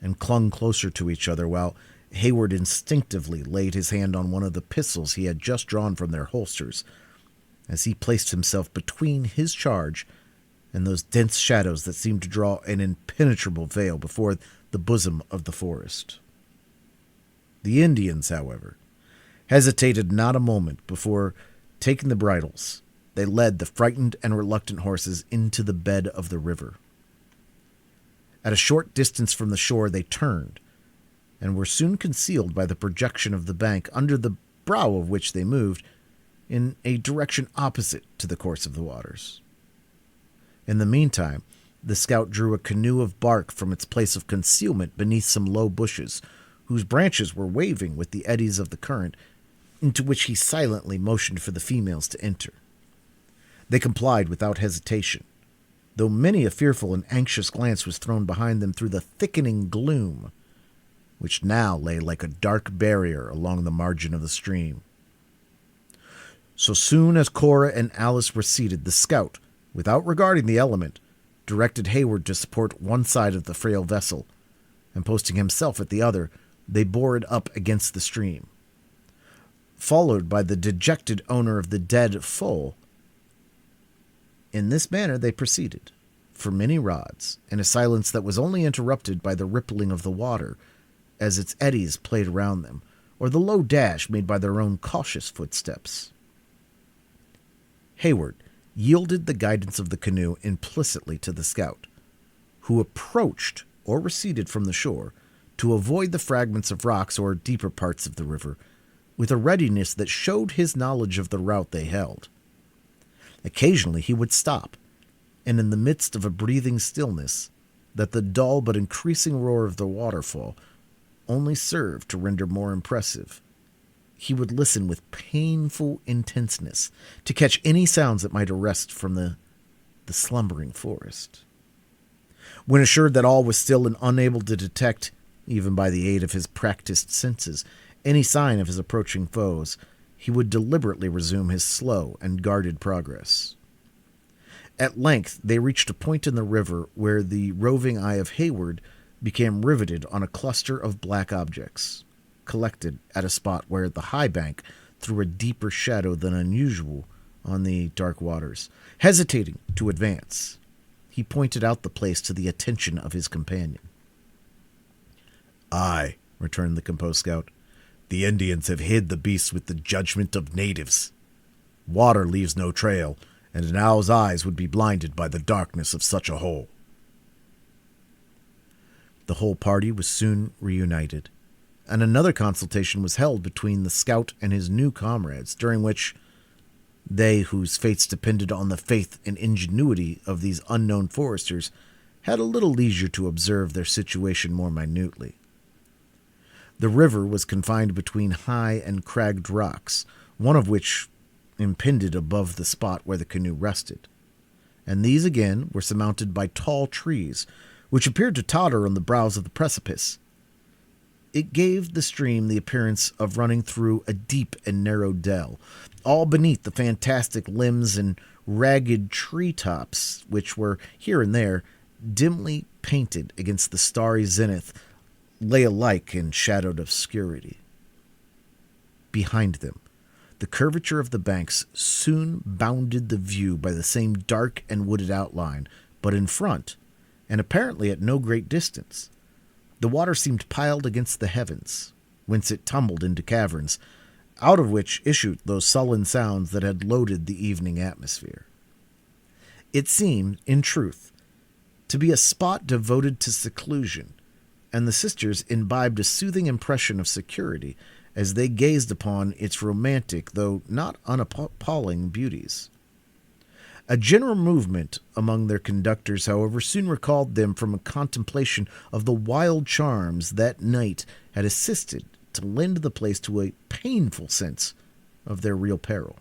and clung closer to each other while Hayward instinctively laid his hand on one of the pistols he had just drawn from their holsters, as he placed himself between his charge and those dense shadows that seemed to draw an impenetrable veil before the bosom of the forest. The Indians, however, hesitated not a moment before taking the bridles. They led the frightened and reluctant horses into the bed of the river. At a short distance from the shore they turned, and were soon concealed by the projection of the bank, under the brow of which they moved, in a direction opposite to the course of the waters. In the meantime, the scout drew a canoe of bark from its place of concealment beneath some low bushes, whose branches were waving with the eddies of the current, into which he silently motioned for the females to enter. They complied without hesitation, though many a fearful and anxious glance was thrown behind them through the thickening gloom, which now lay like a dark barrier along the margin of the stream. So soon as Cora and Alice were seated, the scout, without regarding the element, directed Hayward to support one side of the frail vessel, and posting himself at the other, they bore it up against the stream. Followed by the dejected owner of the dead foal, in this manner they proceeded, for many rods, in a silence that was only interrupted by the rippling of the water as its eddies played around them, or the low dash made by their own cautious footsteps. Hayward yielded the guidance of the canoe implicitly to the scout, who approached or receded from the shore to avoid the fragments of rocks or deeper parts of the river, with a readiness that showed his knowledge of the route they held. Occasionally he would stop, and in the midst of a breathing stillness, that the dull but increasing roar of the waterfall only served to render more impressive, he would listen with painful intenseness to catch any sounds that might arrest from the slumbering forest. When assured that all was still and unable to detect, even by the aid of his practiced senses, any sign of his approaching foes, he would deliberately resume his slow and guarded progress. At length they reached a point in the river where the roving eye of Hayward became riveted on a cluster of black objects, collected at a spot where the high bank threw a deeper shadow than unusual on the dark waters. Hesitating to advance, he pointed out the place to the attention of his companion. "Aye," returned the composed scout. "The Indians have hid the beasts with the judgment of natives. Water leaves no trail, and an owl's eyes would be blinded by the darkness of such a hole." The whole party was soon reunited, and another consultation was held between the scout and his new comrades, during which they, whose fates depended on the faith and ingenuity of these unknown foresters, had a little leisure to observe their situation more minutely. The river was confined between high and cragged rocks, one of which impended above the spot where the canoe rested, and these again were surmounted by tall trees, which appeared to totter on the brows of the precipice. It gave the stream the appearance of running through a deep and narrow dell, all beneath the fantastic limbs and ragged tree tops, which were here and there dimly painted against the starry zenith, lay alike in shadowed obscurity. Behind them, the curvature of the banks soon bounded the view by the same dark and wooded outline, but in front, and apparently at no great distance, the water seemed piled against the heavens, whence it tumbled into caverns, out of which issued those sullen sounds that had loaded the evening atmosphere. It seemed, in truth, to be a spot devoted to seclusion, and the sisters imbibed a soothing impression of security as they gazed upon its romantic, though not unappalling, beauties. A general movement among their conductors, however, soon recalled them from a contemplation of the wild charms that night had assisted to lend the place to a painful sense of their real peril.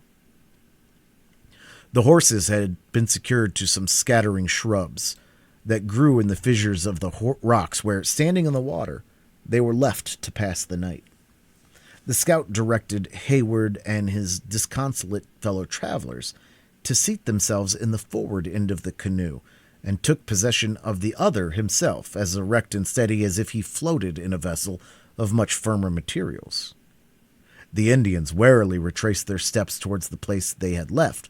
The horses had been secured to some scattering shrubs that grew in the fissures of the rocks where, standing in the water, they were left to pass the night. The scout directed Hayward and his disconsolate fellow travelers to seat themselves in the forward end of the canoe, and took possession of the other himself, as erect and steady as if he floated in a vessel of much firmer materials. The Indians warily retraced their steps towards the place they had left,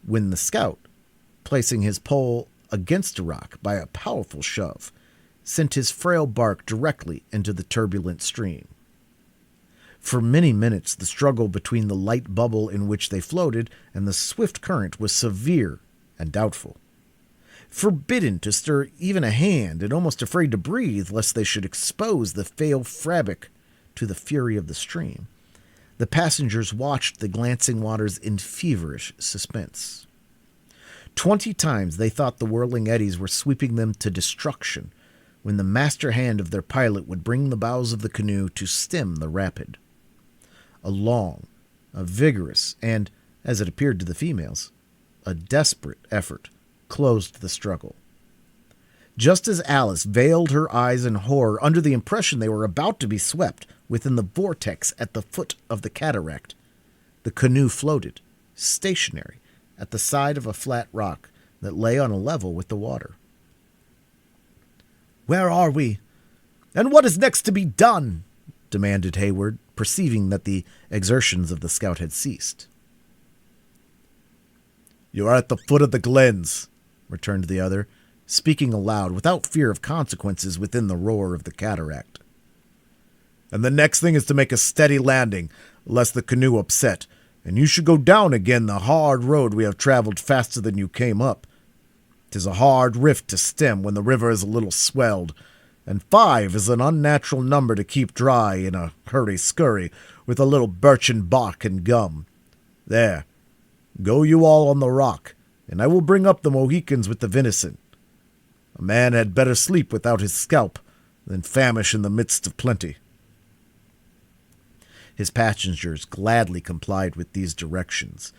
when the scout, placing his pole against a rock by a powerful shove, sent his frail bark directly into the turbulent stream. For many minutes the struggle between the light bubble in which they floated and the swift current was severe and doubtful. Forbidden to stir even a hand and almost afraid to breathe lest they should expose the frail fabric to the fury of the stream, the passengers watched the glancing waters in feverish suspense. 20 times they thought the whirling eddies were sweeping them to destruction, when the master hand of their pilot would bring the bows of the canoe to stem the rapid. A long, a vigorous, and, as it appeared to the females, a desperate effort closed the struggle. Just as Alice veiled her eyes in horror under the impression they were about to be swept within the vortex at the foot of the cataract, the canoe floated, stationary, at the side of a flat rock that lay on a level with the water. "Where are we? And what is next to be done?" demanded Hayward, perceiving that the exertions of the scout had ceased. "You are at the foot of the glens," returned the other, speaking aloud without fear of consequences within the roar of the cataract. "And the next thing is to make a steady landing, lest the canoe upset, and you should go down again the hard road we have traveled faster than you came up. 'Tis a hard rift to stem when the river is a little swelled, and 5 is an unnatural number to keep dry in a hurry-scurry with a little birchen bark and gum. There, go you all on the rock, and I will bring up the Mohicans with the venison. A man had better sleep without his scalp than famish in the midst of plenty." His passengers gladly complied with these directions.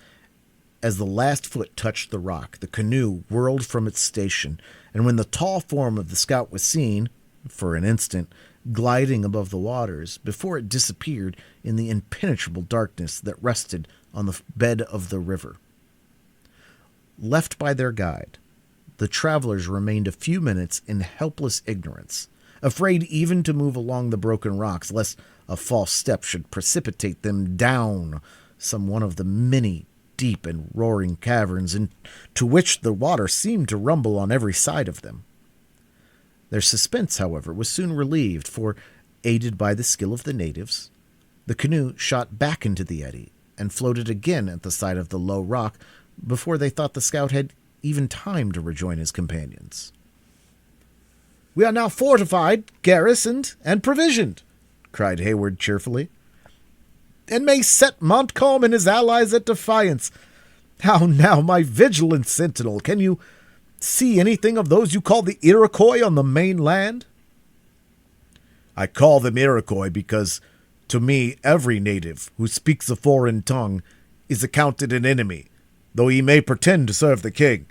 As the last foot touched the rock, the canoe whirled from its station, and when the tall form of the scout was seen, for an instant, gliding above the waters, before it disappeared in the impenetrable darkness that rested on the bed of the river. Left by their guide, the travelers remained a few minutes in helpless ignorance, afraid even to move along the broken rocks, lest a false step should precipitate them down some one of the many deep and roaring caverns into which the water seemed to rumble on every side of them. Their suspense, however, was soon relieved, for, aided by the skill of the natives, the canoe shot back into the eddy and floated again at the side of the low rock before they thought the scout had even time to rejoin his companions. "We are now fortified, garrisoned, and provisioned," cried Hayward cheerfully, "and may set Montcalm and his allies at defiance. How now, my vigilant sentinel, can you see anything of those you call the Iroquois on the mainland?" "I call them Iroquois because, to me, every native who speaks a foreign tongue is accounted an enemy, though he may pretend to serve the king.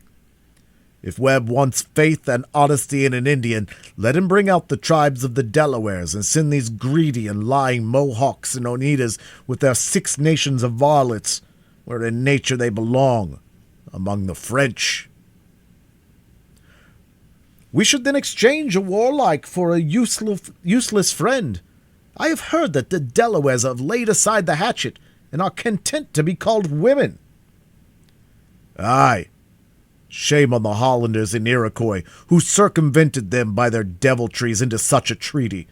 If Webb wants faith and honesty in an Indian, let him bring out the tribes of the Delawares and send these greedy and lying Mohawks and Oneidas with their 6 nations of varlets, where in nature they belong, among the French." We should then exchange a warlike for a useless friend. I have heard that the Delawares have laid aside the hatchet and are content to be called women. Aye. Shame on the Hollanders and Iroquois, who circumvented them by their deviltries into such a treaty.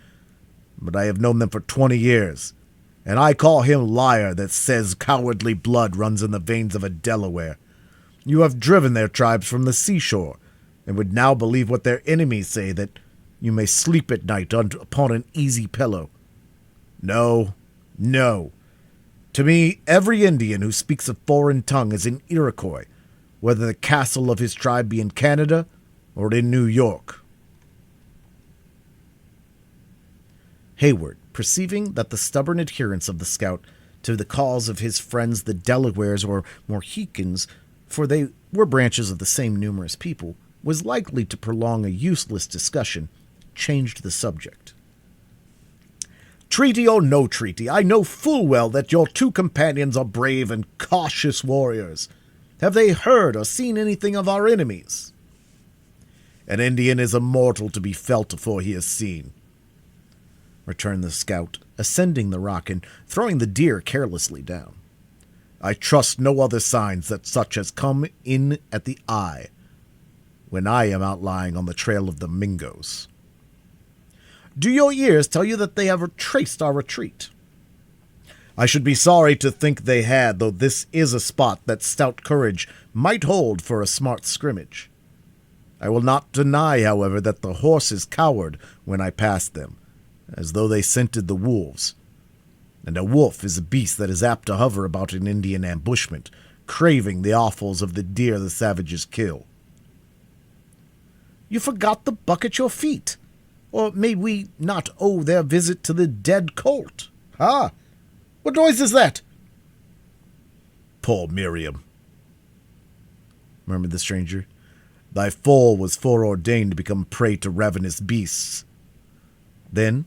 But I have known them for 20 years, and I call him liar that says cowardly blood runs in the veins of a Delaware. You have driven their tribes from the seashore, and would now believe what their enemies say, that you may sleep at night upon an easy pillow. No, no. To me, every Indian who speaks a foreign tongue is an Iroquois, whether the castle of his tribe be in Canada or in New York. Hayward, perceiving that the stubborn adherence of the scout to the cause of his friends the Delawares or Mohicans, for they were branches of the same numerous people, was likely to prolong a useless discussion, changed the subject. Treaty or no treaty, I know full well that your two companions are brave and cautious warriors. Have they heard or seen anything of our enemies? An Indian is immortal to be felt afore he is seen, returned the scout, ascending the rock and throwing the deer carelessly down. I trust no other signs that such as come in at the eye when I am out lying on the trail of the Mingos. Do your ears tell you that they have traced our retreat? I should be sorry to think they had, though this is a spot that stout courage might hold for a smart scrimmage. I will not deny, however, that the horses cowered when I passed them, as though they scented the wolves. And a wolf is a beast that is apt to hover about an Indian ambushment, craving the offals of the deer the savages kill. You forgot the buck at your feet. Or may we not owe their visit to the dead colt? Ha! What noise is that? Poor Miriam, murmured the stranger. Thy foal was foreordained to become prey to ravenous beasts. Then,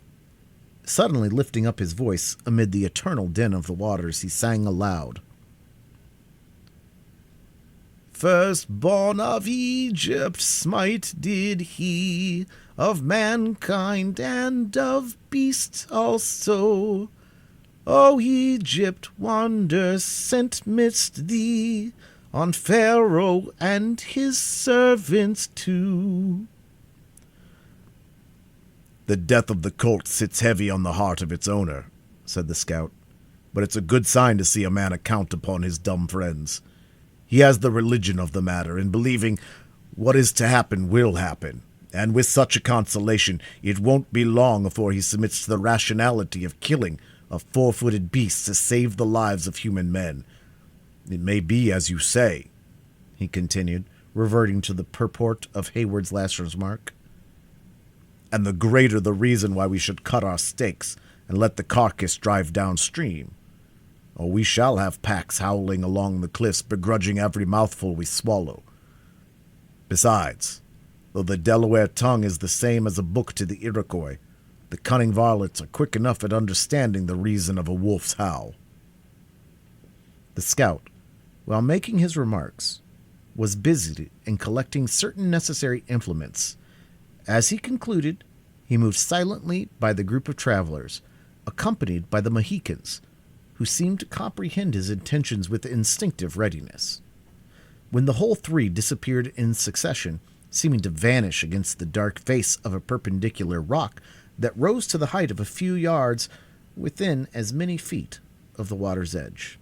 suddenly lifting up his voice amid the eternal din of the waters, he sang aloud. Firstborn of Egypt, smite did he, of mankind and of beasts also. O Egypt, wonder sent midst thee, on Pharaoh and his servants too. The death of the colt sits heavy on the heart of its owner, said the scout, but it's a good sign to see a man account upon his dumb friends. He has the religion of the matter, in believing what is to happen will happen, and with such a consolation it won't be long afore he submits to the rationality of killing a four-footed beast to save the lives of human men. It may be as you say, he continued, reverting to the purport of Hayward's last remark. And the greater the reason why we should cut our stakes and let the carcass drive downstream. Or we shall have packs howling along the cliffs, begrudging every mouthful we swallow. Besides, though the Delaware tongue is the same as a book to the Iroquois, the cunning varlets are quick enough at understanding the reason of a wolf's howl. The scout, while making his remarks, was busied in collecting certain necessary implements. As he concluded, he moved silently by the group of travelers, accompanied by the Mohicans, who seemed to comprehend his intentions with instinctive readiness. When the whole three disappeared in succession, seeming to vanish against the dark face of a perpendicular rock that rose to the height of a few yards within as many feet of the water's edge.